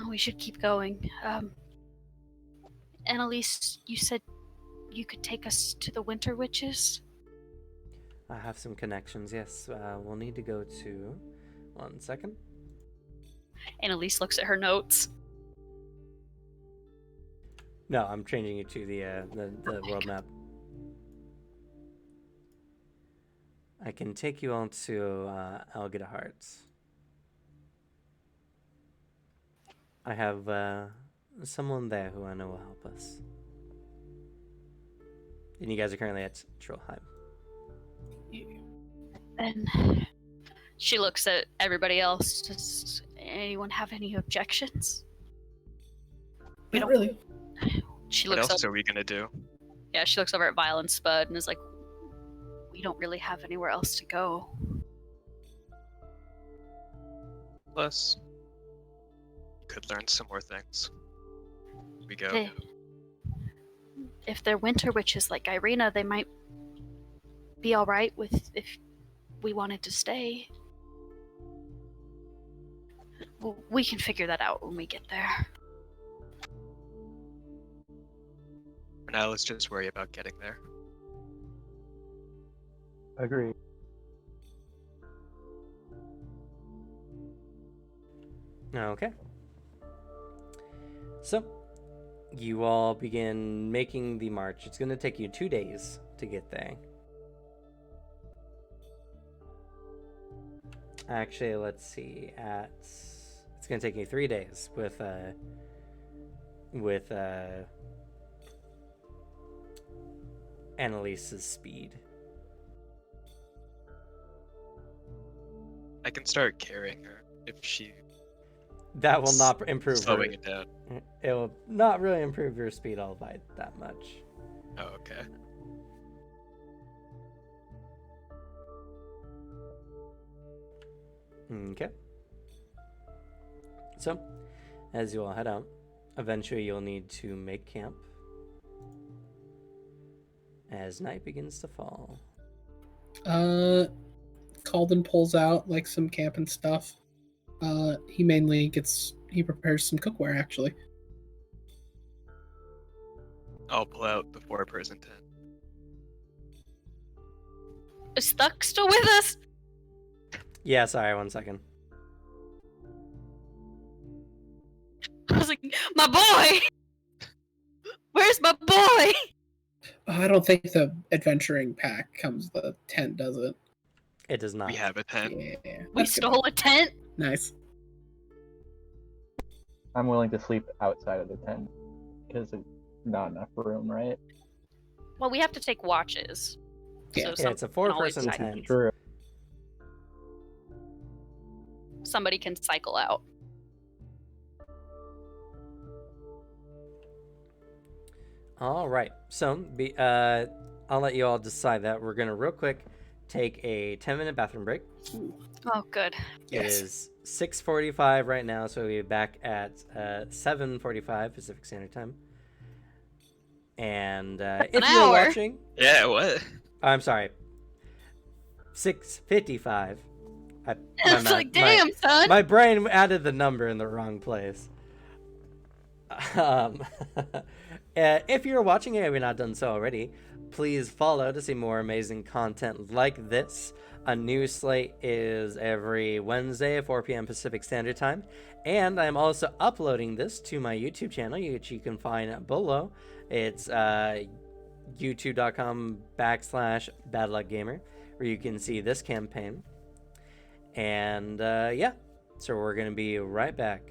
Oh, we should keep going. Annalise, you said you could take us to the Winter Witches? I have some connections, yes. We'll need to go to... 1 second. Annalise looks at her notes. No, I'm changing it to the world map. I can take you all to Algida Hearts. I have someone there who I know will help us. And you guys are currently at Trollheim. And she looks at everybody else. Does anyone have any objections? We Not don't- really. She What looks else over. are we gonna do? Yeah, she looks over at Vile and Spud and is like, "We don't really have anywhere else to go." Plus, you could learn some more things. We go. They- if they're Winter Witches like Irina, they might be all right with if we wanted to stay. We can figure that out when we get there. For now, let's just worry about getting there. Agreed. Okay. So, you all begin making the march. It's going to take you 2 days to get there. Actually, let's see. It's going to take you 3 days with Annalise's speed. I can start carrying her if she That will not improve her. slowing it down. It will not really improve your speed all by that much. Oh, okay. Okay. So, as you all head out, eventually you'll need to make camp as night begins to fall. Calden pulls out like some camping stuff. He prepares some cookware actually. I'll pull out the 4-person tent. Is Thuck still with us? Yeah, sorry, 1 second. I was like, my boy! Where's my boy? I don't think the adventuring pack comes with a tent, does it? It does not. We have a tent. Yeah. We that's good. stole a tent? Nice. I'm willing to sleep outside of the tent because it's not enough room, right? Well, we have to take watches. Yeah. Yeah, it's a 4-person always tent. True. Somebody can cycle out. All right. So, I'll let you all decide that. We're going to real quick take a 10-minute bathroom break. Oh, good. It is 6:45 right now, so we'll be back at 7:45 Pacific Standard Time. And if you're hour. watching, Yeah, what? I'm sorry, 6:55. I was like, damn, son. My brain added the number in the wrong place. If you're watching it and you've not done so already, please follow to see more amazing content like this. A new Slate is every Wednesday at 4 p.m. Pacific Standard Time. And I'm also uploading this to my YouTube channel, which you can find below. It's youtube.com/badluckgamer, where you can see this campaign. And yeah, so we're going to be right back.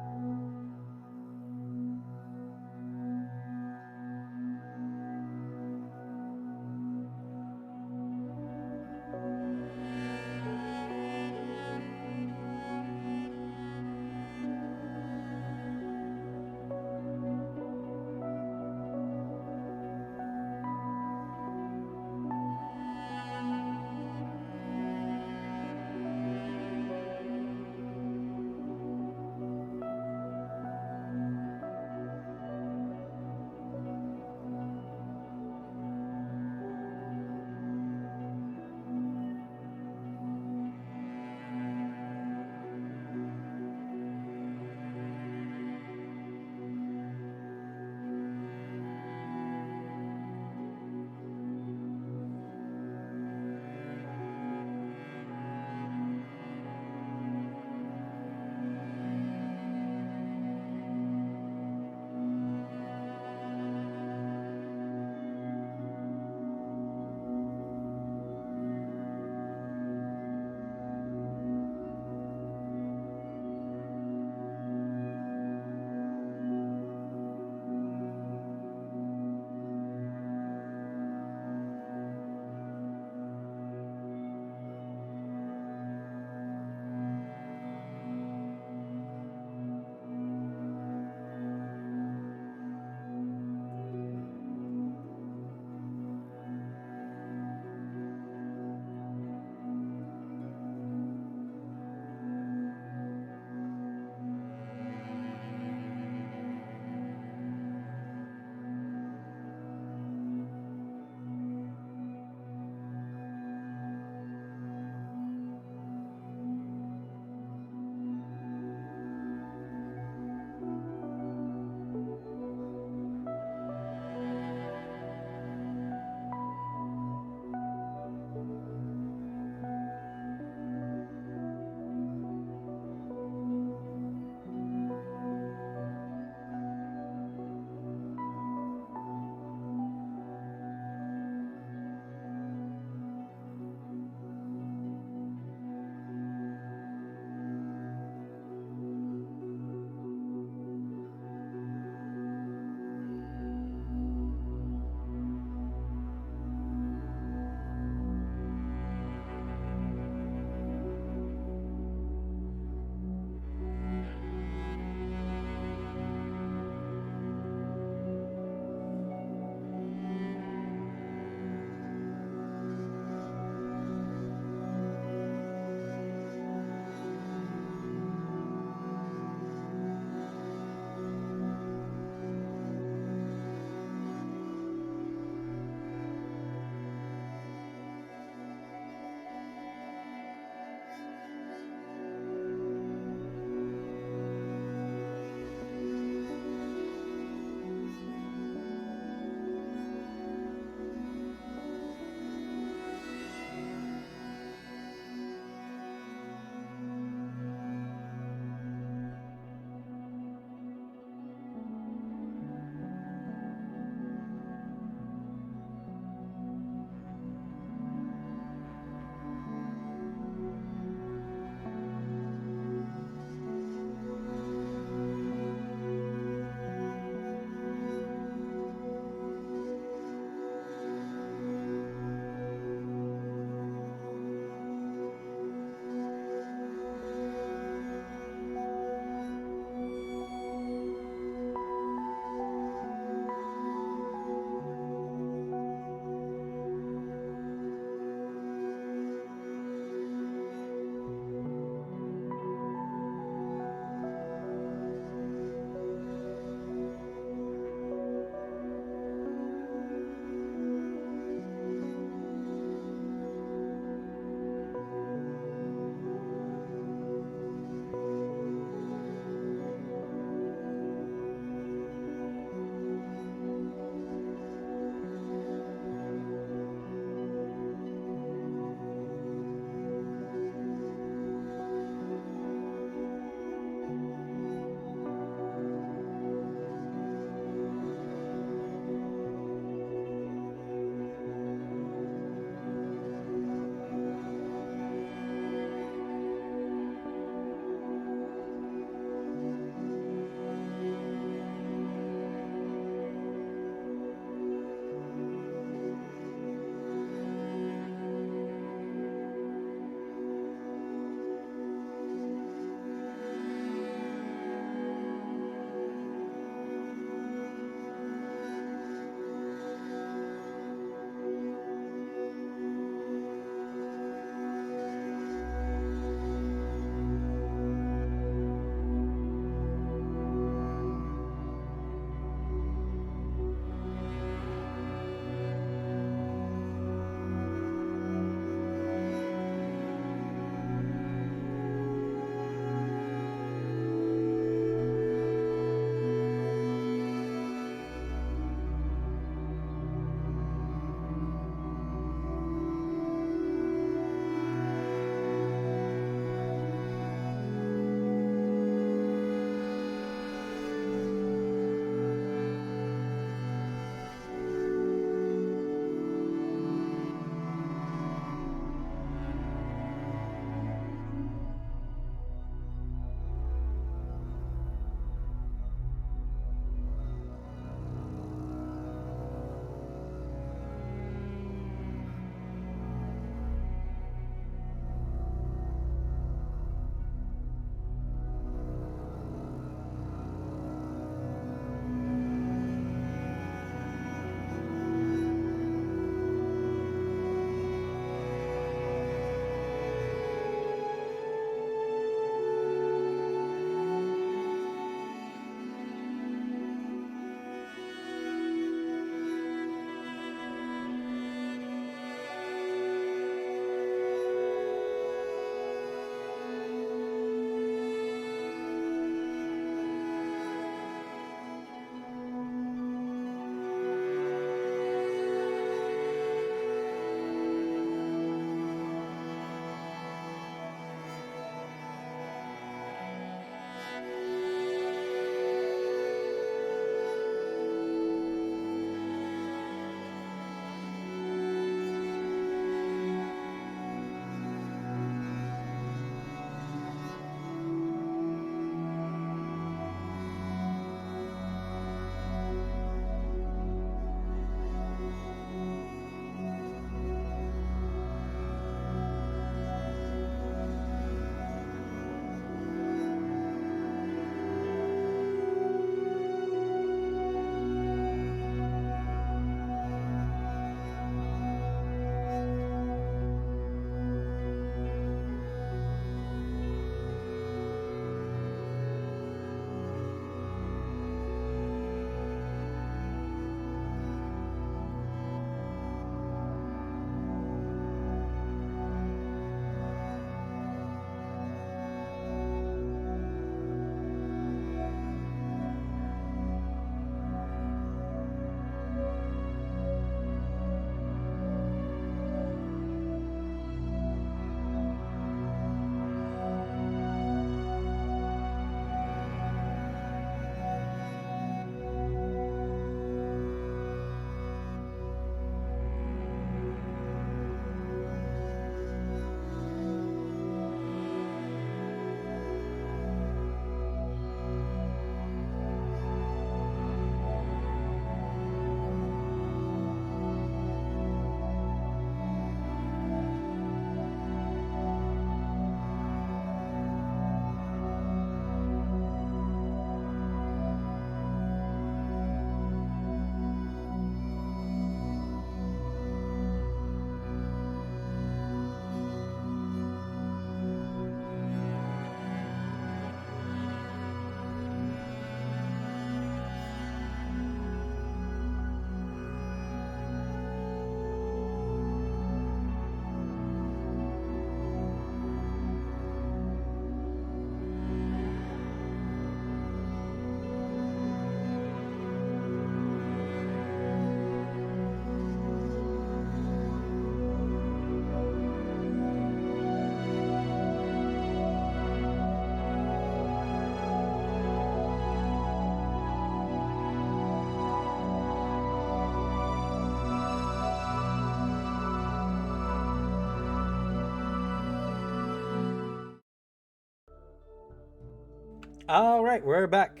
All right, we're back,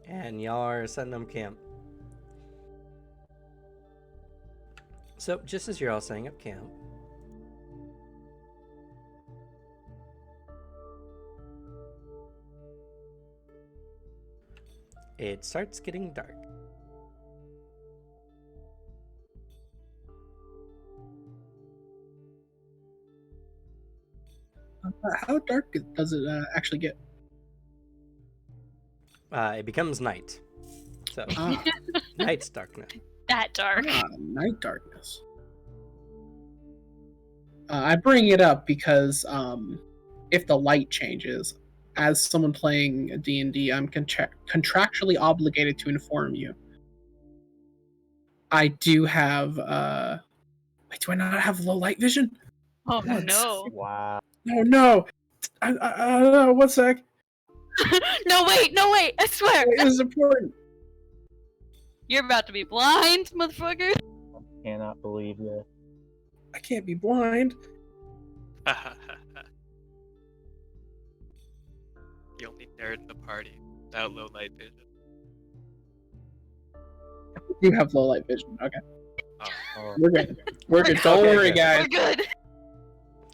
and y'all are setting up camp. So, just as you're all setting up camp, it starts getting dark. How dark does it actually get? It becomes night. So, Ah, night's darkness. That dark. night darkness. I bring it up because if the light changes, as someone playing D&D, I'm contractually obligated to inform you. I do have. Wait, do I not have low light vision? Oh What? no. Wow. Oh no! I 1 sec. No wait, I swear. It is important. You're about to be blind, motherfucker. Cannot believe this. I can't be blind. The only nerd in the party without low light vision. You have low light vision. Okay, Oh, we're good. We're good. Don't Okay, worry, good. guys. We're good.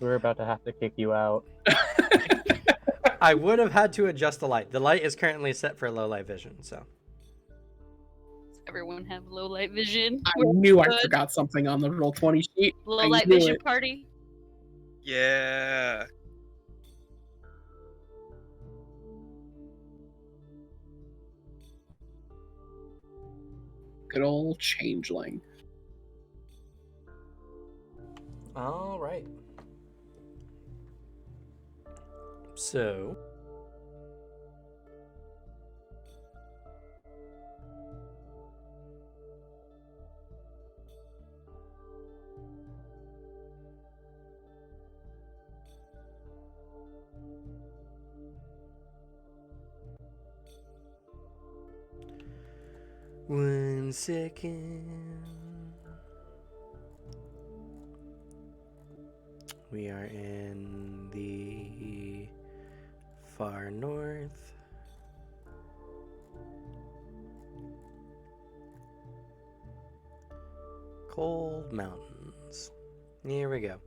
we're about to have to kick you out. I would have had to adjust the light. The light is currently set for low light vision, so. Everyone have low light vision. I We're knew I good. forgot something on the roll 20 sheet. Low I light knew vision it. party. Yeah. Good old changeling. All right. So. One second. We are in the far north. Cold mountains. Here we go.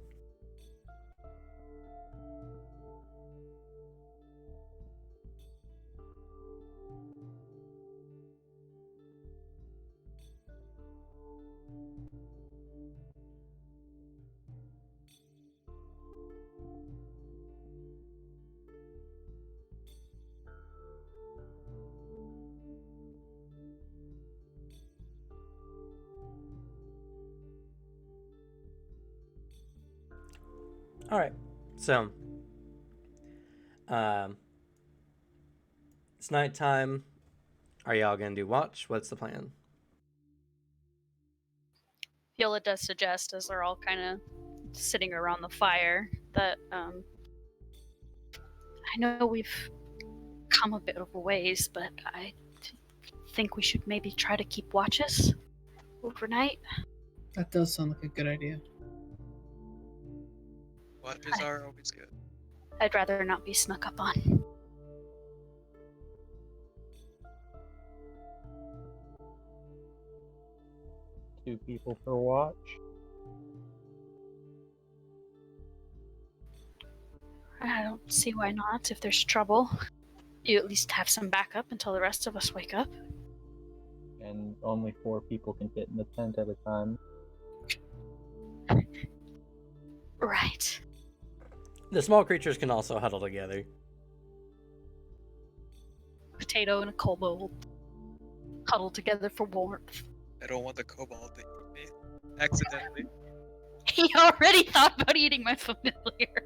All right. So, it's nighttime. Are y'all gonna do watch? What's the plan? Viola does suggest, as they're all kind of sitting around the fire, that I know we've come a bit of a ways, but I think we should maybe try to keep watches overnight. That does sound like a good idea. Watches are always good. I'd rather not be snuck up on. 2 people per watch. I don't see why not. If there's trouble, you at least have some backup until the rest of us wake up. And only 4 people can fit in the tent at a time. Right. The small creatures can also huddle together. Potato and a kobold huddle together for warmth. I don't want the kobold to eat me accidentally. He already thought about eating my familiar.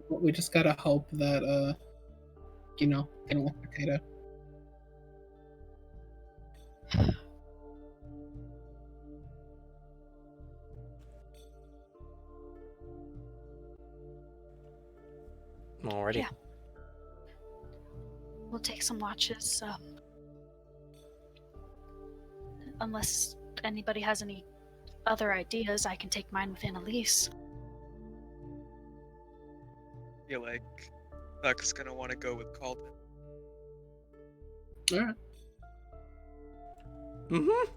We just gotta hope that, they don't like potato. Alrighty. Yeah. We'll take some watches. Unless anybody has any other ideas, I can take mine with Annalise. I feel like Thuck's gonna want to go with Calden. All right. Mm-hmm.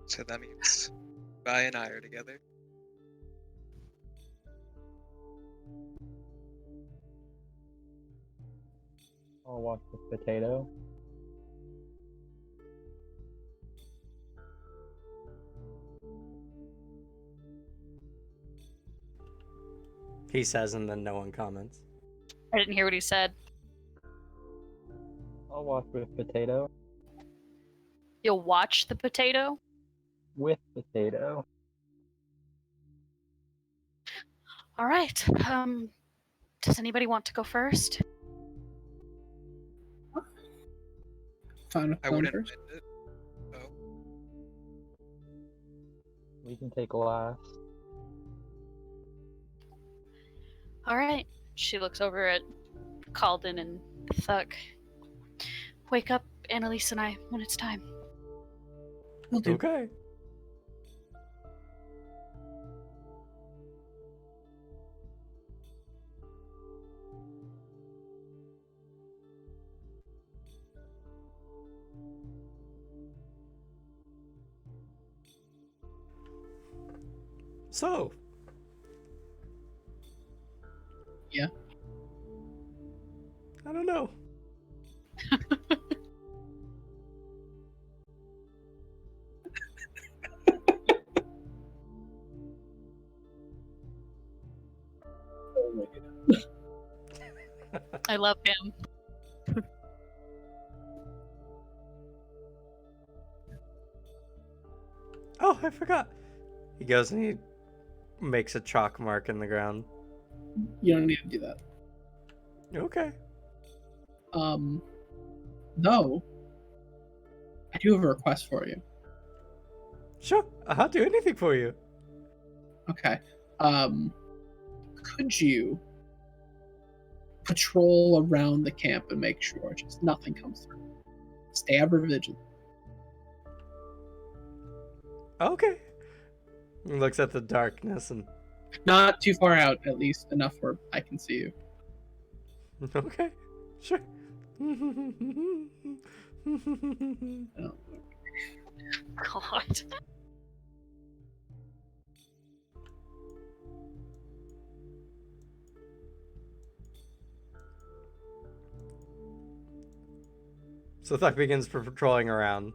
So that means Vi and I are together. I'll walk with Potato. He says, and then no one comments. I didn't hear what he said. I'll walk with Potato. You'll watch the potato? With Potato. All right. Does anybody want to go first? Fine with I going wouldn't first. mind it. Oh, We can take last. All right. She looks over at Calden and Thuck. Wake up, Annalise and I, when it's time. Will do. Okay. So. Yeah. I don't know. Oh my goodness. I love him. Oh, I forgot. He goes and he makes a chalk mark in the ground. You don't need to do that. Okay. No. I do have a request for you. Sure. I'll do anything for you. Okay. Could you patrol around the camp and make sure just nothing comes through? Stay ever vigilant. Okay. He looks at the darkness and Not too far out, at least enough where I can see you. okay. Sure. Oh. God. So Thuck begins patrolling around.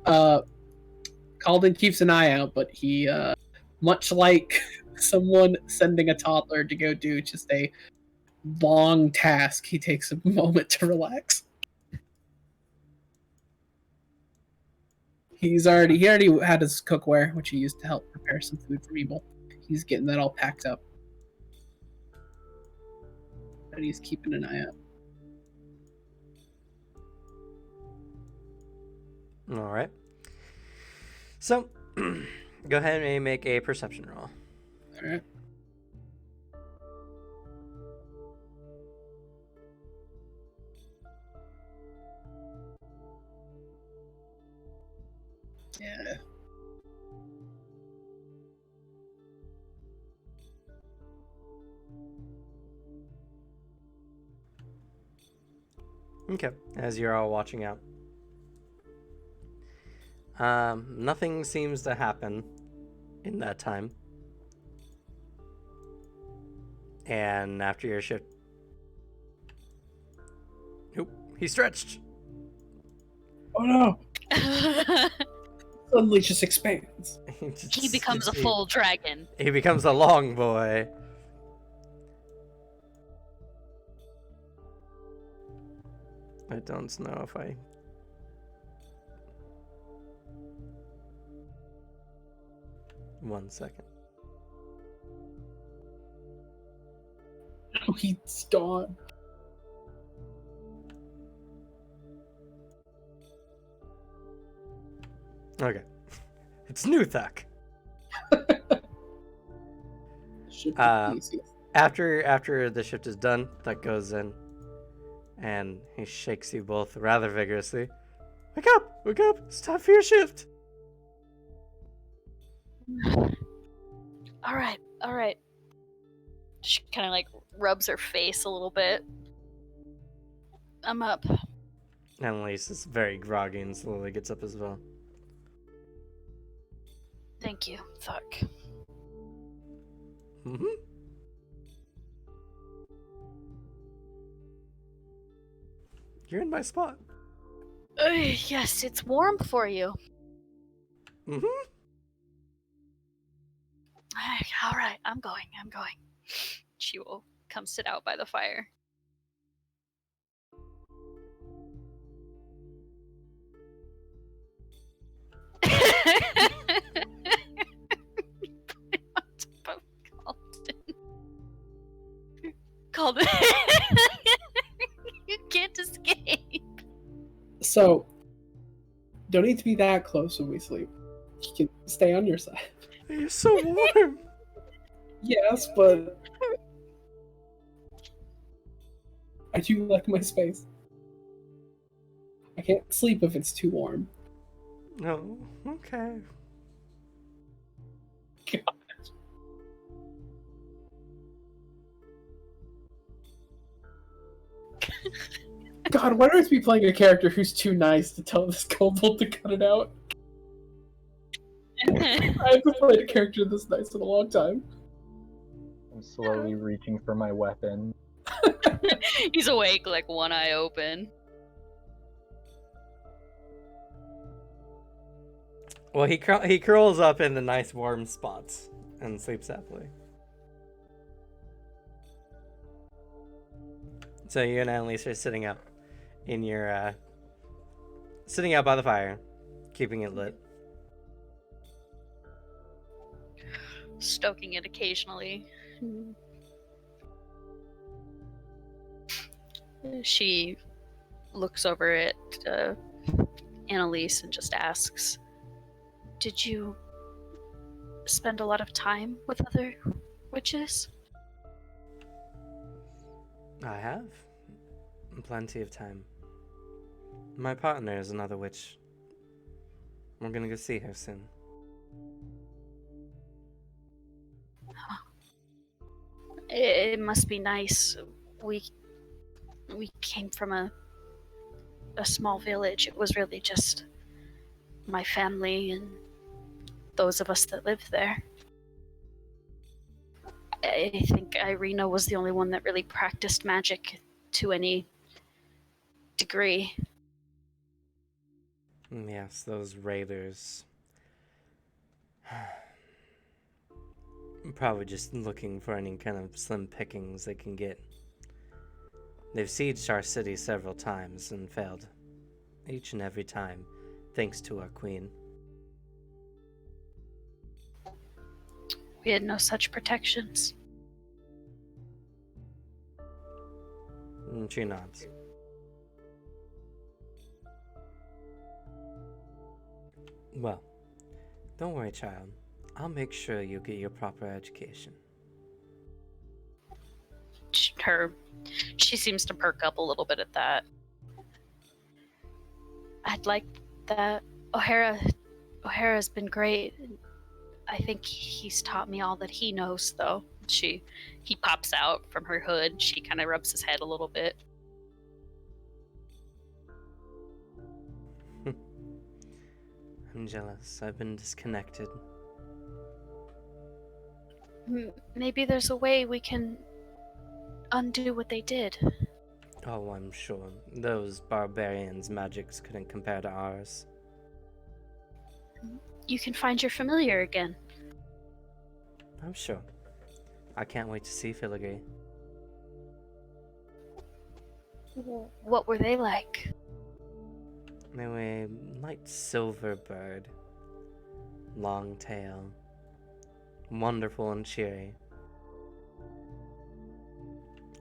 Calden keeps an eye out, but he, much like someone sending a toddler to go do just a long task, he takes a moment to relax. He already had his cookware, which he used to help prepare some food for Evil. He's getting that all packed up. But he's keeping an eye out. All right. So, go ahead and make a perception roll. Alright. Yeah. Okay. As you're all watching out. Nothing seems to happen in that time. And after your shift... Nope. He stretched. Oh no! Suddenly just expands. He becomes a full dragon. He becomes a long boy. I don't know if I... One second. Oh, he's gone. Okay. It's new Thuck. Should be Uh, easy. After the shift is done, Thuck goes in and he shakes you both rather vigorously. Wake up! Wake up! It's time for your shift! All right. She kind of like rubs her face a little bit. I'm up. Annalise is very groggy and slowly gets up as well. Thank you, Thuck. Mm-hmm. You're in my spot. Yes, it's warm for you. Mm-hmm. All right, I'm going. She will come sit out by the fire. Called You can't escape. So, don't need to be that close when we sleep. You can stay on your side. You're so warm. Yes, but I do like my space. I can't sleep if it's too warm. No. Okay. God, why don't I be playing a character who's too nice to tell this kobold to cut it out? I haven't played a character this nice in a long time. I'm slowly reaching for my weapon. He's awake, like one eye open. Well, he curls up in the nice warm spots and sleeps happily. So you and Annalise are sitting up in your sitting out by the fire, keeping it lit. Stoking it occasionally. She looks over at Annalise and just asks, "Did you spend a lot of time with other witches?" I have plenty of time. My partner is another witch. We're gonna go see her soon. It must be nice. We came from a small village. It was really just my family and those of us that lived there. I think Irina was the only one that really practiced magic to any degree. Yes, those raiders. Probably just looking for any kind of slim pickings they can get. They've sieged our city several times and failed. Each and every time, thanks to our queen. We had no such protections. She nods. Well, don't worry, child. I'll make sure you get your proper education. She seems to perk up a little bit at that. I'd like that. O'Hara's been great. I think he's taught me all that he knows, though. He pops out from her hood. She kind of rubs his head a little bit. I'm jealous. I've been disconnected. Maybe there's a way we can undo what they did. Oh, I'm sure. Those barbarians' magics couldn't compare to ours. You can find your familiar again. I'm sure. I can't wait to see Filigree. What were they like? They were a light silver bird. Long tail. Wonderful and cheery.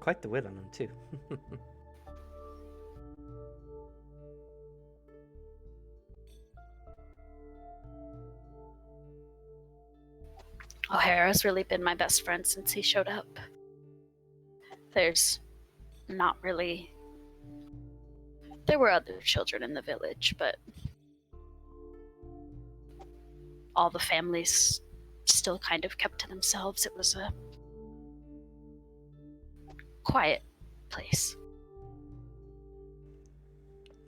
Quite the wit on them, too. O'Hara's really been my best friend since he showed up. There's not really... There were other children in the village, but all the families still kind of kept to themselves. It was quiet place.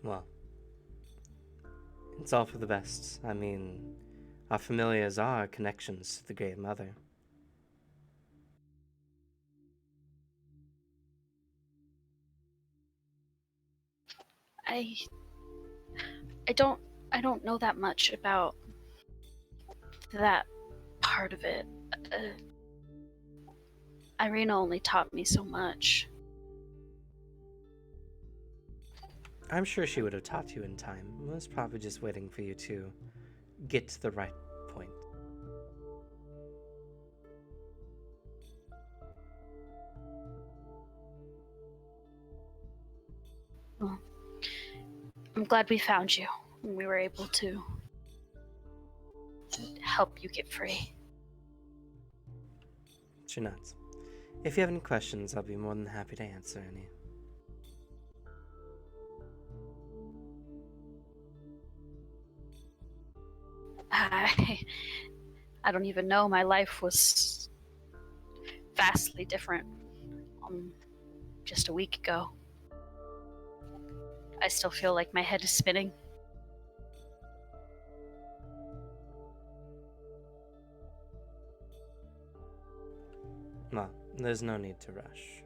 Well, it's all for the best. I mean, our familiars are connections to the Great Mother. I I don't I don't know that much about that part of it. Irina only taught me so much. I'm sure she would have taught you in time. Was probably just waiting for you to get to the right point. Well, I'm glad we found you and we were able to help you get free. She nods. If you have any questions, I'll be more than happy to answer any. I don't even know. My life was vastly different just a week ago. I still feel like my head is spinning. Well, there's no need to rush.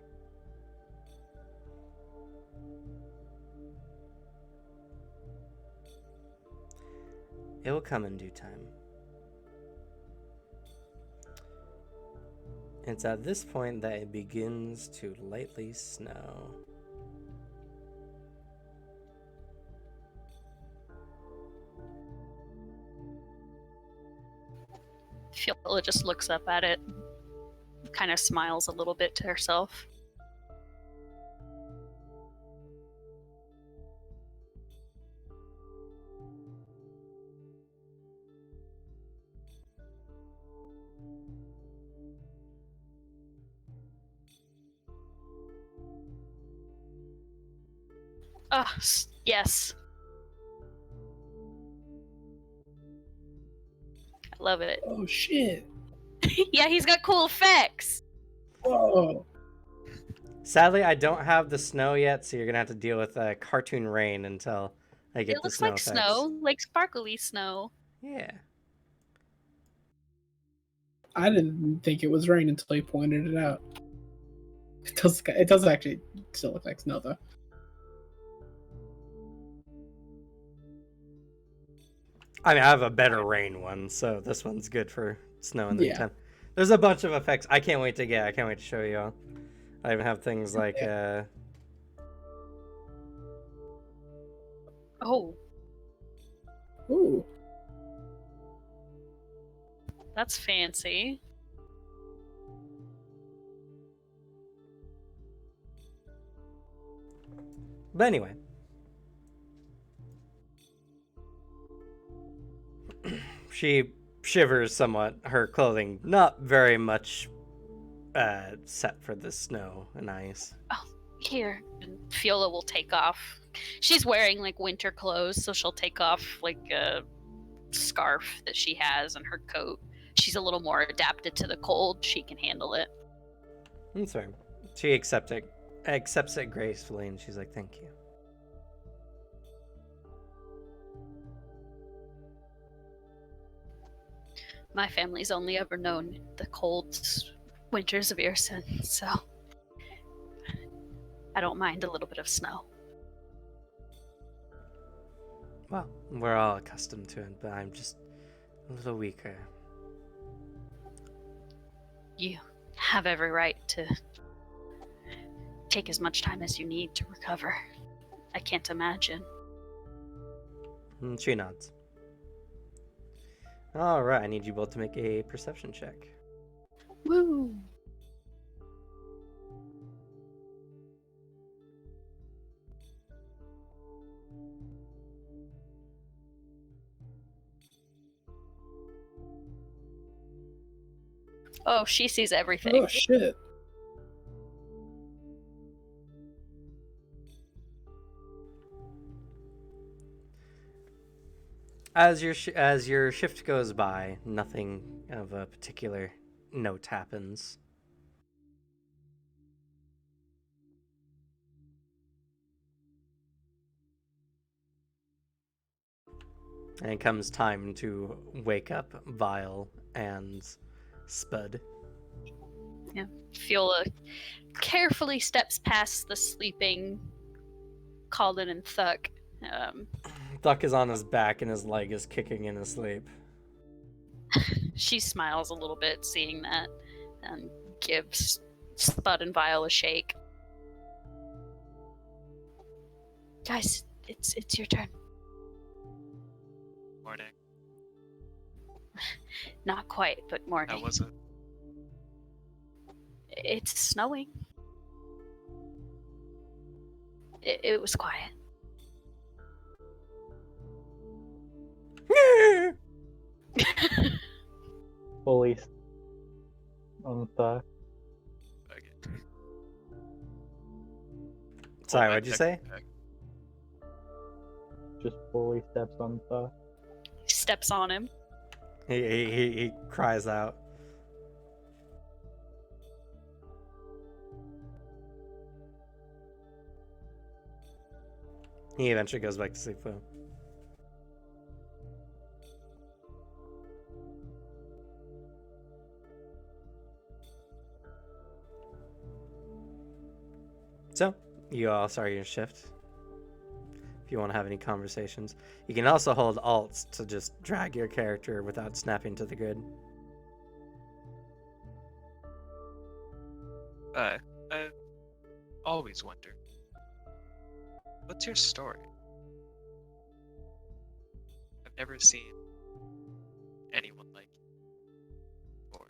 It will come in due time. It's at this point that it begins to lightly snow. Fiola just looks up at it, kind of smiles a little bit to herself. Oh, yes. I love it. Oh shit! Yeah, he's got cool effects. Whoa! Sadly, I don't have the snow yet, so you're gonna have to deal with cartoon rain until I get It the looks snow like effects. snow, like sparkly snow. Yeah. I didn't think it was rain until you pointed it out. It does actually still look like snow though. I mean, I have a better rain one, so this one's good for snow in the Yeah. meantime. There's a bunch of effects I can't wait to get. I can't wait to show you all. I even have things like Oh, Ooh. that's fancy. But anyway. She shivers somewhat. Her clothing not very much set for the snow and ice. Oh, here. And Fiola will take off. She's wearing like winter clothes, so she'll take off like a scarf that she has and her coat. She's a little more adapted to the cold. She can handle it. That's fair. She accepts it gracefully, and she's like, "Thank you." My family's only ever known the cold winters of Irsen, so I don't mind a little bit of snow. Well, we're all accustomed to it, but I'm just a little weaker. You have every right to take as much time as you need to recover. I can't imagine. And she nods. All right, I need you both to make a perception check. Woo! Oh, she sees everything. Oh shit! As your shift goes by, nothing of a particular note happens. And it comes time to wake up Vile and Spud. Fiola carefully steps past the sleeping Calden and Thuck. Duck is on his back and his leg is kicking in his sleep. She smiles a little bit seeing that and gives Spud and Vile a shake. Guys, it's your turn. Morning. Not quite, but morning. How was it? It's snowing. It was quiet. Fully on the Okay. Sorry, Pull my what'd you say? backpack. just fully steps on the Steps on him. He cries out. He eventually goes back to sleep though. So, you all start your shift. If you want to have any conversations, you can also hold Alt to just drag your character without snapping to the grid. I always wonder, what's your story? I've never seen anyone like you before.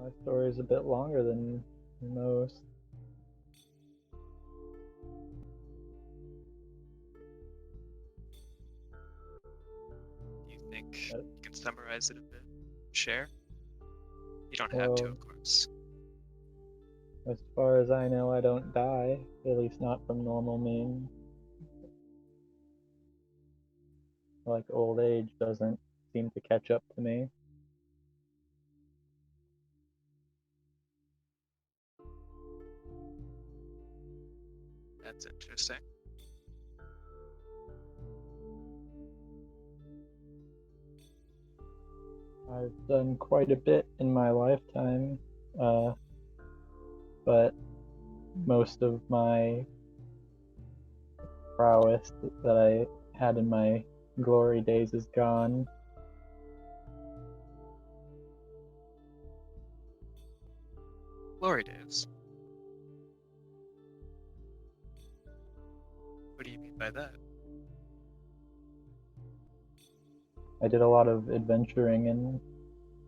My story is a bit longer than most. Do you think Uh, you can summarize it a bit? Share? You don't have to, Well, of course. as far as I know, I don't die, at least not from normal means. Like old age doesn't seem to catch up to me. That's interesting. I've done quite a bit in my lifetime, but most of my prowess that I had in my glory days is gone. Glory days. What do you mean by that? I did a lot of adventuring and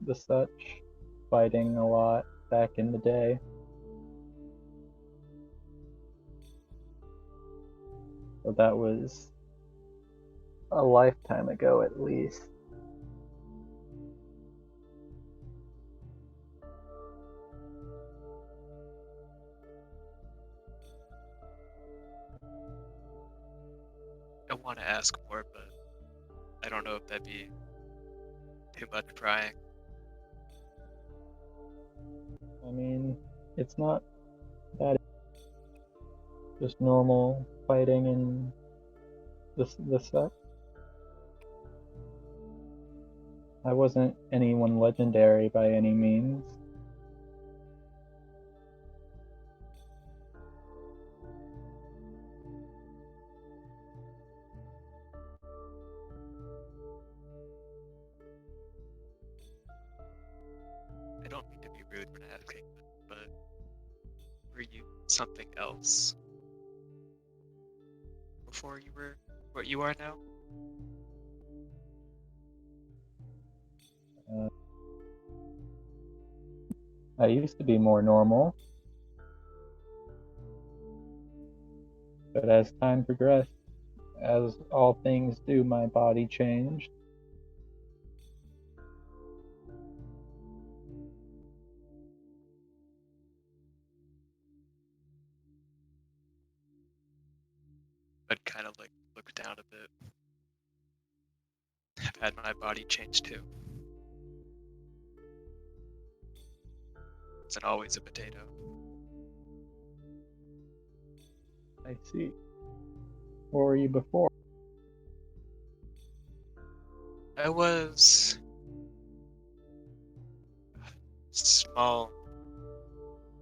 the such, fighting a lot back in the day. So that was a lifetime ago at least. I want to ask more, but I don't know if that'd be too much prying. I mean, it's not that, just normal fighting and the such. I wasn't anyone legendary by any means. I don't mean to be rude when asking, but were you something else before you were what you are now? I used to be more normal, but as time progressed, as all things do, my body changed. I'd kind of like look down a bit. I've had my body change too. It's always a potato. I see. What were you before? I was small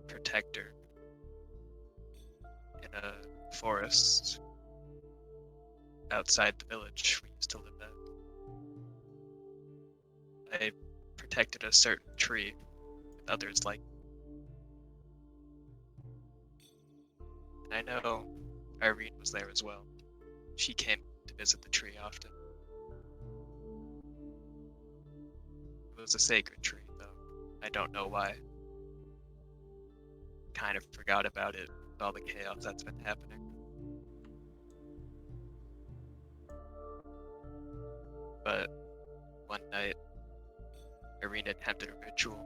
protector in a forest outside the village we used to live at. I protected a certain tree with others like. And I know Irene was there as well. She came to visit the tree often. It was a sacred tree, though. I don't know why. Kind of forgot about it with all the chaos that's been happening. But one night, Irene attempted a ritual.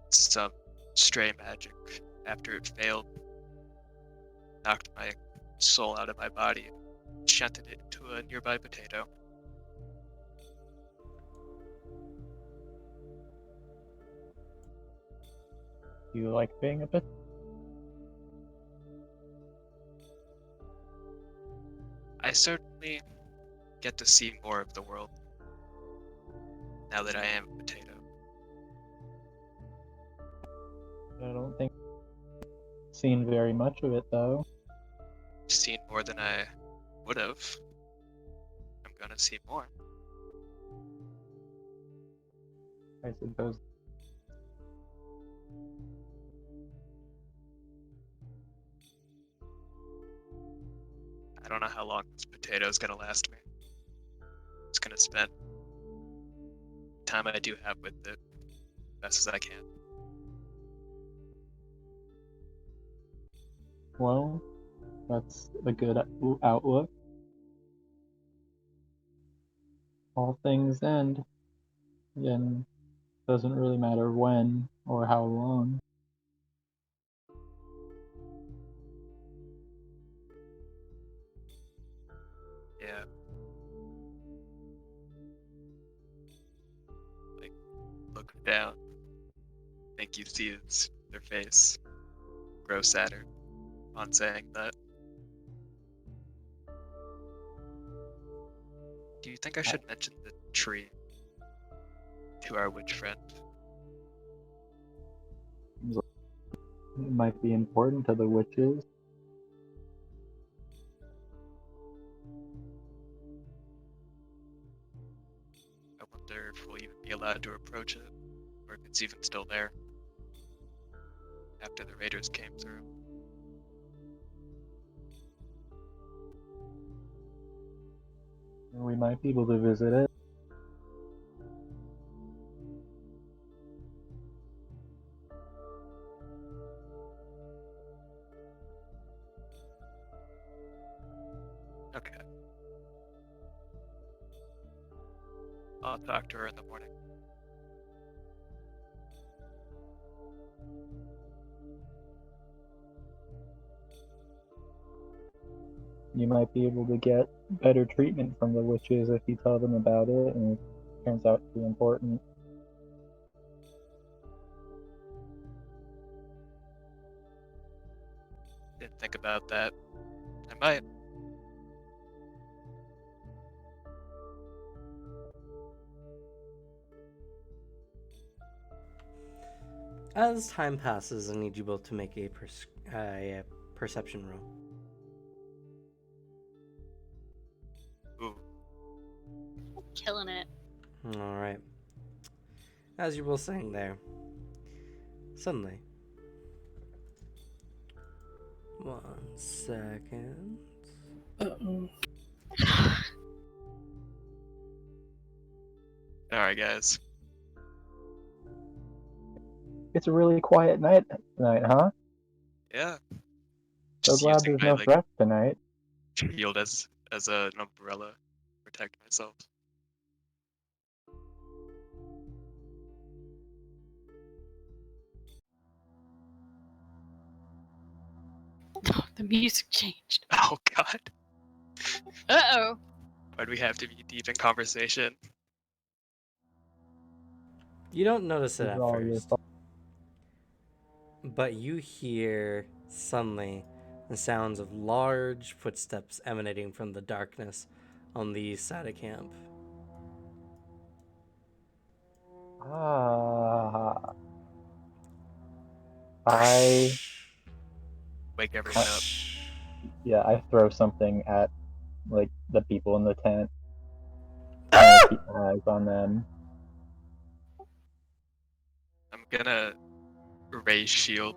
Some stray magic, after it failed, knocked my soul out of my body and shunted it into a nearby potato. You like being a bit? I certainly get to see more of the world now that I am a potato. I don't think I've seen very much of it though. I've seen more than I would have. I'm gonna see more. I suppose. I don't know how long this potato is gonna last me. Just gonna spend time I do have with it best as I can. Well, that's a good outlook. All things end. Again, doesn't really matter when or how long. Yeah. Like, look down. Think you see their face grow sadder on saying that. Do you think I should mention the tree to our witch friend? It might be important to the witches. I wonder if we'll even be allowed to approach it, or if it's even still there after the raiders came through. We might be able to visit it. Okay. I'll talk to her in the morning. You might be able to get better treatment from the witches if you tell them about it and it turns out to be important. Didn't think about that. I might. As time passes, I need you both to make a perception roll. Ooh. Killing it. All right. As you were saying there, suddenly, 1 second. Uh-oh. Alright, guys. It's a really quiet night tonight, huh? Yeah. So Just glad using there's my no like threats tonight. shield as an umbrella to protect myself. The music changed. Oh god. Uh-oh. Why'd we have to be deep in conversation? You don't notice it This is at all your first, fault. but you hear suddenly the sounds of large footsteps emanating from the darkness on the east side of camp. Ah, I Wake everyone up. yeah, I throw something at like the people in the tent, trying to keep my eyes on them. I'm gonna raise shield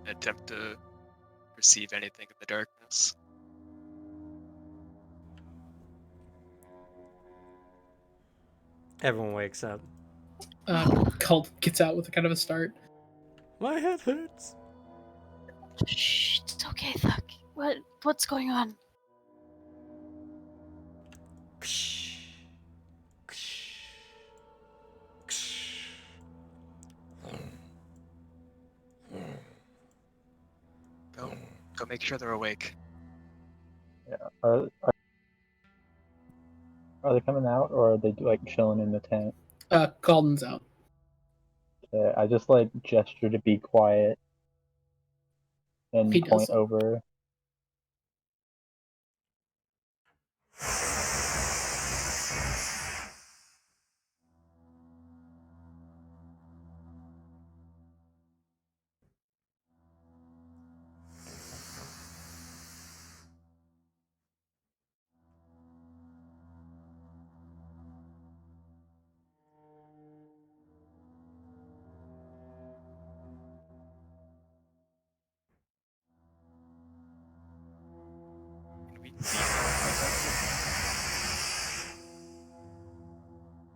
and attempt to perceive anything in the darkness. Everyone wakes up. Cult gets out with a kind of a start. My head hurts. Shh, it's okay, Thuck. What's going on? Go make sure they're awake. Yeah, are they coming out or are they like chilling in the tent? Calden's out. I just like gesture to be quiet and He point does. over.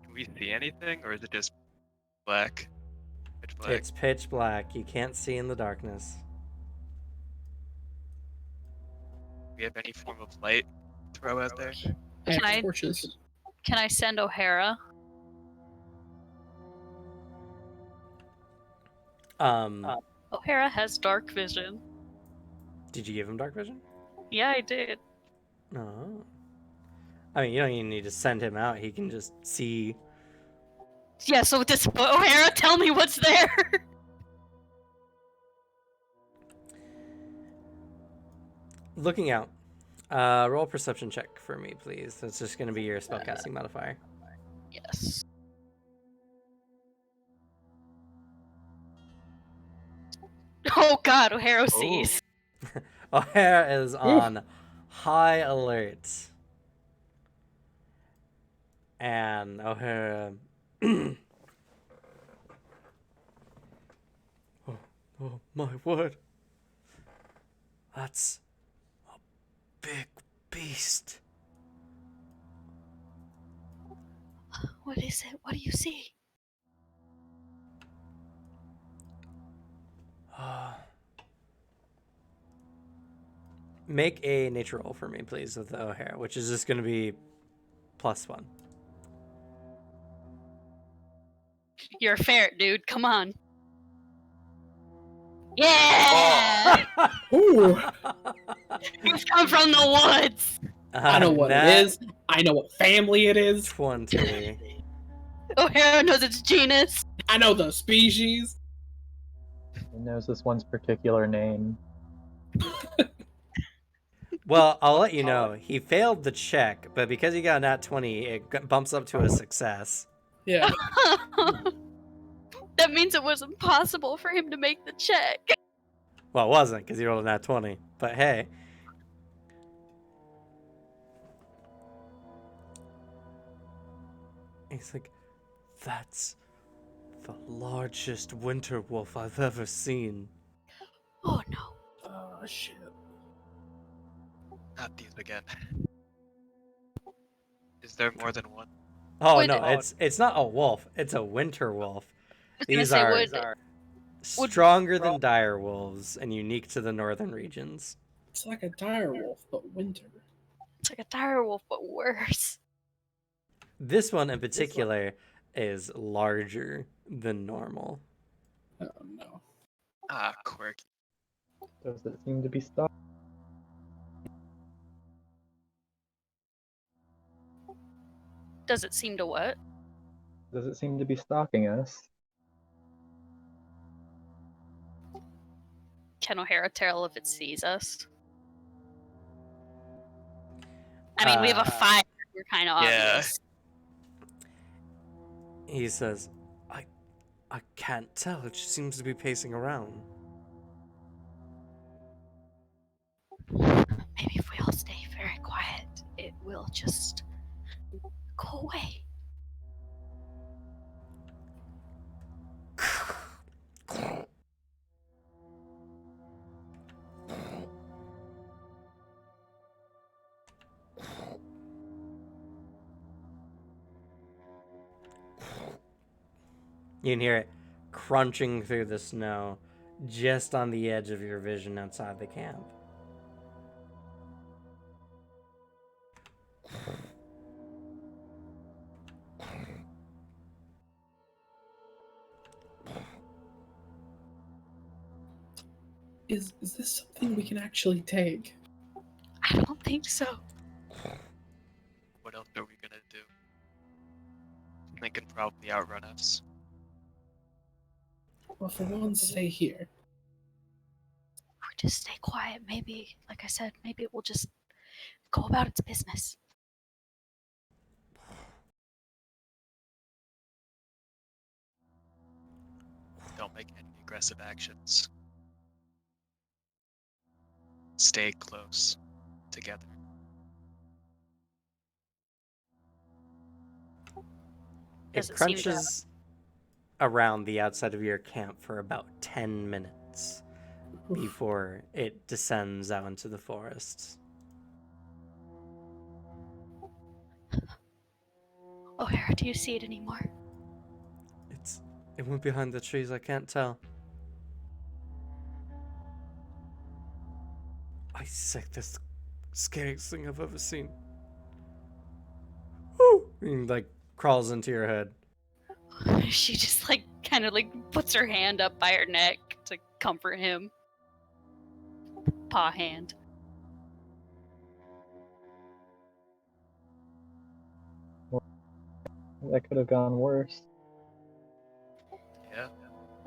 Can we see anything, or is it just black? Pitch black. It's pitch black. You can't see in the darkness. Do we have any form of light to throw out there? I have Can I- torches. Can I send O'Hara? O'Hara has dark vision. Did you give him dark vision? Yeah, I did. No. I mean, you don't even need to send him out. He can just see. Yeah, so this O'Hara, tell me what's there. Looking out. Roll perception check for me, please. That's just going to be your spellcasting modifier. Yes. Oh God, O'Hara sees. O'Hara is on high alert. And O'Hara... oh my word. That's a big beast. What is it? What do you see? Make a nature roll for me, please, with the O'Hara, which is just going to be +1. You're a ferret, dude. Come on. Yeah! Ooh, You've come from the woods! I know what it is. I know what family it is. 20. O'Hara knows its genus. I know the species. He knows this one's particular name. Well, I'll let you know. He failed the check, but because he got a nat 20, it bumps up to a success. Yeah. That means it was impossible for him to make the check. Well, it wasn't, because he rolled a nat 20. But hey. He's like, that's the largest winter wolf I've ever seen. Oh no. Oh shit. Not these again. Is there more than one? Oh Would- no, it's not a wolf. It's a winter wolf. I was gonna These say, are stronger than dire wolves and unique to the northern regions. It's like a dire wolf, but winter. it's like a dire wolf, but worse. This one in particular is larger than normal. Oh no. Ah, quirky. Does it seem to be stuck? Does it seem to what? Does it seem to be stalking us? Can O'Hara tell if it sees us? I mean, we have a fire were kind of Yeah. obvious. He says, I can't tell. It just seems to be pacing around. Maybe if we all stay very quiet, it will just go away. You can hear it crunching through the snow just on the edge of your vision outside the camp. Is this something we can actually take? I don't think so. What else are we gonna do? They can probably outrun us. Well, for one, stay here. If we just stay quiet, maybe, like I said, maybe it will just go about its business. Don't make any aggressive actions. Stay close together. Does It it seem to crunches around the outside of your camp for about 10 minutes before it descends out into the forest. O'Hara, do you see it anymore? It went behind the trees, I can't tell. I say this scariest thing I've ever seen. Woo! And like crawls into your head. She just like kind of like puts her hand up by her neck to comfort him. Paw hand. That could have gone worse. Yeah.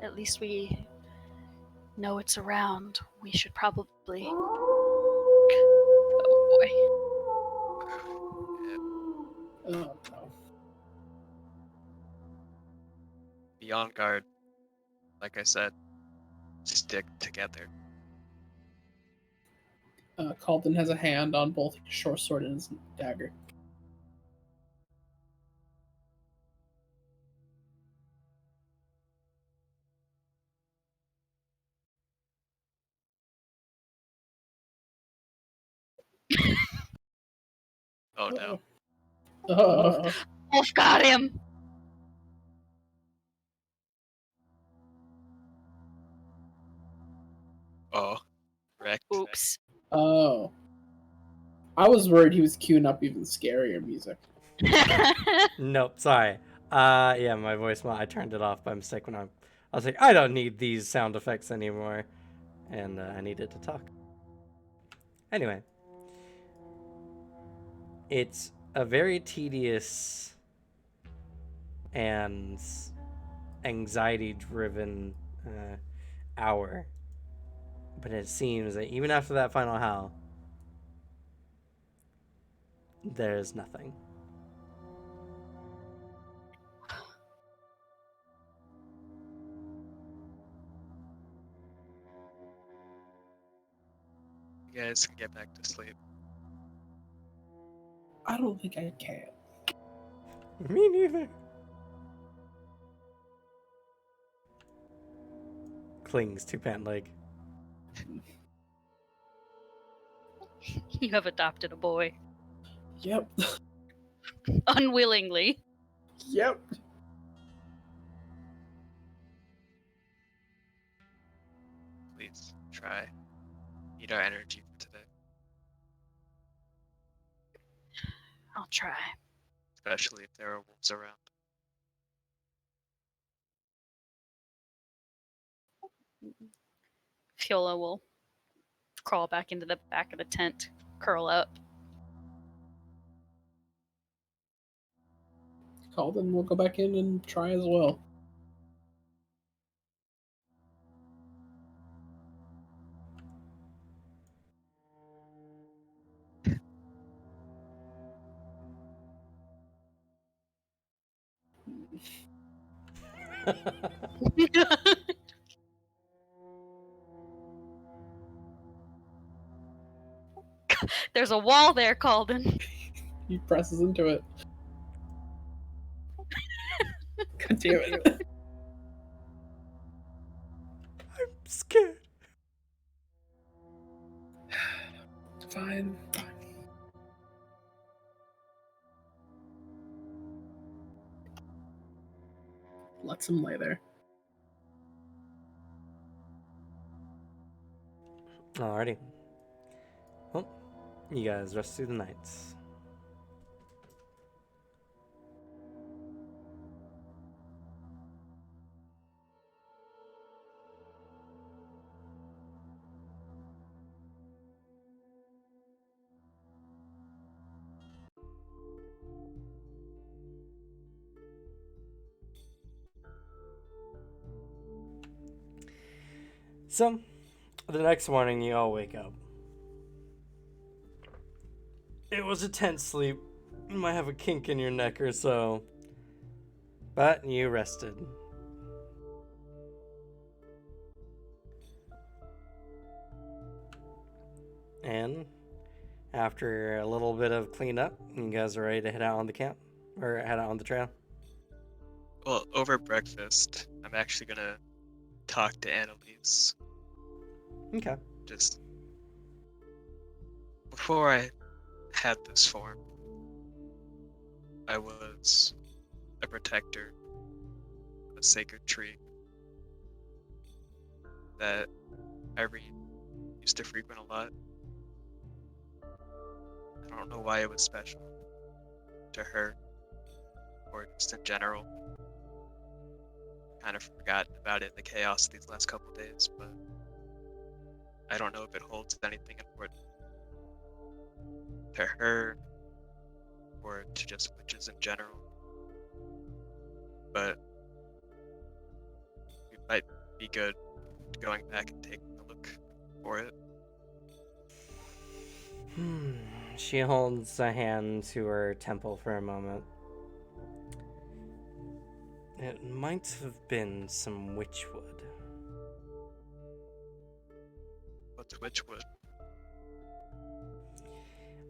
At least we know it's around. We should probably. Oh boy. Oh no. Be on guard. Like I said, stick together. Calden has a hand on both his short sword and his dagger. Oh no. Uh, Wolf got him! Oh. Wrecked. Oops. oh. I was worried he was queuing up even scarier music. Nope, sorry. Yeah, my voice, I turned it off by mistake when I was like, I don't need these sound effects anymore. And I needed to talk. Anyway. It's a very tedious and anxiety-driven hour. But it seems that even after that final howl, there's nothing. You guys can get back to sleep. I don't think I can. Me neither. Clings to pant leg. You have adopted a boy. Yep. Unwillingly. Yep. Please try. Need our energy for today. I'll try. Especially if there are wolves around. Fiola will crawl back into the back of the tent, curl up. Calden will go back in and try as well. There's a wall there, Calden. He presses into it. God damn it. I'm scared. Fine. Lets him lay there. Alrighty. Well, you guys rest through the night. So, the next morning, you all wake up. It was a tense sleep. You might have a kink in your neck or so. But you rested. And after a little bit of cleanup, you guys are ready to head out on the camp or head out on the trail. Well, over breakfast, I'm actually gonna talk to Annalise. Okay. Just before I had this form, I was a protector of a sacred tree that Irene used to frequent a lot. I don't know why it was special to her, or just in general. Kind of forgotten about it in the chaos these last couple days, but I don't know if it holds anything important to her or to just witches in general. But it might be good going back and taking a look for it. She holds a hand to her temple for a moment. It might have been some witchwood. What's witchwood?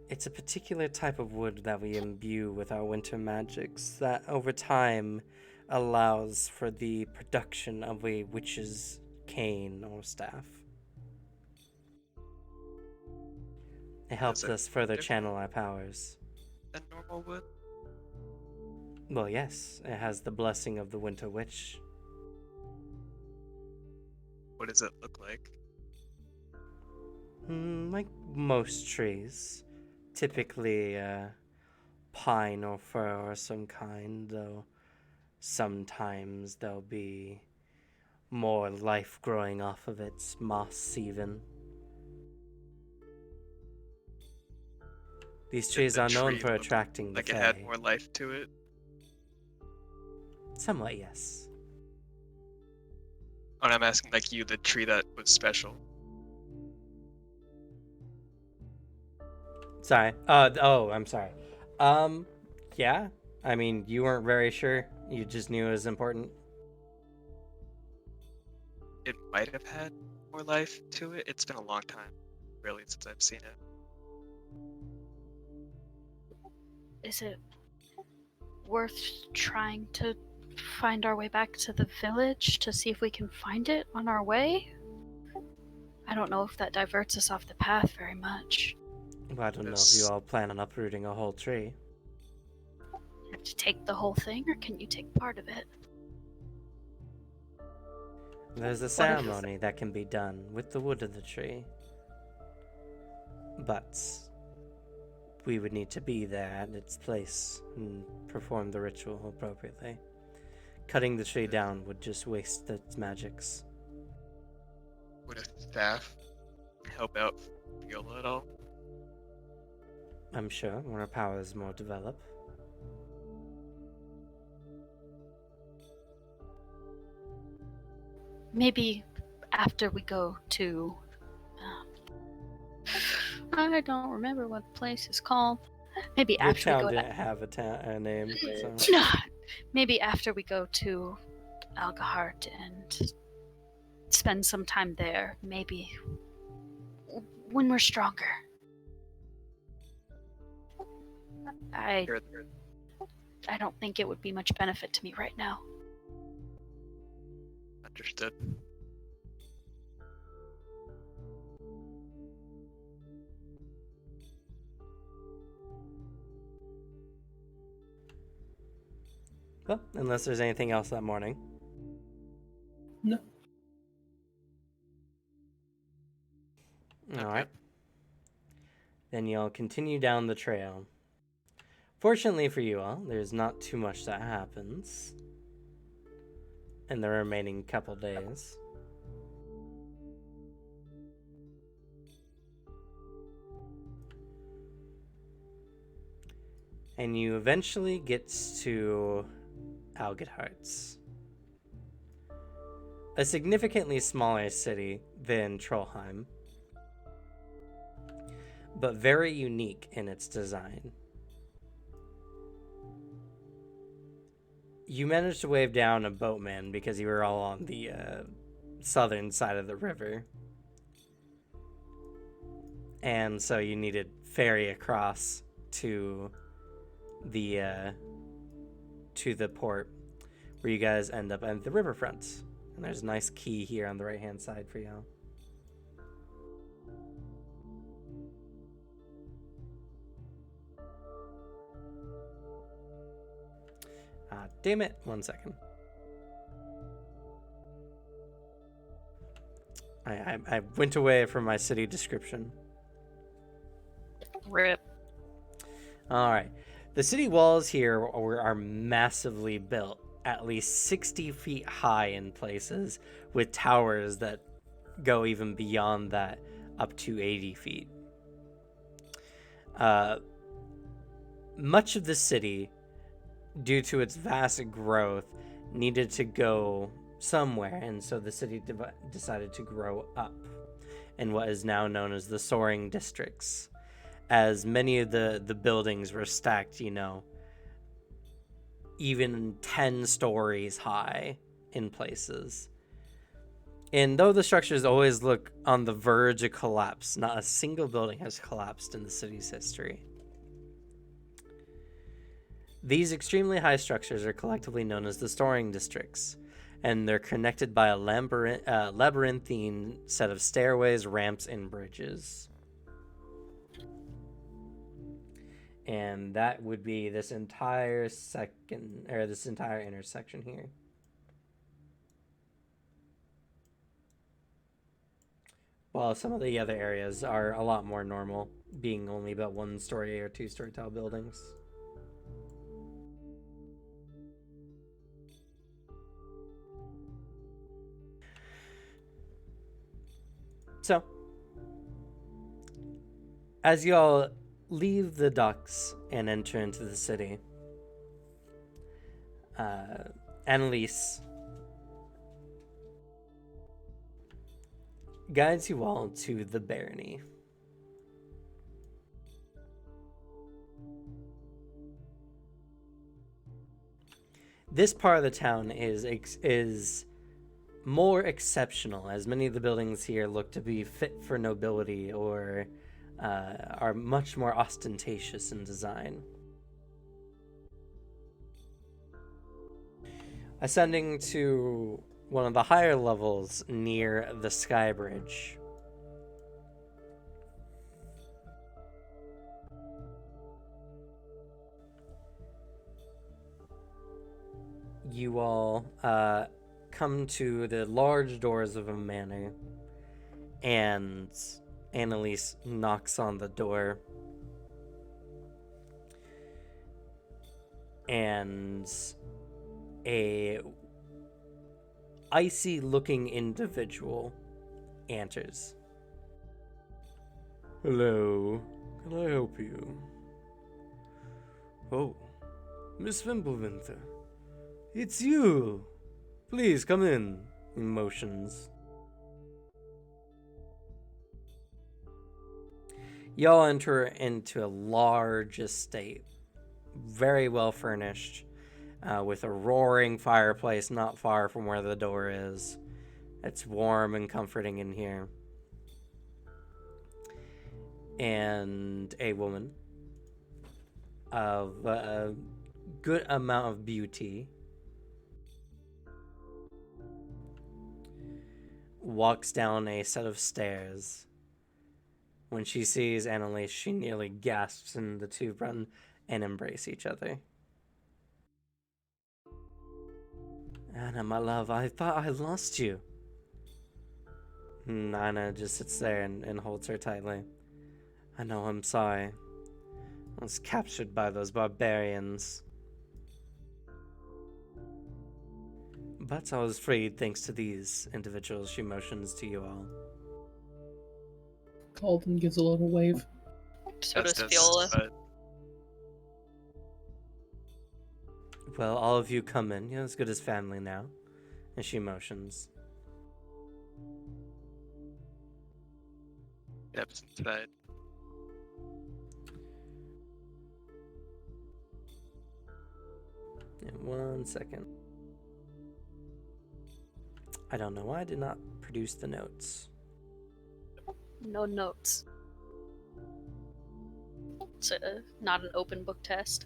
It's a particular type of wood that we imbue with our winter magics that over time allows for the production of a witch's cane or staff. It helps it us further different? channel our powers. Than normal wood? Well, yes, it has the blessing of the Winter Witch. What does it look like? Like most trees. Typically, pine or fir or some kind, though sometimes there'll be more life growing off of its moss, even. These trees The are known tree for looked attracting the like it had fae. more life to it. Somewhat, yes. And I'm asking like you, the tree that was special. Sorry. I'm sorry. Yeah. I mean, you weren't very sure. You just knew it was important. It might have had more life to it. It's been a long time, really, since I've seen it. Is it worth trying to find our way back to the village to see if we can find it on our way? I don't know if that diverts us off the path very much. Well, I don't know if you all plan on uprooting a whole tree. You have to take the whole thing, or can you take part of it? There's a if- ceremony that can be done with the wood of the tree. But we would need to be there at its place and perform the ritual appropriately. Cutting the tree down would just waste its magics. Would a staff help out Viola at all? I'm sure when her power is more developed. Maybe after we go to... I don't remember what the place is called. Maybe The after we town go didn't have a name, so... Maybe after we go to Algahart and spend some time there, maybe when we're stronger. I don't think it would be much benefit to me right now. Understood. Well, unless there's anything else that morning. No. All Okay. right. Then you'll continue down the trail. Fortunately for you all, there's not too much that happens in the remaining couple days. And you eventually get to Algedhart's, a significantly smaller city than Trollheim, but very unique in its design. You managed to wave down a boatman because you were all on the southern side of the river. And so you needed ferry across to the port where you guys end up at the riverfront. And there's a nice key here on the right-hand side for you. Damn it. 1 second. I went away from my city description. Rip. All right. The city walls here are massively built, at least 60 feet high in places, with towers that go even beyond that, up to 80 feet. Much of the city, due to its vast growth, needed to go somewhere, and so the city decided to grow up in what is now known as the soaring districts, as many of the buildings were stacked, even 10 stories high in places. And though the structures always look on the verge of collapse, not a single building has collapsed in the city's history. These extremely high structures are collectively known as the soaring districts, and they're connected by a labyrinthine set of stairways, ramps, and bridges. And that would be this entire intersection here. While some of the other areas are a lot more normal, being only about 1-story or 2-story tall buildings. So, as you all leave the docks and enter into the city, Annalise guides you all to the barony. This part of the town is more exceptional, as many of the buildings here look to be fit for nobility or are much more ostentatious in design. Ascending to one of the higher levels near the Sky Bridge, you all come to the large doors of a manor, and Annalise knocks on the door, and a icy looking individual enters. Hello, can I help you? Oh, Miss Wimpelwinter, it's you. Please come in. Motions. Y'all enter into a large estate, very well furnished, with a roaring fireplace not far from where the door is. It's warm and comforting in here. And a woman of a good amount of beauty walks down a set of stairs. When she sees Annalise, she nearly gasps, and the two run and embrace each other. Anna, my love, I thought I lost you. Anna just sits there and holds her tightly. I know, I'm sorry. I was captured by those barbarians. But I was freed thanks to these individuals. She motions to you all. Calden gives a little wave. So does That's Viola. but Well, all of you come in. You're as good as family now. And she motions. steps inside. In 1 second. I don't know why I did not produce the notes. No notes. It's not an open book test.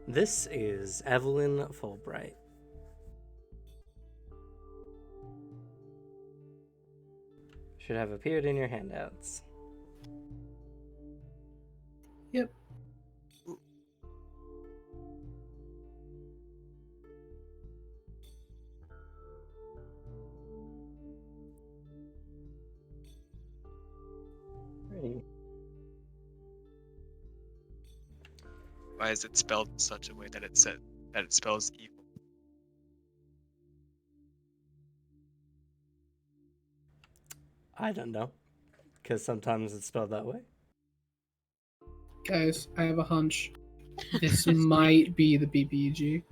This is Evelyn Fulbright. Should have appeared in your handouts. Yep. Pretty. Why is it spelled in such a way that it spells evil? I don't know. Because sometimes it's spelled that way. Guys, I have a hunch. This might be the BBG.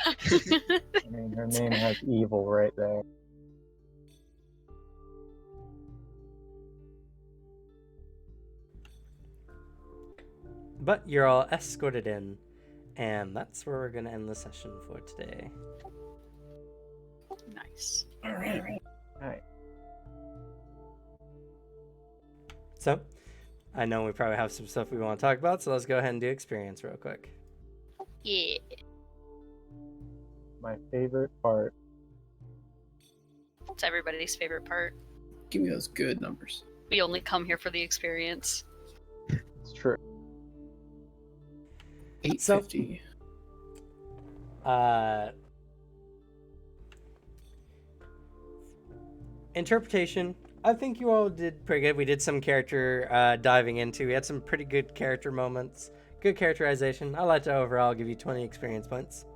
I mean, her name has evil right there. But you're all escorted in. And that's where we're going to end the session for today. Nice. All right. Alright. So, I know we probably have some stuff we want to talk about, so let's go ahead and do experience real quick. Yeah. My favorite part. It's everybody's favorite part. Give me those good numbers. We only come here for the experience. It's true. 850. Interpretation. I think you all did pretty good. We did some character diving into. We had some pretty good character moments. Good characterization. I'd like to overall give you 20 experience points.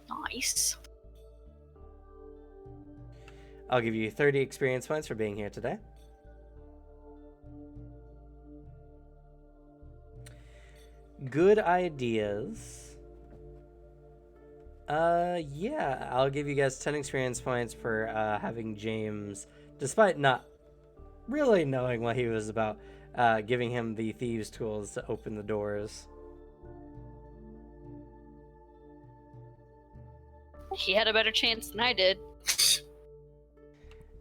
Nice. I'll give you 30 experience points for being here today. Good ideas. Yeah, I'll give you guys 10 experience points for having James, despite not really knowing what he was about, giving him the thieves' tools to open the doors. He had a better chance than I did.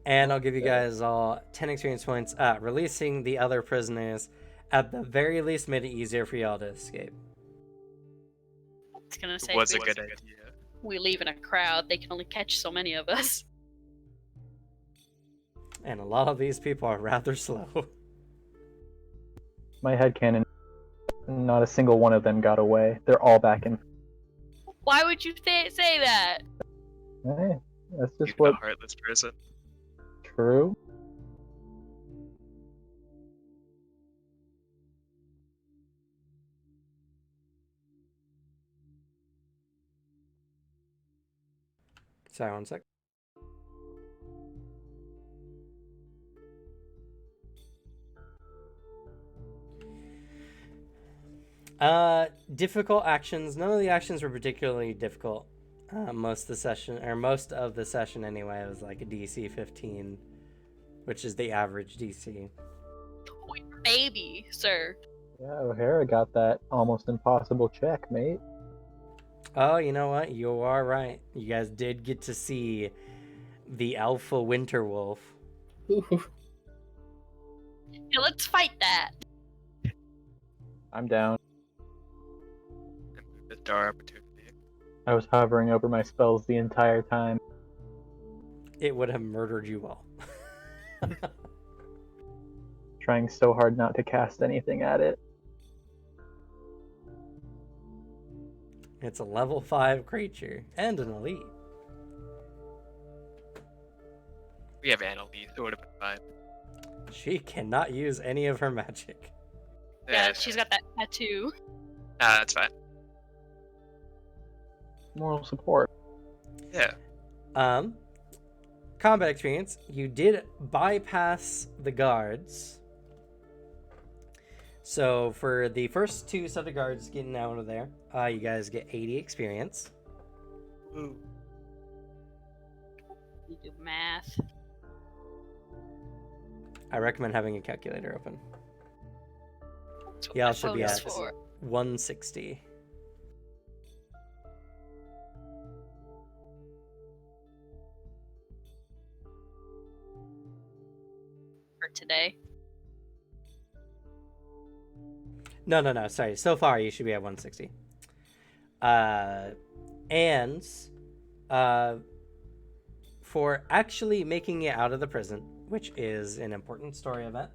And I'll give you guys all 10 experience points releasing the other prisoners. At the very least, made it easier for y'all to escape. I was gonna say, It was a if good idea. we leave in a crowd, they can only catch so many of us. And a lot of these people are rather slow. My headcanon, not a single one of them got away. They're all back in. Why would you say that? Hey, that's just You're what a heartless person. true. Sorry, one sec. Difficult actions. None of the actions were particularly difficult. Most of the session anyway, was like a DC 15, which is the average DC. Baby, sir. Yeah, O'Hara got that almost impossible check, mate. Oh, you know what? You are right. You guys did get to see the alpha winter wolf. Ooh. Yeah, let's fight that. I'm down. The star opportunity. I was hovering over my spells the entire time. It would have murdered you all. Trying so hard not to cast anything at it. It's a level 5 creature and an elite. We have Annalise, so it would have been fine. She cannot use any of her magic. Yeah, she's got that tattoo. That's fine. Moral support. Yeah. Combat experience. You did bypass the guards. So for the first 2 set of guards getting out of there, you guys get 80 experience. Ooh. You do math. I recommend having a calculator open. That's what Yeah, my it should phone be is at for. 160. For today. No. Sorry. So far, you should be at 160. And for actually making it out of the prison, which is an important story event,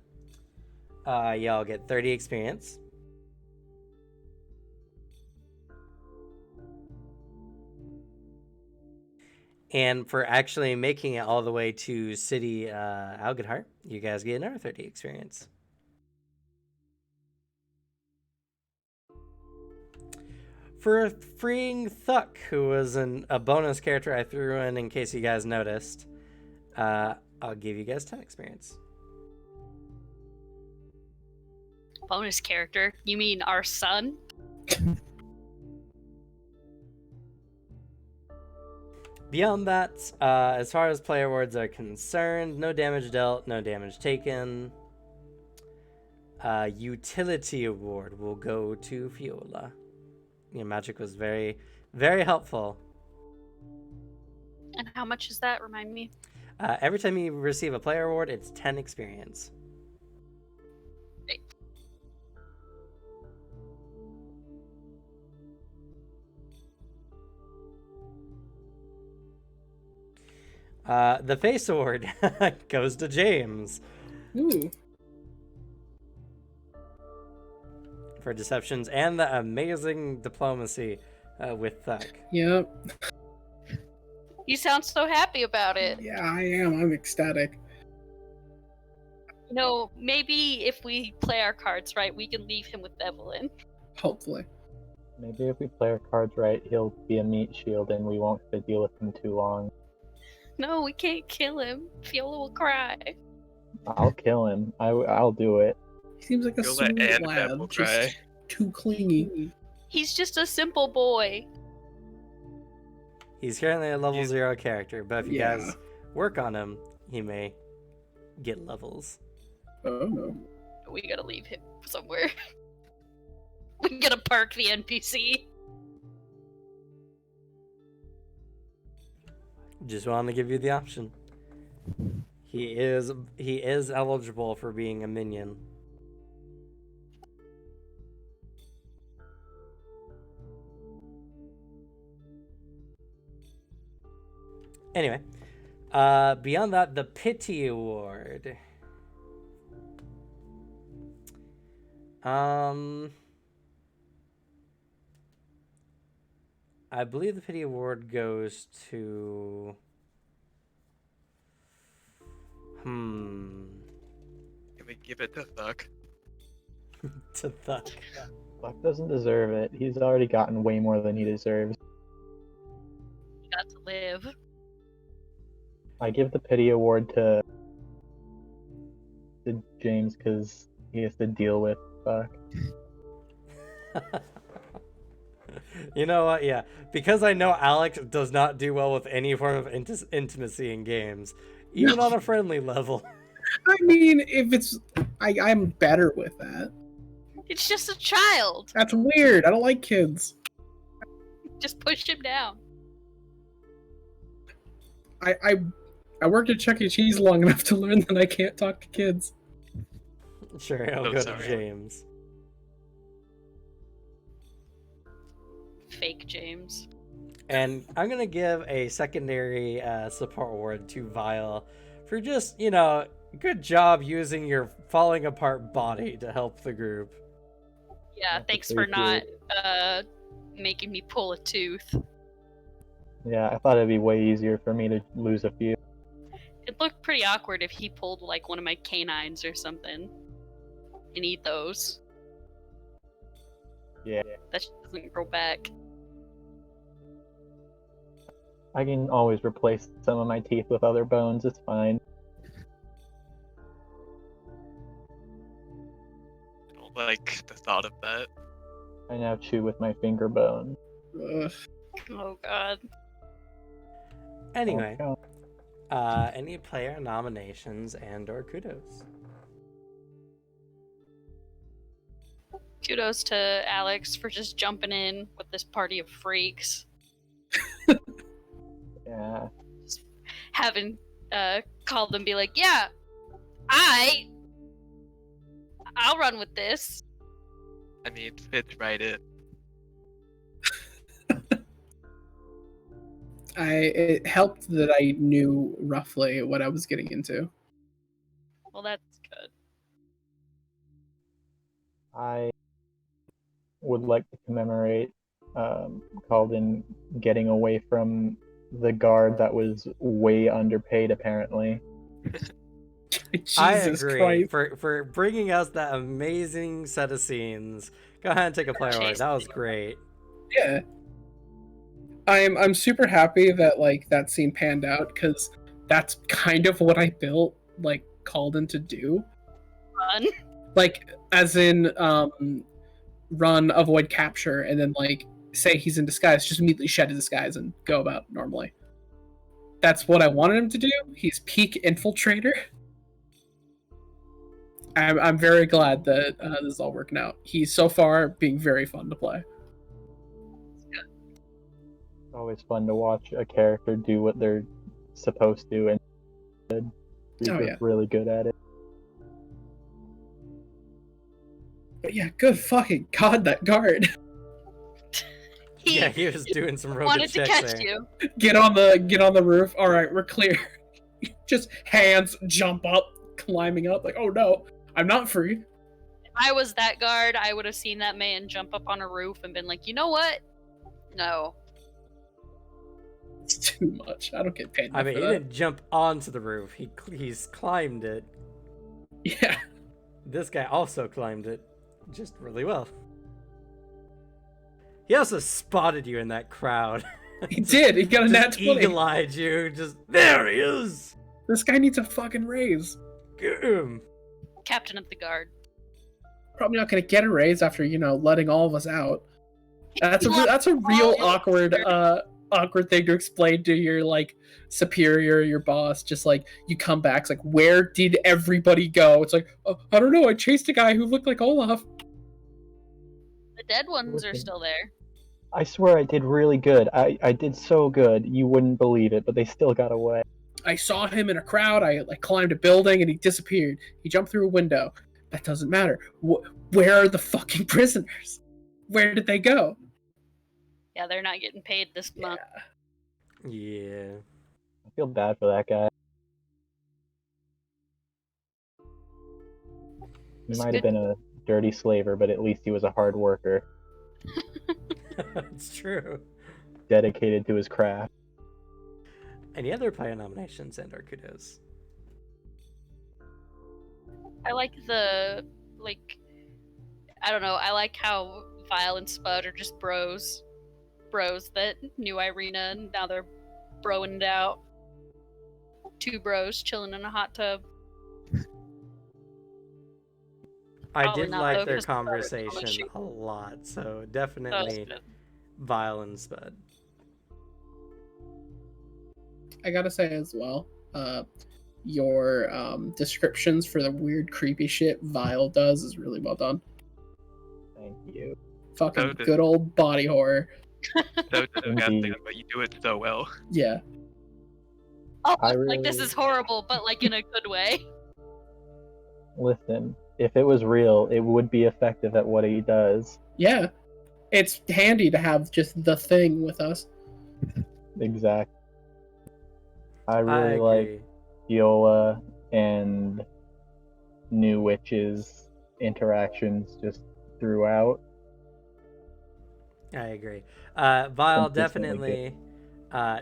y'all get 30 experience. And for actually making it all the way to City Algadhar, you guys get another 30 experience. For freeing Thuck, who was a bonus character I threw in case you guys noticed, I'll give you guys 10 experience. Bonus character? You mean our son? Beyond that, as far as player awards are concerned, no damage dealt, no damage taken. Utility award will go to Fiola. Your magic was very, very helpful. And how much is that? Remind me. Every time you receive a player award, it's 10 experience. Great. The face award goes to James Ooh. for deceptions and the amazing diplomacy with Thuck. Yep. You sound so happy about it. Yeah, I am. I'm ecstatic. You know, maybe if we play our cards right, we can leave him with Evelyn. Hopefully. Maybe if we play our cards right, he'll be a meat shield and we won't have to deal with him too long. No, we can't kill him. Fiola will cry. I'll kill him. I'll do it. He seems like a Fiola sweet and lad. Beth will Just cry. too clingy. He's just a simple boy. He's currently a level 0 character, but if you Yeah. guys work on him, he may get levels. Oh no. We gotta leave him somewhere. We gotta park the NPC. Just wanted to give you the option. He is eligible for being a minion. Anyway, beyond that, the Pity Award. I believe the pity award goes to. Can we give it to Thuck? To Thuck. Buck doesn't deserve it. He's already gotten way more than he deserves. You got to live. I give the pity award to James because he has to deal with Buck. You know what? Yeah, because I know Alex does not do well with any form of intimacy in games, even on a friendly level. I mean, if it's, I'm better with that. It's just a child. That's weird. I don't like kids. Just push him down. I worked at Chuck E. Cheese long enough to learn that I can't talk to kids. Sure, I'll Oh, go sorry. to James. Fake James. And I'm gonna give a secondary support award to Vile for just, good job using your falling apart body to help the group. Yeah, That's thanks for not appreciated. making me pull a tooth. Yeah, I thought it'd be way easier for me to lose a few. It looked pretty awkward if he pulled like one of my canines or something and eat those. Yeah. That shit doesn't grow back. I can always replace some of my teeth with other bones. It's fine. I don't like the thought of that. I now chew with my finger bone. Ugh. Oh god. Anyway, Oh, any player nominations and/or kudos? Kudos to Alex for just jumping in with this party of freaks. yeah. Having called them be like, yeah, I'll run with this. I mean, fits right in. It helped that I knew roughly what I was getting into. Well, that's good. I would like to commemorate Calden getting away from the guard that was way underpaid, apparently. Jesus I agree. Christ. For bringing us that amazing set of scenes. Go ahead and take a player award. That was great. Yeah. I'm super happy that like that scene panned out because that's kind of what I built like Calden to do. Run. Like as in run, avoid capture, and then like say he's in disguise, just immediately shed his disguise and go about normally. That's what I wanted him to do. He's peak infiltrator. I'm very glad that this is all working out. He's so far being very fun to play. It's always fun to watch a character do what they're supposed to, and he's Oh, yeah. really good at it. But yeah, good fucking god, that guard. He Yeah, he was doing some real wanted good to checks catch there. you. Get on the roof. All right, we're clear. Just hands jump up, climbing up. Like, oh no, I'm not free. If I was that guard, I would have seen that man jump up on a roof and been like, you know what? No. It's too much. I don't get paid. I mean, for he that. didn't jump onto the roof. He's climbed it. Yeah, This guy also climbed it, just really well. He also spotted you in that crowd. he did. He got a nat Just 20. eagle-eyed you. Just there he is. This guy needs a fucking raise. Get him. Captain of the guard. Probably not gonna get a raise after letting all of us out. That's a real All awkward thing to explain to your like superior, your boss. Just like you come back, it's like, where did everybody go? It's like, oh, I don't know. I chased a guy who looked like Olaf. The dead ones are Listen. still there. I swear I did really good. I did so good, you wouldn't believe it, but they still got away. I saw him in a crowd. I like climbed a building and he disappeared. He jumped through a window. That doesn't matter. Where are the fucking prisoners? Where did they go? Yeah, they're not getting paid this month. Yeah. I feel bad for that guy. He It's might have good- been a dirty slaver, but at least he was a hard worker. It's true. dedicated to his craft. Any other player nominations and or kudos? I like the, like, I don't know, I like how Vile and Spud are just bros that knew Irina and now they're broing it out. Two bros chilling in a hot tub. I Probably did not, like though, their 'cause Spud is on the conversation shoot. a lot, so That was definitely good. Vile and Spud. I gotta say as well, your descriptions for the weird, creepy shit Vile does is really well done. Thank you. Fucking So did- good old body horror. So disgusting, Indeed. but you do it so well. Yeah. Oh, I like this really- is horrible, but like in a good way. Listen, if it was real, it would be effective at what he does. Yeah. It's handy to have just the thing with us. Exactly. I I really like agree. Viola and New Witch's interactions just throughout. I agree. Vile, Consistently definitely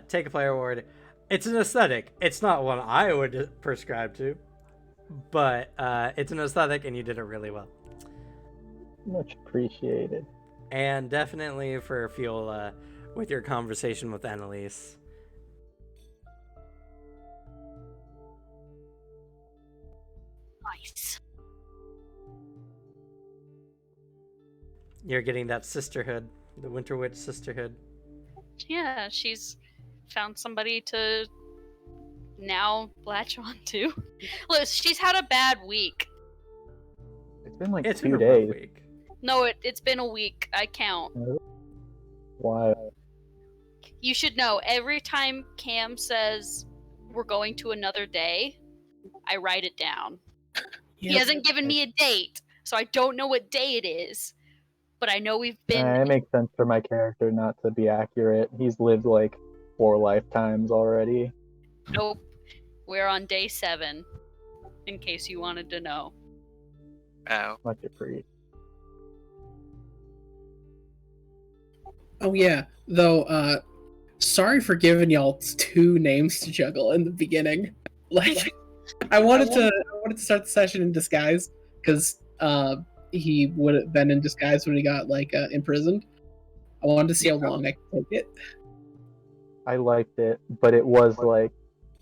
take a player award. It's an aesthetic. It's not one I would prescribe to, but it's an aesthetic, and you did it really well. Much appreciated. And definitely for Fiola with your conversation with Annalise. Nice. You're getting that sisterhood, the Winter Witch sisterhood. Yeah, she's found somebody to now latch on to. Look, she's had a bad week. It's been like It's been 2 a rough days. week. No, it's been a week. I count. Why? You should know, every time Cam says we're going to another day, I write it down. He Yep. hasn't given me a date, so I don't know what day it is. But I know we've been. It makes sense for my character not to be accurate. He's lived like 4 lifetimes already. Nope. We're on day 7, in case you wanted to know. Wow. Much appreciated. Oh yeah. Though sorry for giving y'all 2 names to juggle in the beginning. Like I wanted to start the session in disguise because he would have been in disguise when he got like imprisoned. I wanted to see how long I could take it. I liked it, but it was like,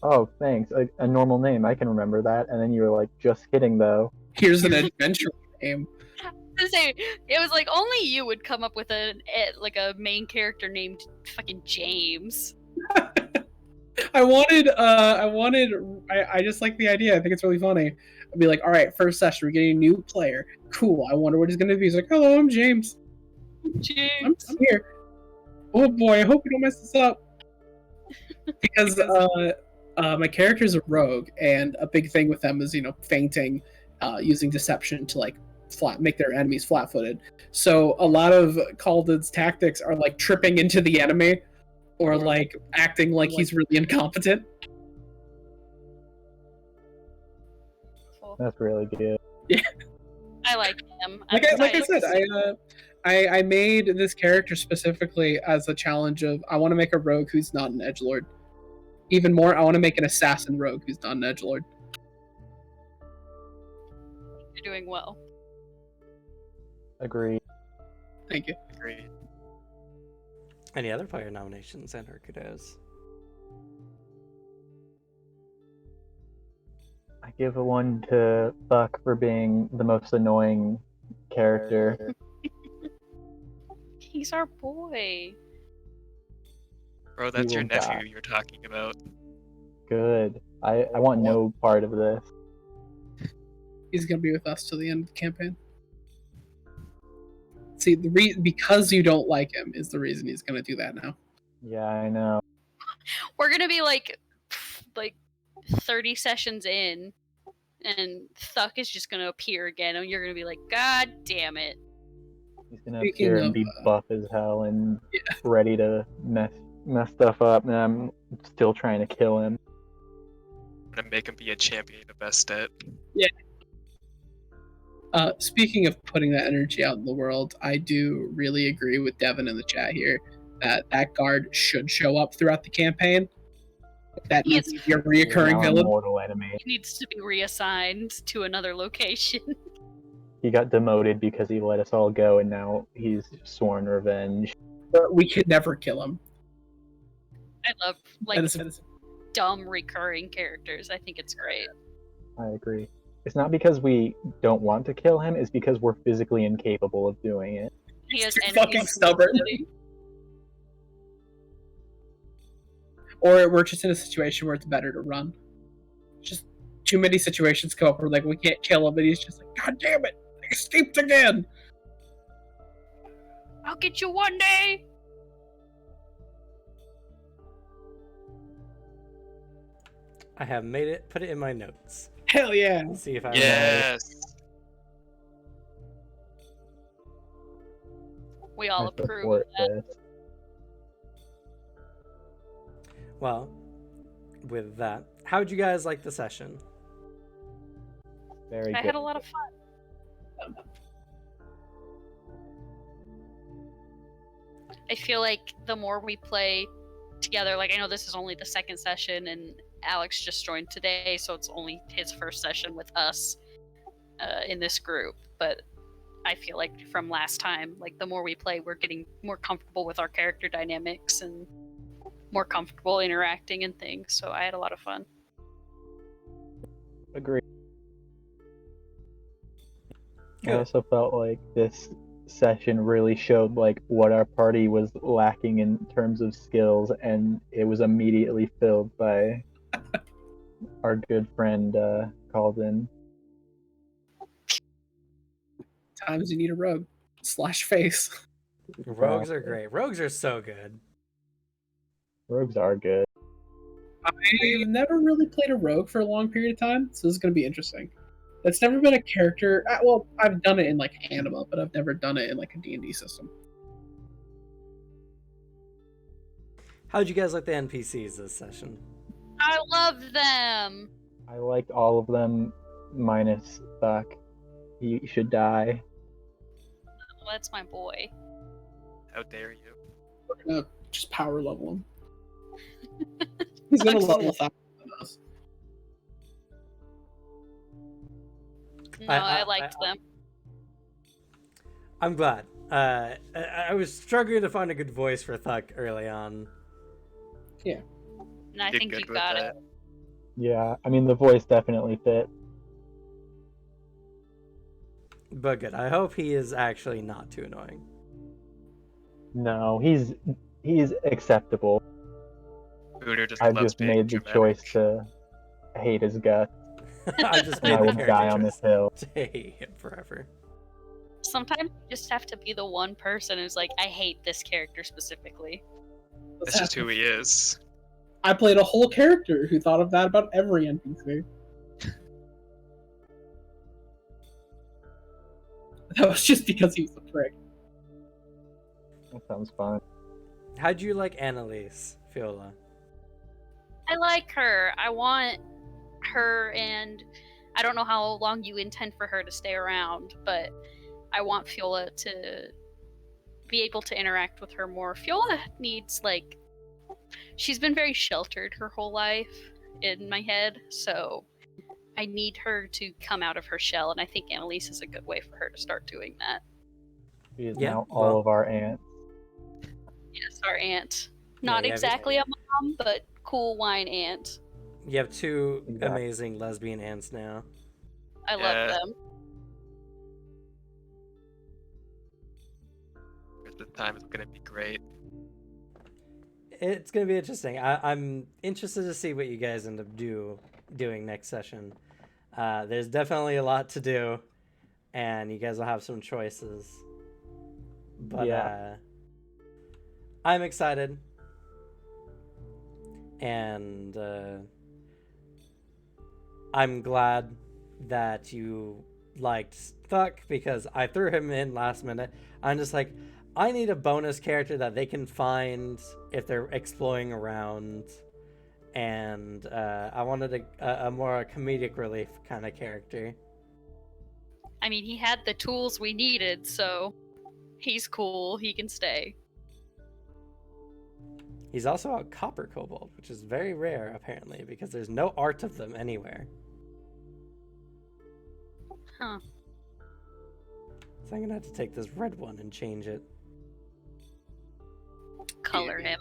oh, thanks, a normal name. I can remember that. And then you were like, just kidding, though. Here's an adventure name. To say, it was like only you would come up with a main character named fucking James. I just like the idea. I think it's really funny. I'd be like, all right, first session, we're getting a new player. Cool. I wonder what he's gonna be. He's like, hello, I'm James. I'm here. Oh boy, I hope you don't mess this up. Because my character's a rogue, and a big thing with them is fainting, using deception to like make their enemies flat-footed. So a lot of Kaldin's tactics are like tripping into the enemy, or like acting like he's really incompetent. Cool. That's really good. I like him. Like I said, to I made this character specifically as a challenge of I want to make a rogue who's not an edgelord. Even more, I want to make an assassin rogue who's not an edgelord. You're doing well. Agreed. Thank you. Great. Any other player nominations and or kudos? I give a 1 to Buck for being the most annoying character. He's our boy. Bro, that's your will die. nephew you're talking about. Good. I want no part of this. He's gonna be with us till the end of the campaign. See, because you don't like him is the reason he's gonna do that now. Yeah, I know. We're gonna be like 30 sessions in, and Thuck is just gonna appear again, and you're gonna be like, God damn it. He's gonna Speaking appear and of, be buff as hell and ready to mess stuff up, and I'm still trying to kill him. I'm gonna make him be a champion of best stat. Speaking of putting that energy out in the world, I do really agree with Devin in the chat here. that guard should show up throughout the campaign. That He needs is- to be a reoccurring Now villain. mortal enemy. He needs to be reassigned to another location. He got demoted because he let us all go, and now he's sworn revenge. But we could never kill him. I love like And it's- dumb recurring characters. I think it's great. I agree. It's not because we don't want to kill him; it's because we're physically incapable of doing it. He has too enemies fucking in the stubborn. city. Or we're just in a situation where it's better to run. Just too many situations come up where like we can't kill him, and he's just like, God damn it, I escaped again. I'll get you one day. I have made it, put it in my notes. Hell yeah. Let's see if I Yes. We all I approve support of that. this. Well, with that, how'd you guys like the session? Very I good. had a lot of fun. I feel like the more we play together, like I know this is only the second session and Alex just joined today, so it's only his first session with us in this group, but I feel like from last time, like the more we play, we're getting more comfortable with our character dynamics and more comfortable interacting and things, so I had a lot of fun. Agree. I Good. also felt like this session really showed like what our party was lacking in terms of skills, and it was immediately filled by our good friend Calden. Times you need a rogue. Slash face. Rogues are great. Rogues are so good. Rogues are good. I've never really played a rogue for a long period of time, so this is going to be interesting. It's never been a character. Well, I've done it in like Anima, but I've never done it in like a D&D system. How'd you guys like the NPCs this session? I love them! I liked all of them minus Buck. He should die. Well, that's my boy. How dare you? We're going to just power level him. He's going to level 1,000 than us. No, I liked them. I'm glad. I was struggling to find a good voice for Thuck early on. And I Did think good you with got that. it. Yeah, I mean the voice definitely fit. But good. I hope he is actually not too annoying. No, he's acceptable. Hooter just I've loves just being made the dramatic. choice to hate his guts, I just and made I the will character die on choice this hill. to hate him forever. Sometimes you just have to be the one person who's like, I hate this character specifically. That's just who he is. I played a whole character who thought of that about every NPC. That was just because he was a prick. That sounds fun. How'd you like Annalise, Fiola? I like her. I want her, and I don't know how long you intend for her to stay around, but I want Fiola to be able to interact with her more. Fiola needs, like, she's been very sheltered her whole life in my head, so I need her to come out of her shell, and I think Annalise is a good way for her to start doing that. She is Yeah, now all well- of our aunts. Yes, our aunt. Not Yeah, exactly a mom, but cool wine aunt. You have two Exactly. amazing lesbian aunts now. I Yeah. love them. The time is gonna be great. It's gonna be interesting. I'm interested to see what you guys end up doing next session. There's definitely a lot to do, and you guys will have some choices. But Yeah. I'm excited, and I'm glad that you liked Thuck because I threw him in last minute. I'm just like, I need a bonus character that they can find if they're exploring around, and I wanted a more comedic relief kind of character. I mean, he had the tools we needed, so he's cool. He can stay. He's also a copper kobold, which is very rare apparently because there's no art of them anywhere. Huh. So I'm gonna have to take this red one and change it. Color him.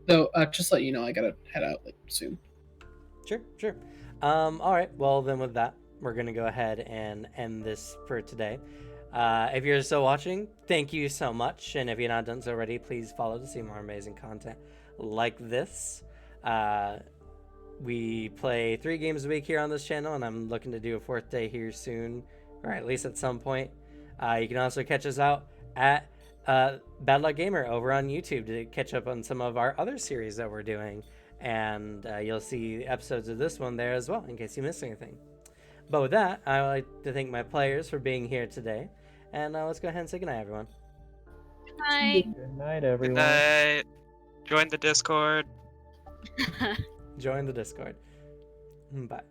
So just let you know, I gotta head out like soon. Sure, sure. All right. Well, then with that, we're gonna go ahead and end this for today. If you're still watching, thank you so much. And if you're not done so already, please follow to see more amazing content like this. We play 3 games a week here on this channel, and I'm looking to do a 4th day here soon, or at least at some point. You can also catch us out at Bad Luck Gamer over on YouTube to catch up on some of our other series that we're doing. And you'll see episodes of this one there as well, in case you missed anything. But with that, I would like to thank my players for being here today. And let's go ahead and say goodnight, everyone. Hi. Good night, Good everyone. night. Join the Discord. Join the Discord. Bye.